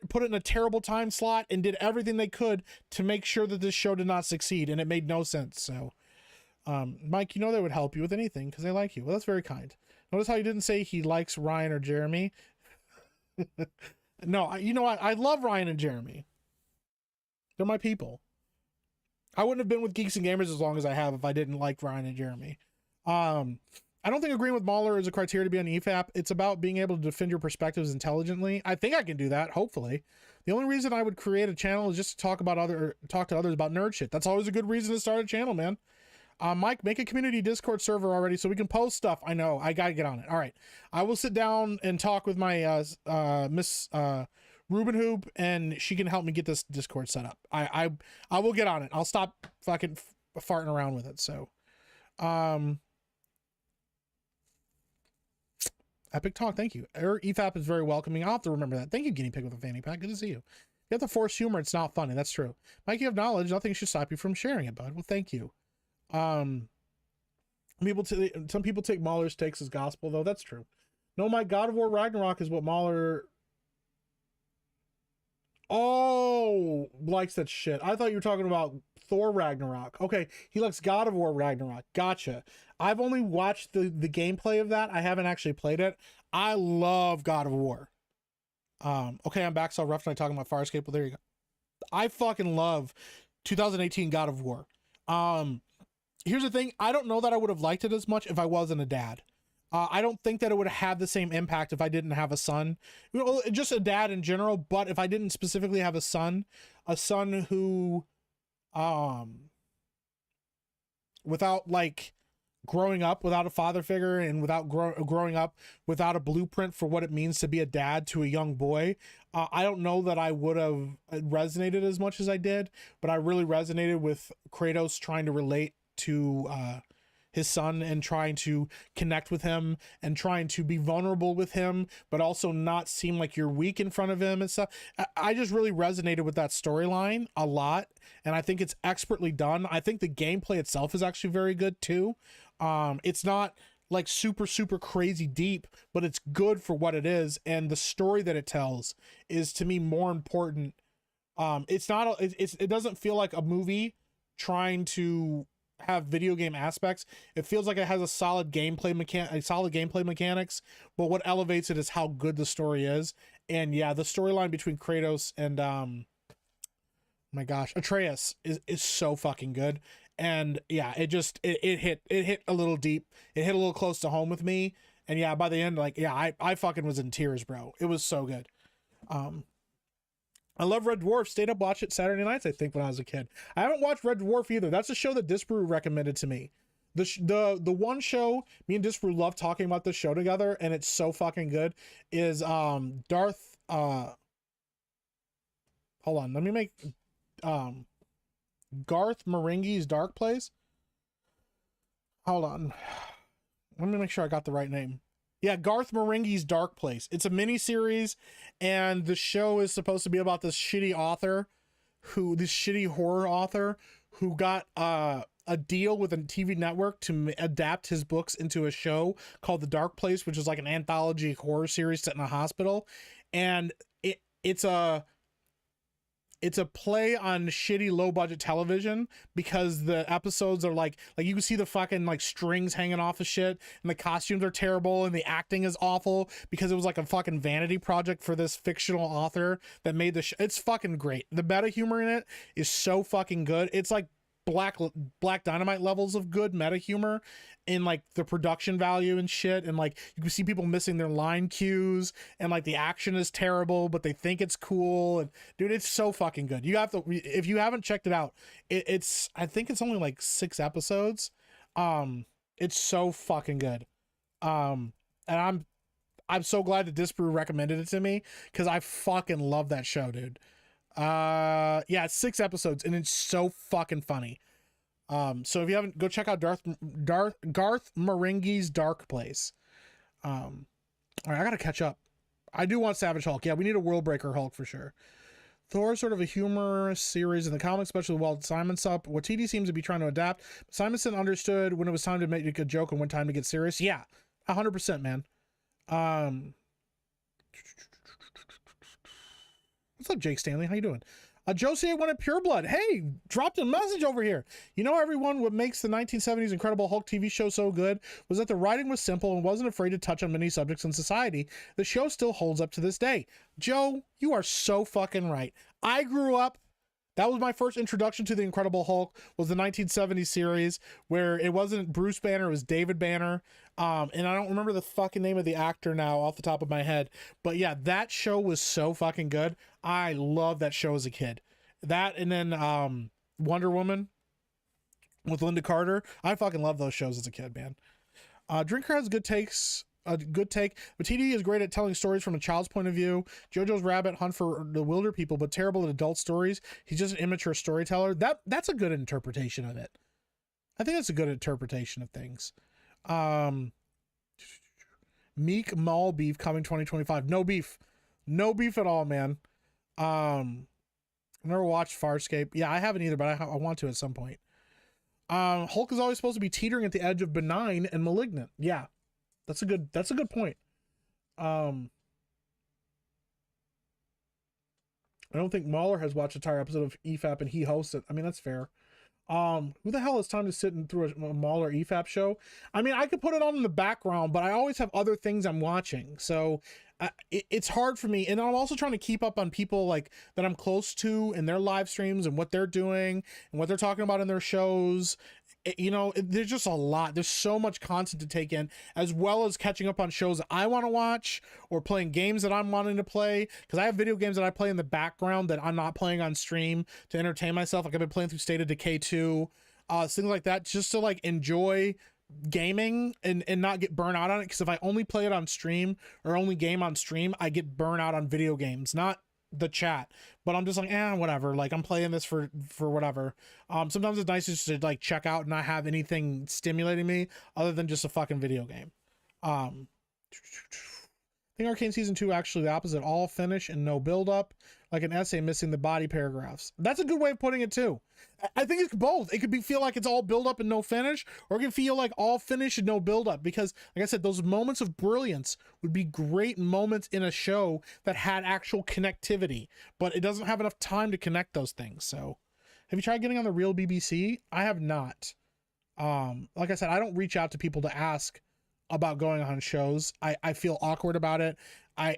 put it in a terrible time slot, and did everything they could to make sure that this show did not succeed, and it made no sense. So, Mike, you know they would help you with anything because they like you. Well, that's very kind. Notice how you didn't say he likes Ryan or Jeremy. No, you know what? I love Ryan and Jeremy. They're my people. I wouldn't have been with Geeks and Gamers as long as I have if I didn't like Ryan and Jeremy. I don't think agreeing with Mahler is a criteria to be on EFAP. It's about being able to defend your perspectives intelligently. I think I can do that, hopefully. The only reason I would create a channel is just to talk to others about nerd shit. That's always a good reason to start a channel, man. Mike, make a community Discord server already so we can post stuff. I know, I gotta get on it. All right, I will sit down and talk with my Miss Ruben Hoop, and she can help me get this Discord set up. I will get on it. I'll stop fucking farting around with it. So, Epic Talk, thank you. EFAP is very welcoming. I'll have to remember that. Thank you, Guinea Pig with a fanny pack. Good to see you. You have to force humor. It's not funny. That's true. Mike, you have knowledge. Nothing should stop you from sharing it, bud. Well, thank you. Some people take Mahler's takes as gospel, though. That's true. No, my God of War Ragnarok is what Mahler likes that shit. I thought you were talking about Thor Ragnarok. Okay, he likes God of War Ragnarok. Gotcha. I've only watched the gameplay of that. I haven't actually played it. I love God of War. Okay, I'm back. So rough night talking about Farscape. Well, there you go. I fucking love 2018 God of War. Here's the thing. I don't know that I would have liked it as much if I wasn't a dad. I don't think that it would have the same impact if I didn't have a son, you know, just a dad in general. But if I didn't specifically have a son who, without like growing up without a father figure and without growing up without a blueprint for what it means to be a dad to a young boy, I don't know that I would have resonated as much as I did, but I really resonated with Kratos trying to relate to his son and trying to connect with him and trying to be vulnerable with him, but also not seem like you're weak in front of him and stuff. I just really resonated with that storyline a lot, and I think it's expertly done. I think the gameplay itself is actually very good too. It's not like super crazy deep, but it's good for what it is, and the story that it tells is to me more important. It doesn't feel like a movie trying to have video game aspects. It feels like it has a solid gameplay mechanics, but what elevates it is how good the story is. And yeah, the storyline between Kratos and my gosh, Atreus is so fucking good. And yeah, it hit a little deep. It hit a little close to home with me. And yeah, by the end, like, yeah, I fucking was in tears, bro. It was so good. I love Red Dwarf. Stayed up, watched it Saturday nights, I think, when I was a kid. I haven't watched Red Dwarf either. That's a show that Disbrew recommended to me. The one show, me and Disbrew love talking about this show together, and it's so fucking good, is Darth, hold on, let me make, Garth Marenghi's Dark Place. Hold on. Let me make sure I got the right name. Yeah, Garth Marenghi's Dark Place. It's a mini series, and the show is supposed to be about this shitty horror author who got a deal with a TV network to adapt his books into a show called The Dark Place, which is like an anthology horror series set in a hospital. And it's a play on shitty low budget television, because the episodes are like you can see the fucking like strings hanging off of shit, and the costumes are terrible, and the acting is awful, because it was like a fucking vanity project for this fictional author that made the it's fucking great. The meta humor in it is so fucking good. It's like Black Dynamite levels of good meta humor in like the production value and shit, and like you can see people missing their line cues, and like the action is terrible but they think it's cool. And dude, it's so fucking good. You have to, if you haven't checked it out, it's I think it's only like 6 episodes. It's so fucking good. And I'm so glad that Disbrew recommended it to me, because I fucking love that show, dude. Yeah, it's 6 episodes and it's so fucking funny. So if you haven't, go check out Garth Marenghi's Dark Place. All right, I gotta catch up. I do want Savage Hulk. Yeah, we need a World Breaker Hulk for sure. Thor is sort of a humorous series in the comics, especially while Simon's up. What TD seems to be trying to adapt. Simonson understood when it was time to make a joke and when time to get serious. Yeah, 100%, man. What's up, Jake Stanley? How you doing? Josie wanted Pure Blood. Hey, dropped a message over here. You know, everyone, what makes the 1970s Incredible Hulk TV show so good was that the writing was simple and wasn't afraid to touch on many subjects in society. The show still holds up to this day. Joe, you are so fucking right. I grew up, that was my first introduction to the Incredible Hulk, was the 1970s series, where it wasn't Bruce Banner, it was David Banner. And I don't remember the fucking name of the actor now off the top of my head, but yeah, that show was so fucking good. I loved that show as a kid. That, and then Wonder Woman with Linda Carter. I fucking love those shows as a kid, man. Drinker has good takes. A good take, but TD is great at telling stories from a child's point of view. JoJo's Rabbit Hunt for the Wilder People, but terrible at adult stories. He's just an immature storyteller. That's a good interpretation of it. I think that's a good interpretation of things. Meek Mall beef coming 2025. No beef at all, man. I've never watched Farscape. Yeah, I haven't either, but I want to at some point. Hulk is always supposed to be teetering at the edge of benign and malignant. Yeah. That's a good point. I don't think Mahler has watched an entire episode of EFAP and he hosts it. I mean, that's fair. Who the hell has time to sit and through a Mahler EFAP show? I mean, I could put it on in the background, but I always have other things I'm watching. So it's hard for me. And I'm also trying to keep up on people like that I'm close to and their live streams and what they're doing and what they're talking about in their shows. there's just a lot. There's so much content to take in, as well as catching up on shows that I want to watch or playing games that I'm wanting to play. Because I have video games that I play in the background that I'm not playing on stream to entertain myself. Like I've been playing through State of Decay 2, things like that, just to like enjoy gaming and not get burnt out on it. Because if I only play it on stream or only game on stream, I get burnt out on video games, not the chat, but I'm just like, whatever, like I'm playing this for whatever. Sometimes it's nice just to like check out and not have anything stimulating me other than just a fucking video game. I think Arcane season 2 actually the opposite, all finish and no build up, like an essay missing the body paragraphs. That's a good way of putting it too. I think it's both. It could feel like it's all build up and no finish, or it can feel like all finish and no build up, because like I said, those moments of brilliance would be great moments in a show that had actual connectivity, but it doesn't have enough time to connect those things. So have you tried getting on the real BBC? I have not. Like I said, I don't reach out to people to ask about going on shows. I feel awkward about it.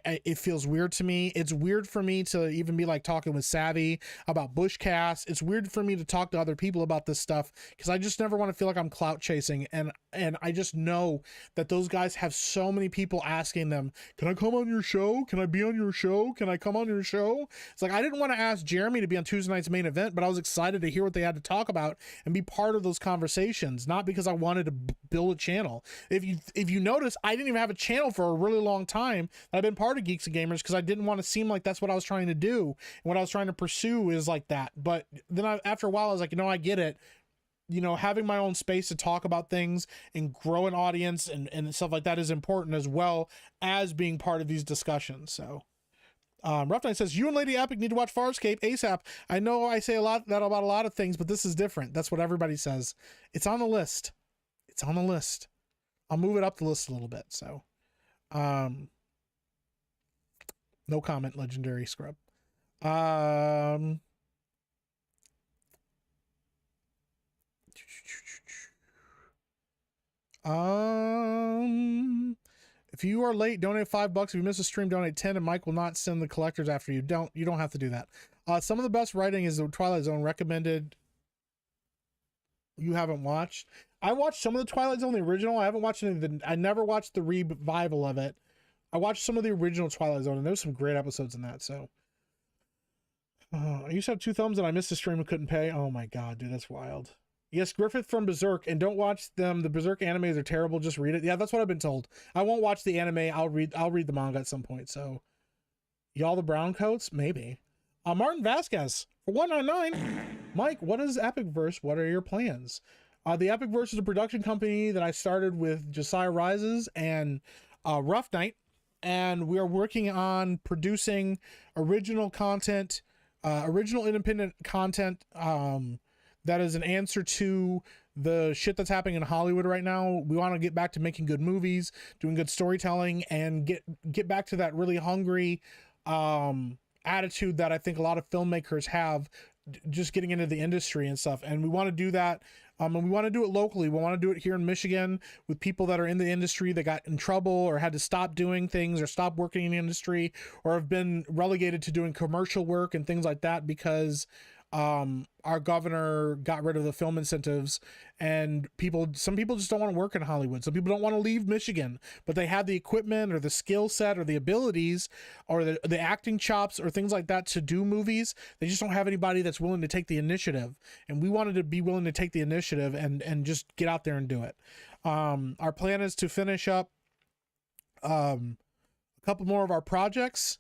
It feels weird to me. It's weird for me to even be like talking with Savvy about Bushcast. It's weird for me to talk to other people about this stuff because I just never want to feel like I'm clout chasing. And I just know that those guys have so many people asking them, can I come on your show? Can I be on your show? Can I come on your show? It's like, I didn't want to ask Jeremy to be on Tuesday night's main event, but I was excited to hear what they had to talk about and be part of those conversations, not because I wanted to build a channel. If you notice, I didn't even have a channel for a really long time. I've been part of Geeks and Gamers because I didn't want to seem like that's what I was trying to do. And what I was trying to pursue is like that. But then after a while, I was like, I get it. Having my own space to talk about things and grow an audience and stuff like that is important, as well as being part of these discussions. So Rough Night says, you and Lady Epic need to watch Farscape ASAP. I know I say that about a lot of things, but this is different. That's what everybody says. It's on the list. It's on the list. I'll move it up the list a little bit. So no comment, Legendary Scrub. If you are late, donate $5. If you miss a stream, donate 10, and Mike will not send the collectors after you. You don't have to do that. Some of the best writing is the Twilight Zone recommended. You haven't watched. I watched some of the Twilight Zone, the original. I haven't watched any of the. I never watched the revival of it. I watched some of the original Twilight Zone, and there's some great episodes in that. So I used to have 2 thumbs, and I missed the stream and couldn't pay. Oh my god, dude, that's wild. Yes, Griffith from Berserk, and don't watch them. The Berserk animes are terrible. Just read it. Yeah, that's what I've been told. I won't watch the anime. I'll read the manga at some point. So, y'all the brown coats, maybe. Martin Vasquez for $1.99. Mike, what is Epicverse? What are your plans? The Epicverse is a production company that I started with Josiah Rises and Rough Night, and we are working on producing original content, original independent content. That is an answer to the shit that's happening in Hollywood right now. We want to get back to making good movies, doing good storytelling, and get back to that really hungry attitude that I think a lot of filmmakers have, just getting into the industry and stuff. And we want to do that. And we want to do it locally. We want to do it here in Michigan with people that are in the industry that got in trouble or had to stop doing things or stop working in the industry or have been relegated to doing commercial work and things like that because our governor got rid of the film incentives, and some people just don't want to work in Hollywood. Some people don't want to leave Michigan, but they have the equipment or the skill set or the abilities or the acting chops or things like that to do movies. They just don't have anybody that's willing to take the initiative, and we wanted to be willing to take the initiative and just get out there and do it. Our plan is to finish up a couple more of our projects,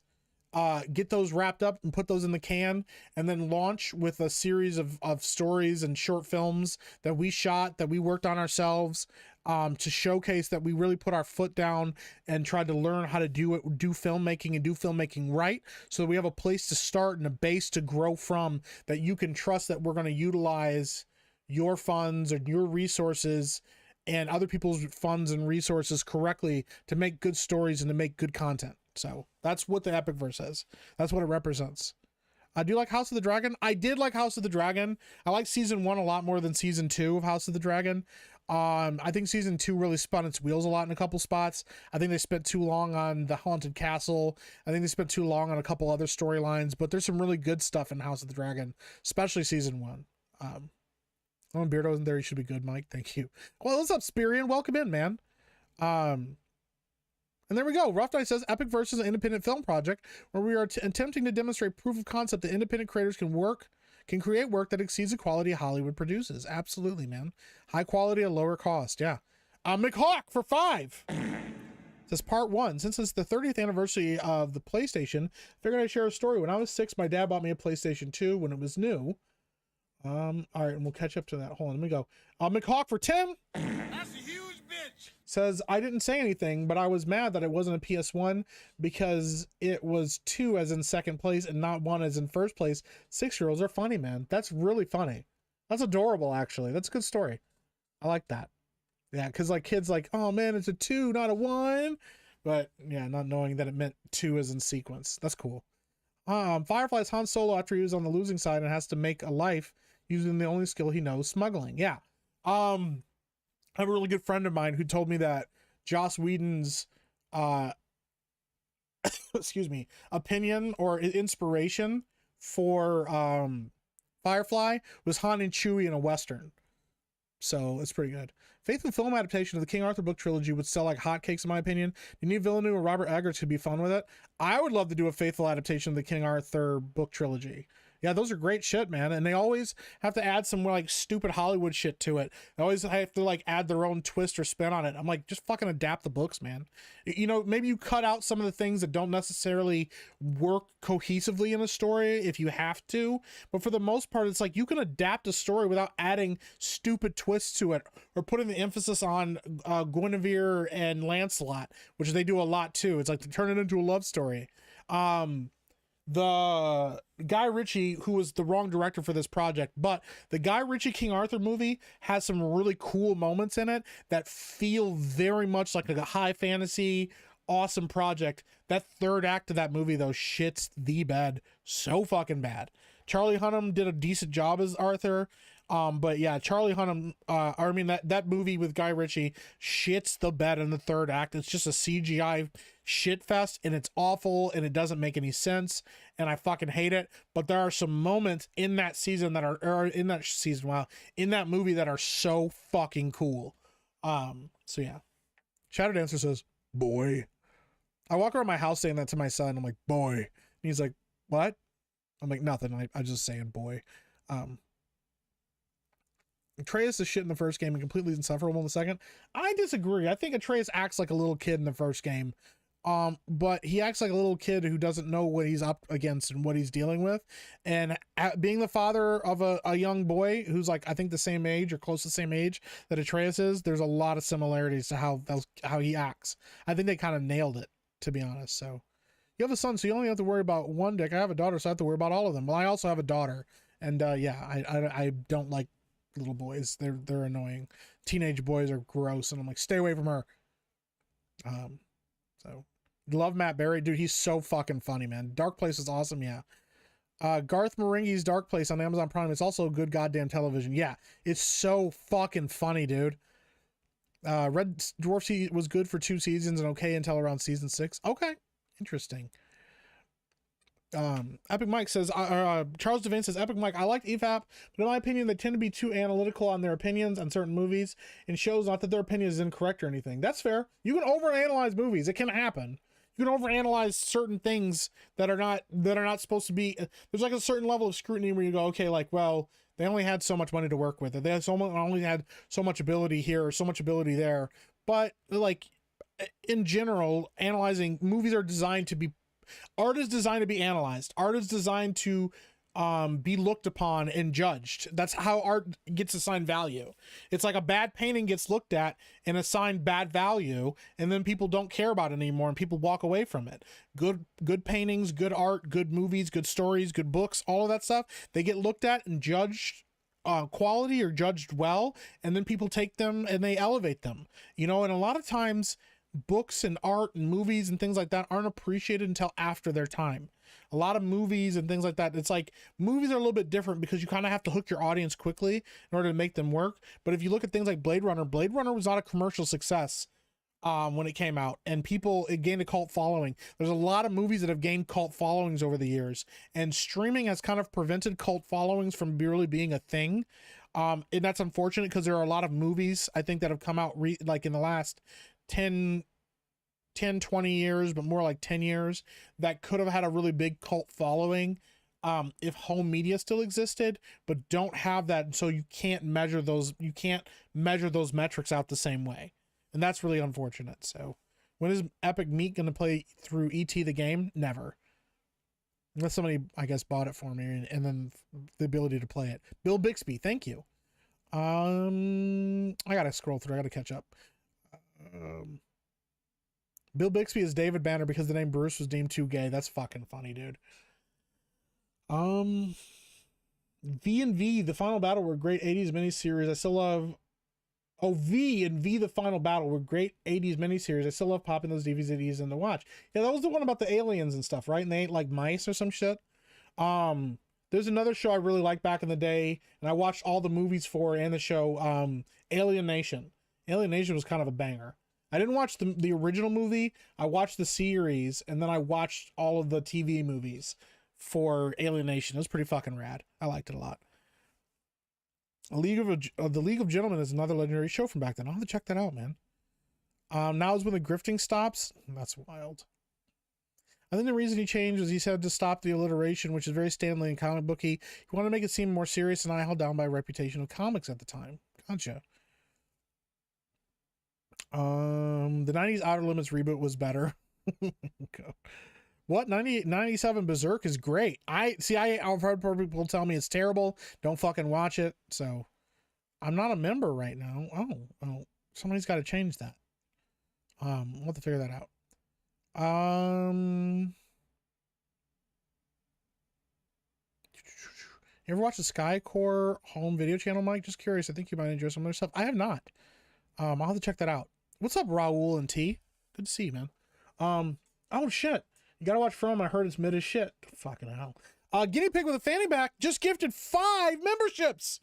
get those wrapped up and put those in the can, and then launch with a series of stories and short films that we shot, that we worked on ourselves, to showcase that we really put our foot down and tried to learn how to do filmmaking right, so that we have a place to start and a base to grow from, that you can trust that we're going to utilize your funds or your resources and other people's funds and resources correctly to make good stories and to make good content. So that's what the Epicverse is. That's what it represents. I do like House of the Dragon. I did like House of the Dragon. I like season 1 a lot more than season 2 of House of the Dragon. I think season 2 really spun its wheels a lot in a couple spots. I think they spent too long on the Haunted Castle. I think they spent too long on a couple other storylines, but there's some really good stuff in House of the Dragon, especially season 1. Oh, and Beardo isn't there. He should be good, Mike. Thank you. Well, what's up, Spirian? Welcome in, man. And there we go. Rough Dice says Epic versus an independent film project where we are attempting to demonstrate proof of concept that independent creators can create work that exceeds the quality Hollywood produces. Absolutely, man. High quality at lower cost. Yeah. McHawk for 5. Says part 1. Since it's the 30th anniversary of the PlayStation, figured I'd share a story. When I was 6, my dad bought me a PlayStation 2 when it was new. All right, and we'll catch up to that. Hold on, let me go. McHawk for 10. That's a huge bitch. Says, I didn't say anything, but I was mad that it wasn't a PS1 because it was 2 as in second place and not 1 as in first place. 6-year-olds are funny, man. That's really funny. That's adorable, actually. That's a good story. I like that. Yeah, because like kids like, oh man, it's a 2, not a 1. But yeah, not knowing that it meant 2 as in sequence. That's cool. Firefly's Han Solo after he was on the losing side and has to make a life using the only skill he knows, smuggling. Yeah. I have a really good friend of mine who told me that Joss Whedon's excuse me, opinion or inspiration for Firefly was Han and Chewie in a Western. So it's pretty good. Faithful film adaptation of the King Arthur book trilogy would sell like hotcakes, in my opinion. You need Villeneuve or Robert Eggers to be fun with it. I would love to do a faithful adaptation of the King Arthur book trilogy. Yeah, those are great shit, man. And they always have to add some like stupid Hollywood shit to it. They always have to like add their own twist or spin on it. I'm like, just fucking adapt the books, man. You know, maybe you cut out some of the things that don't necessarily work cohesively in a story if you have to. But for the most part, it's like you can adapt a story without adding stupid twists to it or putting the emphasis on Guinevere and Lancelot, which they do a lot too. It's like to turn it into a love story. The Guy Ritchie, who was the wrong director for this project, but the Guy Ritchie King Arthur movie has some really cool moments in it that feel very much like a high fantasy, awesome project. That third act of that movie, though, shits the bed so fucking bad. Charlie Hunnam did a decent job as Arthur. But yeah, Charlie Hunnam, I mean, that movie with Guy Ritchie shits the bed in the third act. It's just a CGI shit fest and it's awful and it doesn't make any sense and I fucking hate it. But there are some moments in that season that are, or in that season, wow, in that movie that are so fucking cool. So yeah. Shadow Dancer says, boy. I walk around my house saying that to my son. I'm like, boy. And he's like, what? I'm like, nothing. I'm just saying, boy. Atreus is shit in the first game and completely insufferable in the second. I disagree. I think Atreus acts like a little kid in the first game. But he acts like a little kid who doesn't know what he's up against and what he's dealing with. And being the father of a young boy who's like, I think the same age or close to the same age that Atreus is, there's a lot of similarities to how he acts. I think they kind of nailed it, to be honest. So you have a son, so you only have to worry about one dick. I have a daughter, so I have to worry about all of them. Well, I also have a daughter. And yeah, I don't like little boys. They're annoying. Teenage boys are gross, and I'm like, stay away from her. So love Matt Berry, dude. He's so fucking funny, man. Dark Place is awesome. Yeah. Garth Marenghi's Dark Place on Amazon Prime. It's also good goddamn television. Yeah, it's so fucking funny, dude. Red Dwarf was good for 2 seasons and okay until around season 6. Okay, interesting. Epic Mike says, Charles Devane says, Epic Mike, I liked EFAP, but in my opinion, they tend to be too analytical on their opinions on certain movies and shows, not that their opinion is incorrect or anything. That's fair. You can overanalyze movies. It can happen. You can overanalyze certain things that are not supposed to be. There's like a certain level of scrutiny where you go, okay, like, well, they only had so much money to work with. They only had so much ability here or so much ability there. But like in general, analyzing movies are designed to be. Art is designed to be analyzed. Art is designed to be looked upon and judged. That's how art gets assigned value. It's like a bad painting gets looked at and assigned bad value, and then people don't care about it anymore and people walk away from it. Good paintings, good art, good movies, good stories, good books, all of that stuff, they get looked at and judged quality or judged well, and then people take them and they elevate them. You know, and a lot of times books and art and movies and things like that aren't appreciated until after their time. A lot of movies and things like that, it's like movies are a little bit different because you kind of have to hook your audience quickly in order to make them work. But if you look at things like Blade Runner was not a commercial success when it came out, and it gained a cult following. There's a lot of movies that have gained cult followings over the years, and streaming has kind of prevented cult followings from really being a thing. And that's unfortunate because there are a lot of movies I think that have come out like in the last 10, 20 years, but more like 10 years, that could have had a really big cult following if home media still existed, but don't have that. So you can't measure those metrics out the same way. And that's really unfortunate. So when is Epic Meat going to play through ET the game? Never. Unless somebody, I guess, bought it for me and then the ability to play it. Bill Bixby, thank you. I gotta scroll through. I gotta catch up. Bill Bixby is David Banner because the name Bruce was deemed too gay. That's fucking funny, dude. V&V, The Final Battle were great 80s miniseries. I still love... Oh, V and V, The Final Battle were great 80s miniseries. I still love popping those DVDs in to watch. Yeah, that was the one about the aliens and stuff, right? And they ate like mice or some shit. There's another show I really liked back in the day, and I watched all the movies for and the show, Alien Nation. Alien Nation was kind of a banger. I didn't watch the original movie. I watched the series, and then I watched all of the TV movies for Alien Nation. It was pretty fucking rad. I liked it a lot. The League of Gentlemen is another legendary show from back then. I'll have to check that out, man. Now is when the grifting stops. That's wild. I think the reason he changed was he said to stop the alliteration, which is very Stanley and comic booky. He wanted to make it seem more serious, and I held down by a reputation of comics at the time. Gotcha. The 90s Outer Limits reboot was better. Okay. What? 97 Berserk is great. I've heard people tell me it's terrible. Don't fucking watch it. So I'm not a member right now. Oh, somebody's got to change that. We'll have to figure that out. You ever watch the Skycore home video channel, Mike? Just curious. I think you might enjoy some of their stuff. I have not. I'll have to check that out. What's up, Raul and T? Good to see you, man. Oh shit. You gotta watch From. I heard it's mid as shit. Fucking hell. Guinea Pig with a fanny pack just gifted 5 memberships.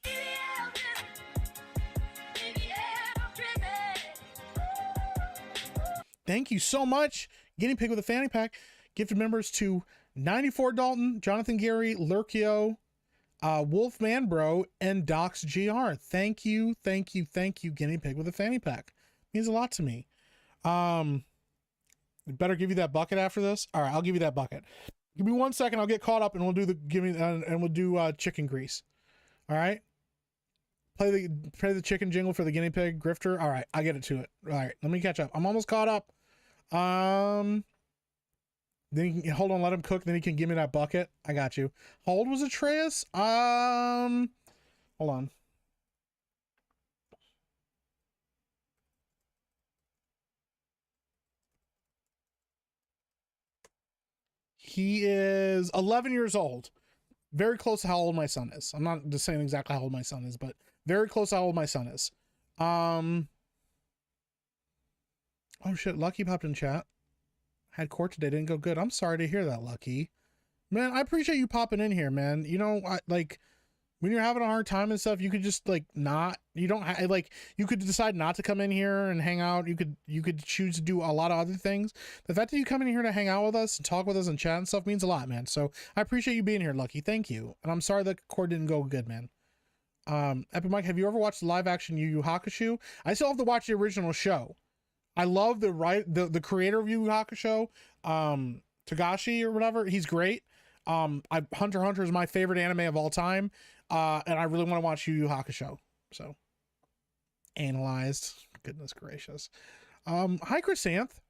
Thank you so much. Guinea Pig with a fanny pack gifted members to 94 Dalton, Jonathan Gary, Lurkio, Wolfman Bro, and Docs GR. Thank you, Guinea Pig with a fanny pack. Means a lot to me. Better give you that bucket after this. All right, I'll give you that bucket. Give me 1 second. I'll get caught up, and we'll do chicken grease. All right. Play the chicken jingle for the guinea pig grifter. All right, I get it to it. All right, let me catch up. I'm almost caught up. Then you can, hold on, let him cook. Then he can give me that bucket. I got you. How old was Atreus? Hold on. He is 11 years old. Very close to how old my son is. I'm not just saying exactly how old my son is, but very close to how old my son is. Oh shit, Lucky popped in chat. Had court today, didn't go good. I'm sorry to hear that, Lucky. Man, I appreciate you popping in here, man. You know, like when you're having a hard time and stuff, you could just like not, you don't have like, you could decide not to come in here and hang out. You could choose to do a lot of other things. The fact that you come in here to hang out with us and talk with us and chat and stuff means a lot, man. So I appreciate you being here, Lucky. Thank you. And I'm sorry that court didn't go good, man. Epic Mike, have you ever watched the live action Yu Yu Hakusho? I still have to watch the original show. I love the creator of Yu Yu Hakusho, Tagashi or whatever. He's great. Hunter x Hunter is my favorite anime of all time. And I really want to watch Yu Yu Hakusho. So analyzed. Goodness gracious. Hi Chrysanth.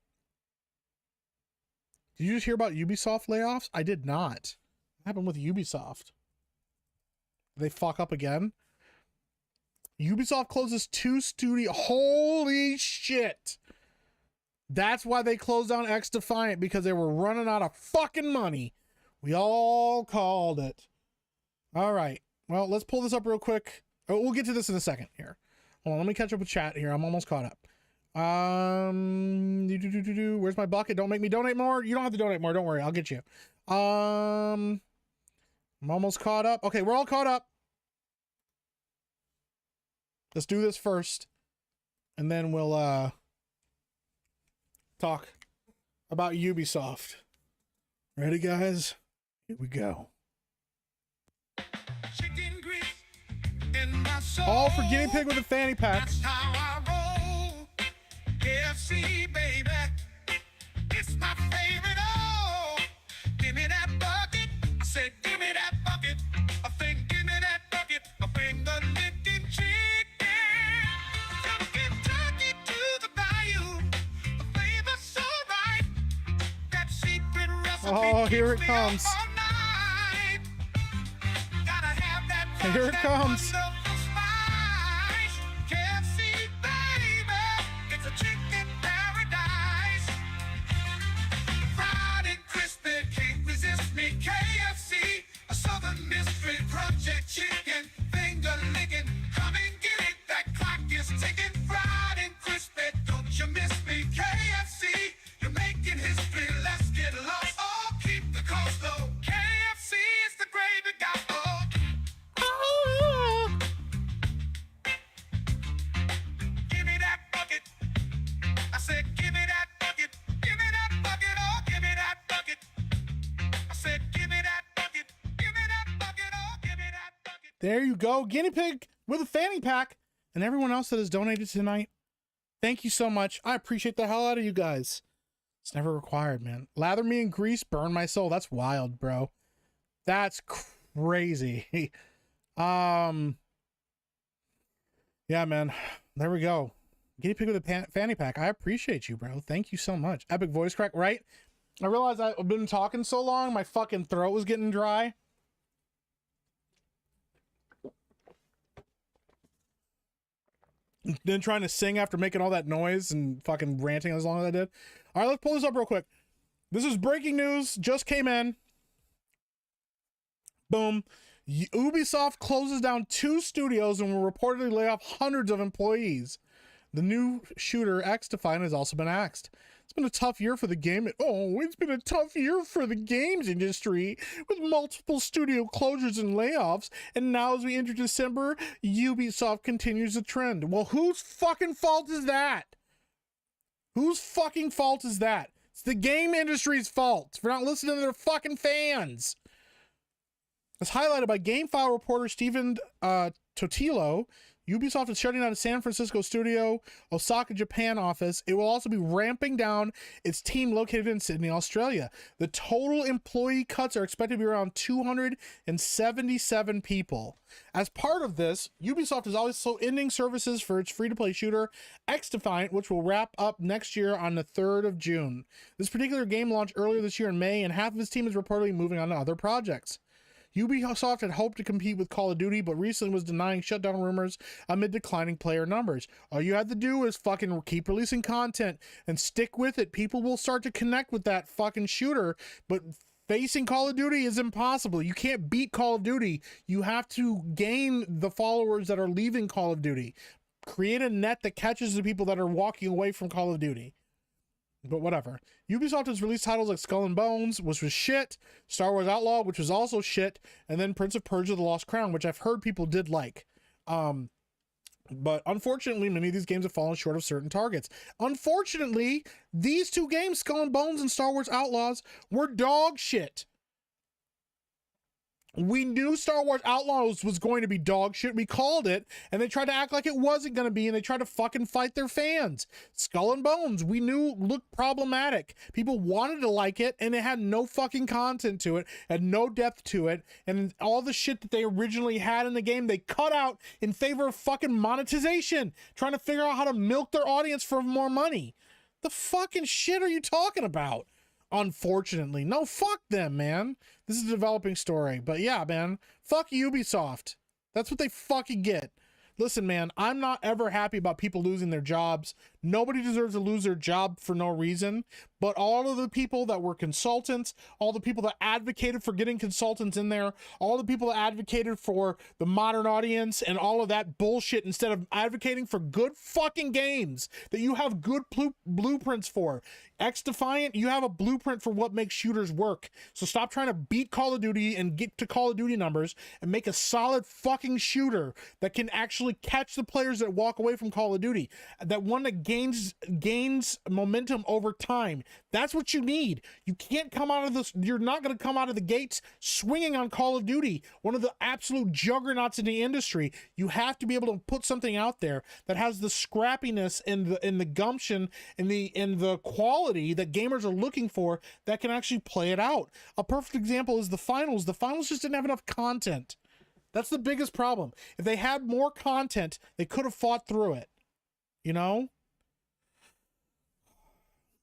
Did you just hear about Ubisoft layoffs? I did not. What happened with Ubisoft? Did they fuck up again? Ubisoft closes 2 studios. Holy shit. That's why they closed down X Defiant, because they were running out of fucking money. We all called it. All right. Well, let's pull this up real quick. Oh, we'll get to this in a second here. Hold on, let me catch up with chat here. I'm almost caught up. Where's my bucket? Don't make me donate more. You don't have to donate more. Don't worry. I'll get you. I'm almost caught up. Okay, we're all caught up. Let's do this first, and then we'll talk about Ubisoft. Ready, guys? Here we go. Chicken grease in my All for guinea pig with a fanny pack. That's how I roll. KFC, baby. It's my favorite. Oh, give me that bucket. I said, give me that bucket. I think, give me that bucket. A finger licking chicken. From Kentucky to the bayou. The flavor's so right. That secret recipe. Oh, here it keeps me up comes. all night. Gotta have that Here it comes. wonderful spice. KFC, baby. It's a chicken paradise. Fried and crispy, can't resist me. KFC, a southern mystery project chicken. Finger licking, come and get it. That clock is ticking. Fried and crispy, don't you miss me. KFC, you're making history. Let's get lost. Oh, keep the coast low. KFC is the gravy got. Give me that bucket. I said, give me that bucket. Give me that bucket. Oh, give me that bucket. I said, give me that bucket. Give me that bucket. Oh, give me that bucket. There you go. Guinea pig with a fanny pack. And everyone else that has donated tonight, thank you so much. I appreciate the hell out of you guys. It's never required, man. Lather me in grease, burn my soul. That's wild, bro. That's crazy. Yeah, man. There we go. Guinea pig with a fanny pack. I appreciate you, bro. Thank you so much. Epic voice crack, right? I realized I've been talking so long, my fucking throat was getting dry. Then trying to sing after making all that noise and fucking ranting as long as I did. All right, let's pull this up real quick. This is breaking news. Just came in. Boom. Ubisoft closes down 2 studios and will reportedly lay off hundreds of employees. The new shooter X-Defiant has also been axed. It's been a tough year for the game. It's been a tough year for the games industry with multiple studio closures and layoffs. And now as we enter December, Ubisoft continues the trend. Well, whose fucking fault is that? Whose fucking fault is that? It's the game industry's fault for not listening to their fucking fans. As highlighted by GameFile reporter Steven Totilo, Ubisoft is shutting down its San Francisco studio, Osaka, Japan office. It will also be ramping down its team located in Sydney, Australia. The total employee cuts are expected to be around 277 people. As part of this, Ubisoft is also ending services for its free-to-play shooter, X-Defiant, which will wrap up next year on the 3rd of June. This particular game launched earlier this year in May, and half of its team is reportedly moving on to other projects. Ubisoft had hoped to compete with Call of Duty, but recently was denying shutdown rumors amid declining player numbers. All you have to do is fucking keep releasing content and stick with it. People will start to connect with that fucking shooter, but facing Call of Duty is impossible. You can't beat Call of Duty. You have to gain the followers that are leaving Call of Duty. Create a net that catches the people that are walking away from Call of Duty. But whatever. Ubisoft has released titles like Skull and Bones, which was shit, Star Wars Outlaw, which was also shit, and then Prince of Persia: The Lost Crown, which I've heard people did like. But unfortunately, many of these games have fallen short of certain targets. Unfortunately, these 2 games, Skull and Bones and Star Wars Outlaws, were dog shit. We knew Star Wars Outlaws was going to be dog shit. We called it, and they tried to act like it wasn't going to be, and they tried to fucking fight their fans. Skull and Bones, we knew looked problematic. People wanted to like it, and it had no fucking content to it, had no depth to it, and all the shit that they originally had in the game, they cut out in favor of fucking monetization, trying to figure out how to milk their audience for more money. The fucking shit are you talking about? Unfortunately. No, fuck them, man. This is a developing story. But yeah, man, fuck Ubisoft. That's what they fucking get. Listen, man, I'm not ever happy about people losing their jobs. Nobody deserves to lose their job for no reason. But all of the people that were consultants, all the people that advocated for getting consultants in there, all the people that advocated for the modern audience and all of that bullshit instead of advocating for good fucking games that you have good blueprints for. X-Defiant, you have a blueprint for what makes shooters work. So stop trying to beat Call of Duty and get to Call of Duty numbers and make a solid fucking shooter that can actually catch the players that walk away from Call of Duty. That one that gains momentum over time. That's what you need. You can't come out of this. You're not going to come out of the gates swinging on Call of Duty, one of the absolute juggernauts in the industry. You have to be able to put something out there that has the scrappiness and the gumption and the quality that gamers are looking for that can actually play it out. A perfect example is the finals. The finals just didn't have enough content. That's the biggest problem. If they had more content, they could have fought through it, you know?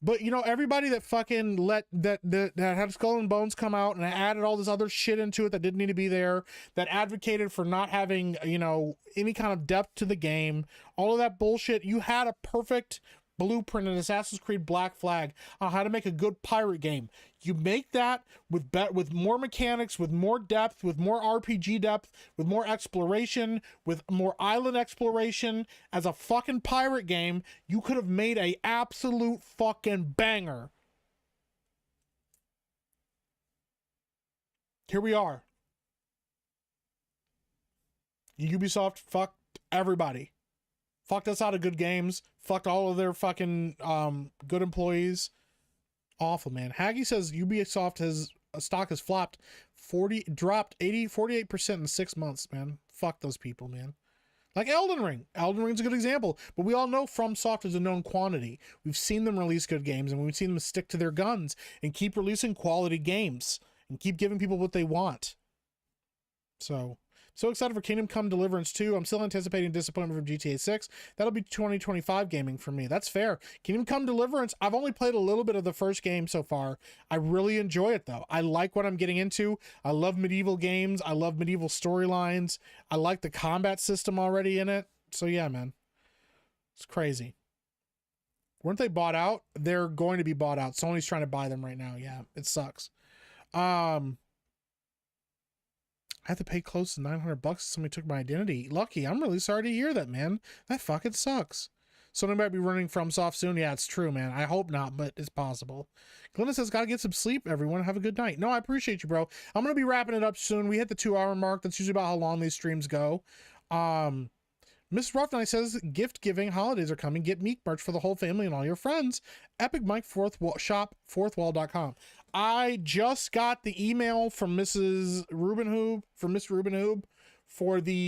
But, you know, everybody that fucking that had Skull and Bones come out and added all this other shit into it that didn't need to be there, that advocated for not having, you know, any kind of depth to the game, all of that bullshit, you had a perfect blueprint in Assassin's Creed Black Flag on how to make a good pirate game. You make that with more mechanics, with more depth, with more RPG depth, with more exploration, with more island exploration. As a fucking pirate game, you could have made a absolute fucking banger. Here we are. Ubisoft fucked everybody. Fucked us out of good games. Fucked all of their fucking good employees. Awful, man. Haggy says Ubisoft stock has flopped 48% in 6 months, man. Fuck those people, man. Like Elden Ring. Elden Ring's a good example, but we all know FromSoft is a known quantity. We've seen them release good games, and we've seen them stick to their guns and keep releasing quality games and keep giving people what they want. So excited for Kingdom Come Deliverance 2. I'm still anticipating disappointment from GTA 6. That'll be 2025 gaming for me. That's fair. Kingdom Come Deliverance, I've only played a little bit of the first game so far. I really enjoy it, though. I like what I'm getting into. I love medieval games. I love medieval storylines. I like the combat system already in it. So yeah, man. It's crazy. Weren't they bought out? They're going to be bought out. Sony's trying to buy them right now. Yeah, it sucks. I have to pay close to $900 if somebody took my identity. Lucky, I'm really sorry to hear that, man. That fucking sucks. Sony might be running FromSoft soon. Yeah, it's true, man. I hope not, but it's possible. Glenna says, gotta get some sleep, everyone. Have a good night. No, I appreciate you, bro. I'm gonna be wrapping it up soon. We hit the 2-hour mark. That's usually about how long these streams go. Miss Rough Night says, gift giving holidays are coming. Get Meek merch for the whole family and all your friends. Epic Mike shop fourthwall.com. I just got the email from Mrs. Rubenhoob, from Miss Rubenhoob, for the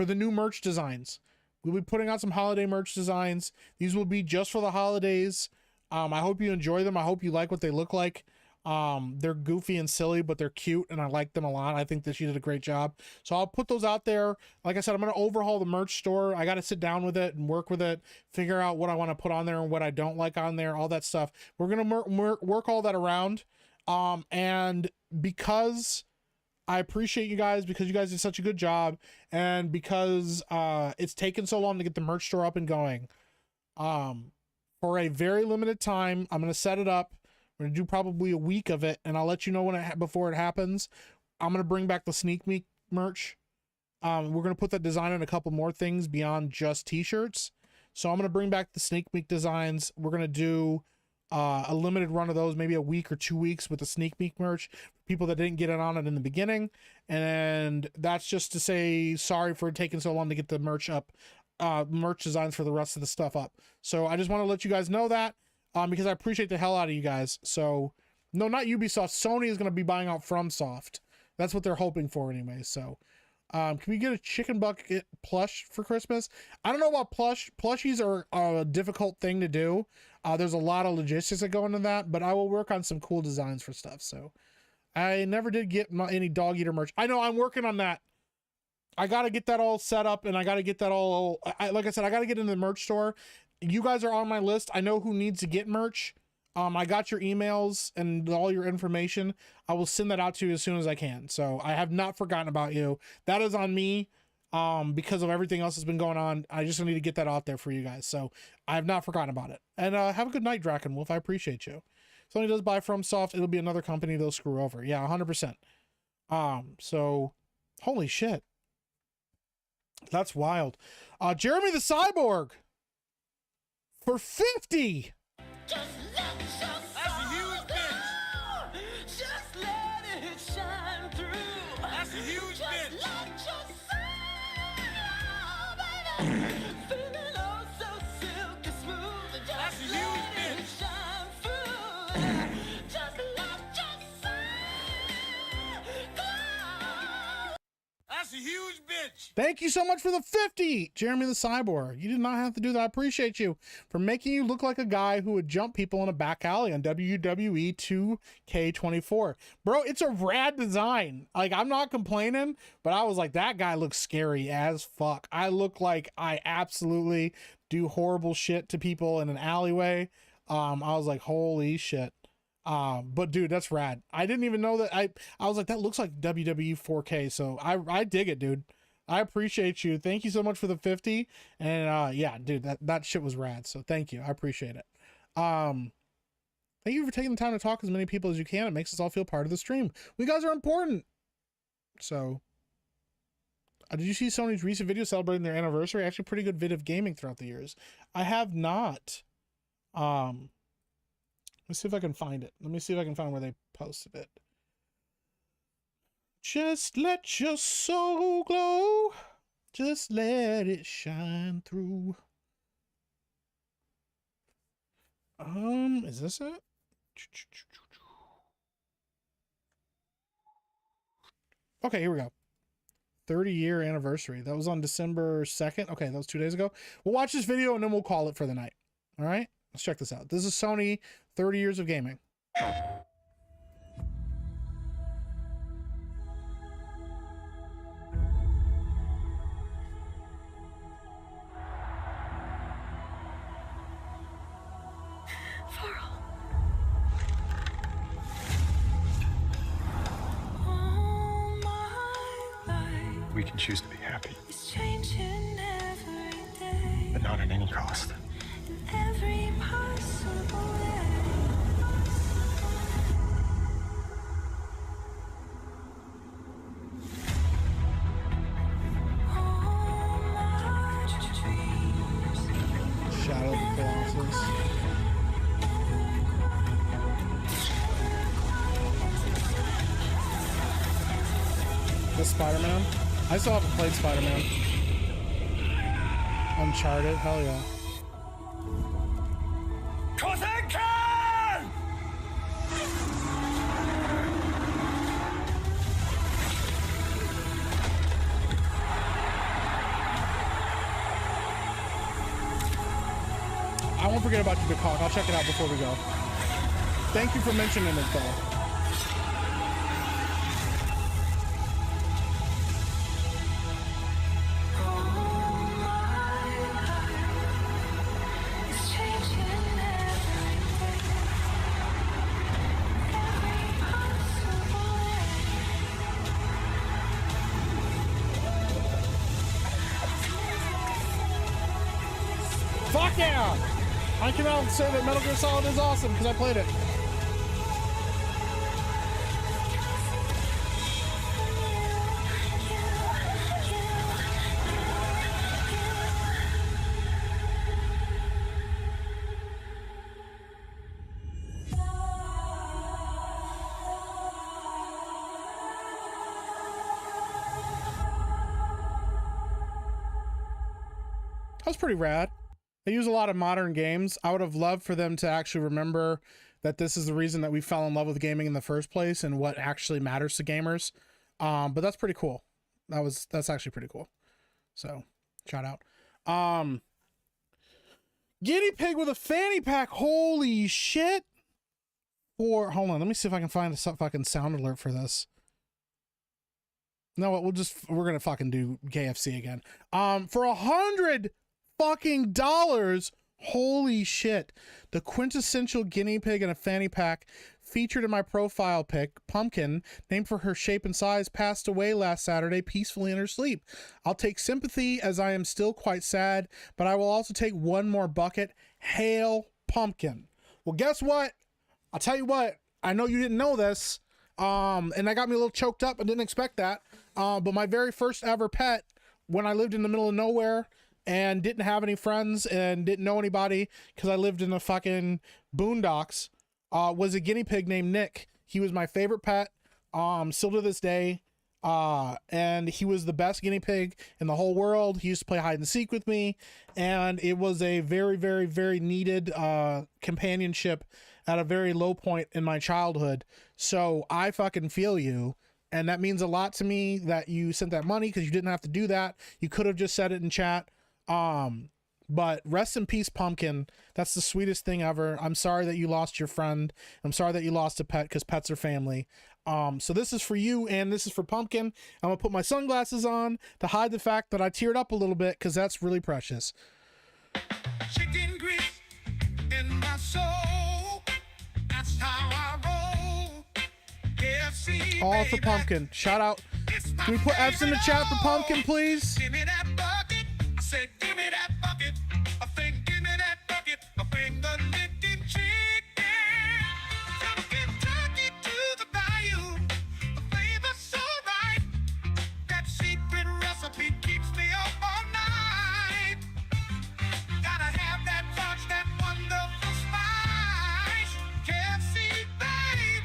new merch designs. We'll be putting out some holiday merch designs. These will be just for the holidays. I hope you enjoy them. I hope you like what they look like. They're goofy and silly, but they're cute, and I like them a lot. I think that she did a great job. So I'll put those out there. Like I said, I'm going to overhaul the merch store. I got to sit down with it and work with it, figure out what I want to put on there and what I don't like on there, all that stuff. We're going to work all that around. And because I appreciate you guys, because you guys did such a good job, and because it's taken so long to get the merch store up and going, for a very limited time, I'm going to set it up. We're gonna do probably a week of it, and I'll let you know when before it happens. I'm gonna bring back the Sneak Meek merch. We're gonna put that design on a couple more things beyond just t-shirts. So I'm gonna bring back the Sneak Meek designs. We're gonna do a limited run of those, maybe a week or 2 weeks with the Sneak Meek merch. People that didn't get it on it in the beginning, and that's just to say sorry for taking so long to get the merch up, merch designs for the rest of the stuff up. So I just want to let you guys know that. Because I appreciate the hell out of you guys. So, no, not Ubisoft. Sony is going to be buying out FromSoft. That's what they're hoping for anyway. So, can we get a chicken bucket plush for Christmas? I don't know about plush. Plushies are a difficult thing to do. There's a lot of logistics that go into that, but I will work on some cool designs for stuff. So, I never did get any dog eater merch. I know, I'm working on that. I got to get that all set up, and I got to get that all, like I said, I got to get in the merch store. You guys are on my list. I know who needs to get merch. I got your emails and all your information. I will send that out to you as soon as I can. So I have not forgotten about you. That is on me because of everything else that's been going on. I just need to get that out there for you guys. So I have not forgotten about it. And have a good night, Drakenwolf. I appreciate you. If somebody does buy FromSoft, it'll be another company they'll screw over. Yeah, 100%. So holy shit. That's wild. Jeremy the Cyborg. For 50. Just let your That's a huge bitch. Just let it shine through. That's a huge Just bitch. let your soul, baby. Feeling oh so silky smooth. Thank you so much for the 50, Jeremy the Cyborg. You did not have to do that. I appreciate you for making you look like a guy who would jump people in a back alley on WWE 2K24. Bro, it's a rad design. Like, I'm not complaining, but I was like, that guy looks scary as fuck. I look like I absolutely do horrible shit to people in an alleyway. I was like, holy shit. But dude, that's rad. I didn't even know that. I was like, that looks like WWE 4K. So I dig it, dude. I appreciate you. Thank you so much for the 50. And yeah, dude, that shit was rad. So thank you. I appreciate it. Thank you for taking the time to talk to as many people as you can. It makes us all feel part of the stream. We guys are important. So did you see Sony's recent video celebrating their anniversary? Actually, pretty good vid of gaming throughout the years. I have not. Let's see if I can find it. Let me see if I can find where they posted it. Just let your soul glow. Just let it shine through. Is this it? Okay, here we go. 30-year anniversary. That was on December 2nd. Okay, that was 2 days ago. We'll watch this video and then we'll call it for the night. All right, let's check this out. This is Sony 30 years of gaming. We can choose to be happy, It's changing every day. but not at any cost. In every possible way. All my dreams. Shadow of the Colossus. This Spider-Man? I still haven't played Spider-Man. Uncharted, hell yeah. 'Cause I can! I won't forget about you, Big Hawk. I'll check it out before we go. Thank you for mentioning it, though. It's changing every day. Every possible Fuck yeah! I can now say that Metal Gear Solid is awesome because I played it. That's pretty rad. They use a lot of modern games. I would have loved for them to actually remember that this is the reason that we fell in love with gaming in the first place and what actually matters to gamers. But that's pretty cool. That's actually pretty cool. So shout out. Guinea pig with a fanny pack. Holy shit. Hold on, let me see if I can find a fucking sound alert for this. No, we're gonna fucking do KFC again. For $100 fucking dollars. Holy shit. The quintessential guinea pig in a fanny pack featured in my profile pic, Pumpkin, named for her shape and size, passed away last Saturday peacefully in her sleep. I'll take sympathy as I am still quite sad, but I will also take one more bucket. Hail Pumpkin. Well, guess what? I'll tell you what, I know you didn't know this, and that got me a little choked up. I didn't expect that. But my very first ever pet, when I lived in the middle of nowhere and didn't have any friends and didn't know anybody because I lived in the fucking boondocks, was a guinea pig named Nick. He was my favorite pet, still to this day. And he was the best guinea pig in the whole world. He used to play hide and seek with me, and it was a very, very, very needed companionship at a very low point in my childhood. So I fucking feel you. And that means a lot to me that you sent that money, because you didn't have to do that. You could have just said it in chat. But rest in peace, Pumpkin. That's the sweetest thing ever. I'm sorry that you lost your friend. I'm sorry that you lost a pet, because pets are family. So this is for you, and this is for Pumpkin. I'm gonna put my sunglasses on to hide the fact that I teared up a little bit, because that's really precious. Chicken grease in my soul. That's how I roll. KFC, All for Pumpkin. Shout out. Can we put F's in the chat for Pumpkin, please? Give me that bucket. I said, give me that bucket. I think, give me that bucket. I think the licking chicken. From Kentucky to the bayou. The flavor's so right. That secret recipe keeps me up all night. Gotta have that touch, that wonderful spice. KFC, baby.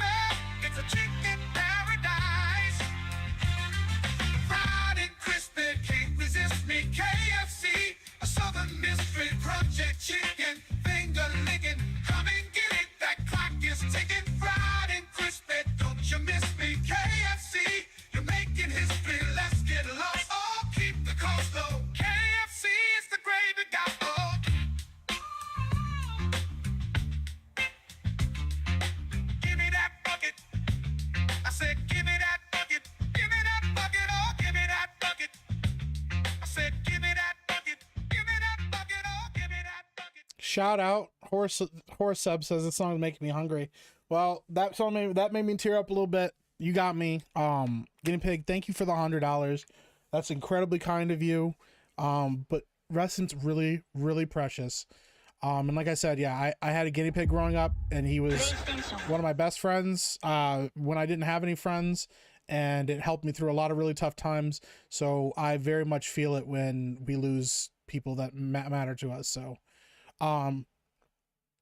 It's a chicken paradise. Fried and crispy, can't resist me. KFC, a southern mystery project chicken. Finger licking, come and get it. That clock is ticking. Fried and crispy, don't you miss me. KFC, you're making history. Let's get lost. Oh, keep the coast low. KFC is the gravy gobble. Give me that bucket. I said, give me that bucket. Give me that bucket. Oh, give me that bucket. I said, give me that bucket. Give me that bucket. Oh, give me that bucket. Shout out. Horse Sub says this song is making me hungry. Well, that song made me tear up a little bit. You got me. Guinea Pig, thank you for the $100. That's incredibly kind of you. But Reston's really, really precious. And like I said, yeah, I had a guinea pig growing up, and he was one of my best friends when I didn't have any friends, and it helped me through a lot of really tough times. So I very much feel it when we lose people that matter to us. So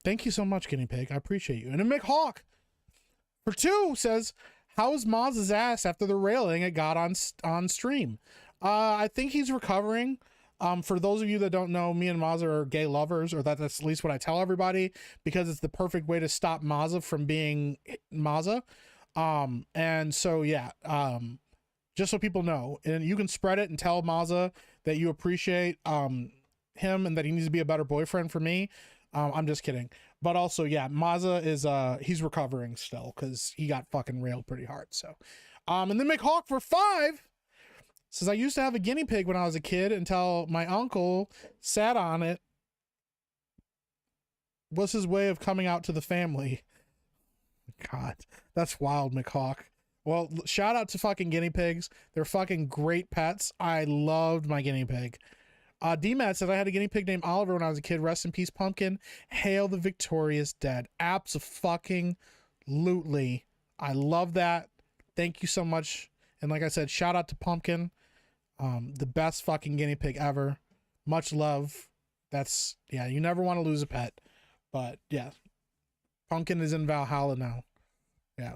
thank you so much, Guinea Pig. I appreciate you. And then Mick Hawk for 2 says, how's Maz's ass after the railing it got on stream? I think he's recovering. For those of you that don't know, me and Maza are gay lovers, or that's at least what I tell everybody, because it's the perfect way to stop Maza from being Maza. And so, yeah, just so people know, and you can spread it and tell Maza that you appreciate him and that he needs to be a better boyfriend for me. I'm just kidding. But also, yeah, Maza is, he's recovering still, because he got fucking railed pretty hard. So, and then McHawk for 5 says, I used to have a guinea pig when I was a kid until my uncle sat on it. Was his way of coming out to the family. God, that's wild, McHawk. Well, shout out to fucking guinea pigs. They're fucking great pets. I loved my guinea pig. D-Matt said, I had a guinea pig named Oliver when I was a kid. Rest in peace, Pumpkin. Hail the victorious dead. Abso-fucking-lutely. I love that. Thank you so much. And like I said, shout out to Pumpkin. The best fucking guinea pig ever. Much love. That's, yeah, you never want to lose a pet. But yeah, Pumpkin is in Valhalla now. Yeah.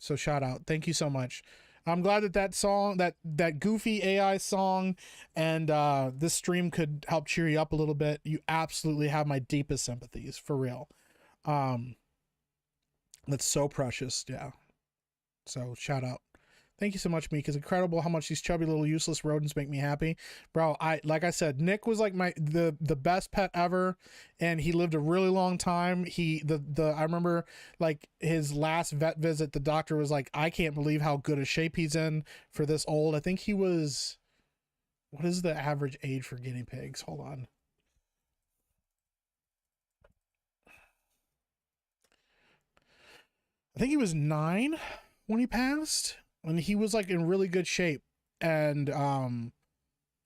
So shout out. Thank you so much. I'm glad that song, that goofy AI song and this stream could help cheer you up a little bit. You absolutely have my deepest sympathies, for real. That's so precious. Yeah. So shout out. Thank you so much, Meek. It's incredible how much these chubby little useless rodents make me happy. Bro, like I said, Nick was like the best pet ever, and he lived a really long time. I remember like his last vet visit, the doctor was like, I can't believe how good a shape he's in for this old. I think he was, what is the average age for guinea pigs? Hold on. I think he was 9 when he passed. And he was like in really good shape, and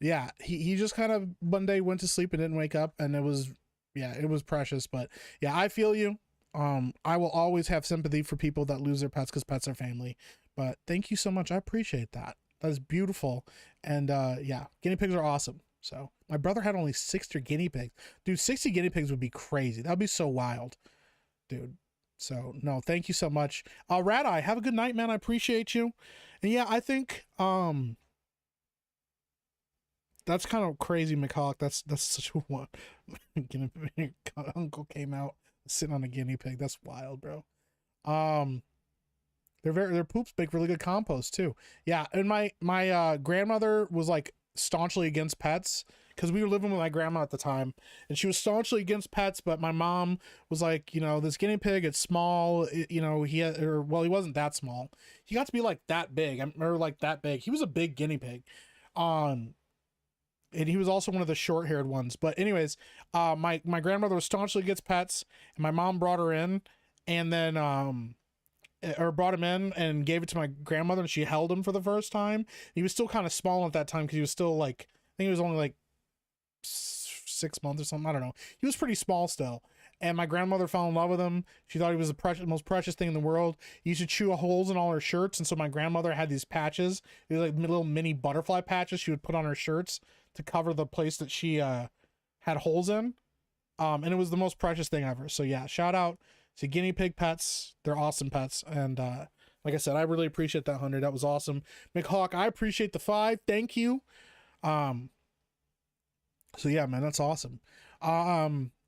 yeah, he just kind of one day went to sleep and didn't wake up, and it was precious. But yeah, I feel you. I will always have sympathy for people that lose their pets, because pets are family. But thank you so much. I appreciate that. That's beautiful. And yeah, guinea pigs are awesome. So my brother had only 60 guinea pigs. Dude, 60 guinea pigs would be crazy. That would be so wild, dude. So no, thank you so much. Rat Eye, have a good night, man. I appreciate you. And yeah, I think that's kind of crazy, McHawk. That's such a one. Uncle came out sitting on a guinea pig. That's wild, bro. Their poops make really good compost too. Yeah, and my grandmother was like staunchly against pets because we were living with my grandma at the time, and she was staunchly against pets. But my mom was like, you know, this guinea pig, it's small. You know, he wasn't that small. He got to be like that big, or like that big. He was a big guinea pig, and he was also one of the short-haired ones. But anyways, my grandmother was staunchly against pets, and my mom brought her in, and then or brought him in and gave it to my grandmother, and she held him for the first time. He was still kind of small at that time because he was still like, I think he was only like 6 months or something. I don't know. He was pretty small still. And my grandmother fell in love with him. She thought he was the most precious thing in the world. He used to chew holes in all her shirts, and so my grandmother had these patches, these like little mini butterfly patches she would put on her shirts to cover the place that she had holes in. And it was the most precious thing ever. So yeah, shout out to guinea pig pets. They're awesome pets. And like I said, I really appreciate that 100. That was awesome. McHawk, I appreciate the 5. Thank you. So yeah, man, that's awesome.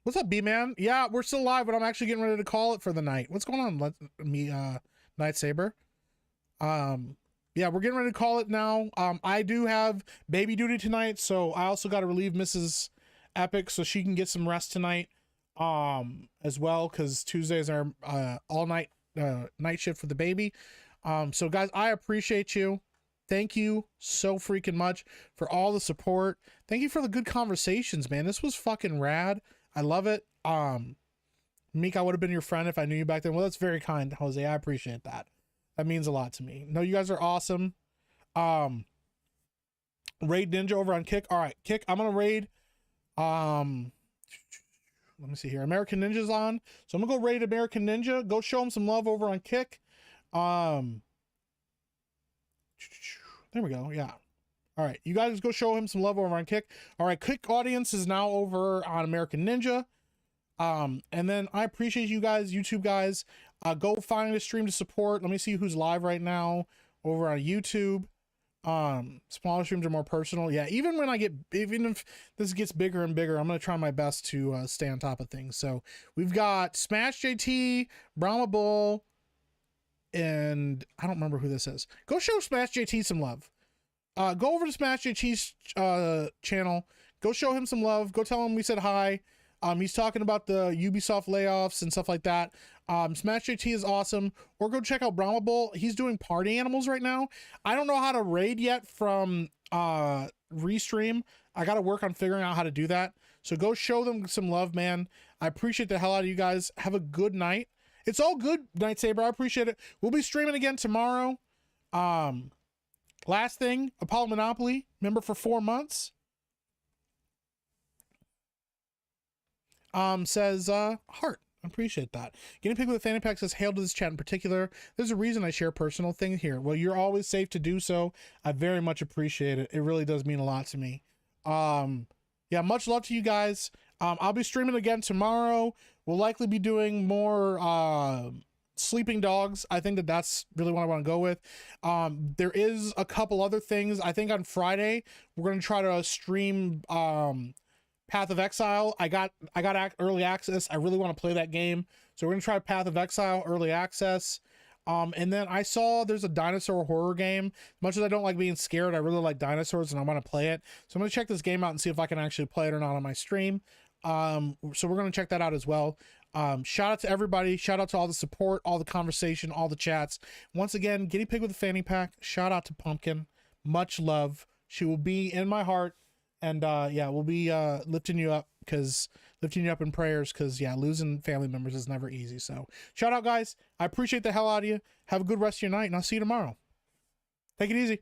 What's up, B-Man? Yeah, we're still live, but I'm actually getting ready to call it for the night. What's going on, Night Saber? Yeah, we're getting ready to call it now. I do have baby duty tonight, so I also got to relieve Mrs. Epic so she can get some rest tonight as well, because Tuesdays are all night night shift for the baby. So guys, I appreciate you. Thank you so freaking much for all the support. Thank you for the good conversations, man. This was fucking rad. I love it. Meek, I would have been your friend if I knew you back then. Well, that's very kind, Jose. I appreciate that. That means a lot to me. No, you guys are awesome. Raid Ninja over on Kick. All right, Kick, I'm gonna raid. Let me see here. American Ninja's on. So I'm gonna go raid American Ninja. Go show him some love over on Kick. There we go. Yeah. All right, you guys go show him some love over on Kick. All right, Kick audience is now over on American Ninja. And then I appreciate you guys, YouTube guys. Go find a stream to support. Let me see who's live right now over on YouTube. Smaller streams are more personal. Yeah, even if this gets bigger and bigger, I'm gonna try my best to stay on top of things. So we've got Smash JT, Brahma Bull, and I don't remember who this is. Go show Smash JT some love. Go over to Smash JT's channel. Go show him some love. Go tell him we said hi. He's talking about the Ubisoft layoffs and stuff like that. Smash JT is awesome. Or go check out Brahma Bull. He's doing party animals right now. I don't know how to raid yet from Restream. I got to work on figuring out how to do that. So go show them some love, man. I appreciate the hell out of you guys. Have a good night. It's all good, Night Saber. I appreciate it. We'll be streaming again tomorrow. Last thing, Apollo Monopoly, member for 4 months. Says heart. I appreciate that. Guinea Pig with a Fanny Pack says, hail to this chat in particular. There's a reason I share personal things here. Well, you're always safe to do so. I very much appreciate it. It really does mean a lot to me. Yeah, much love to you guys. I'll be streaming again tomorrow. We'll likely be doing more sleeping dogs. I think that's really what I want to go with. There is a couple other things. I think on Friday we're going to try to stream Path of Exile. I got early access. I really want to play that game, so we're gonna try Path of Exile early access. And then I saw there's a dinosaur horror game. Much as I don't like being scared, I really like dinosaurs and I want to play it, so I'm gonna check this game out and see if I can actually play it or not on my stream. So we're gonna check that out as well. Shout out to everybody. Shout out to all the support, all the conversation, all the chats. Once again, Guinea Pig with a Fanny Pack. Shout out to Pumpkin. Much love. She will be in my heart. And yeah, we'll be lifting you up in prayers, because yeah, losing family members is never easy. So shout out, guys. I appreciate the hell out of you. Have a good rest of your night, and I'll see you tomorrow. Take it easy.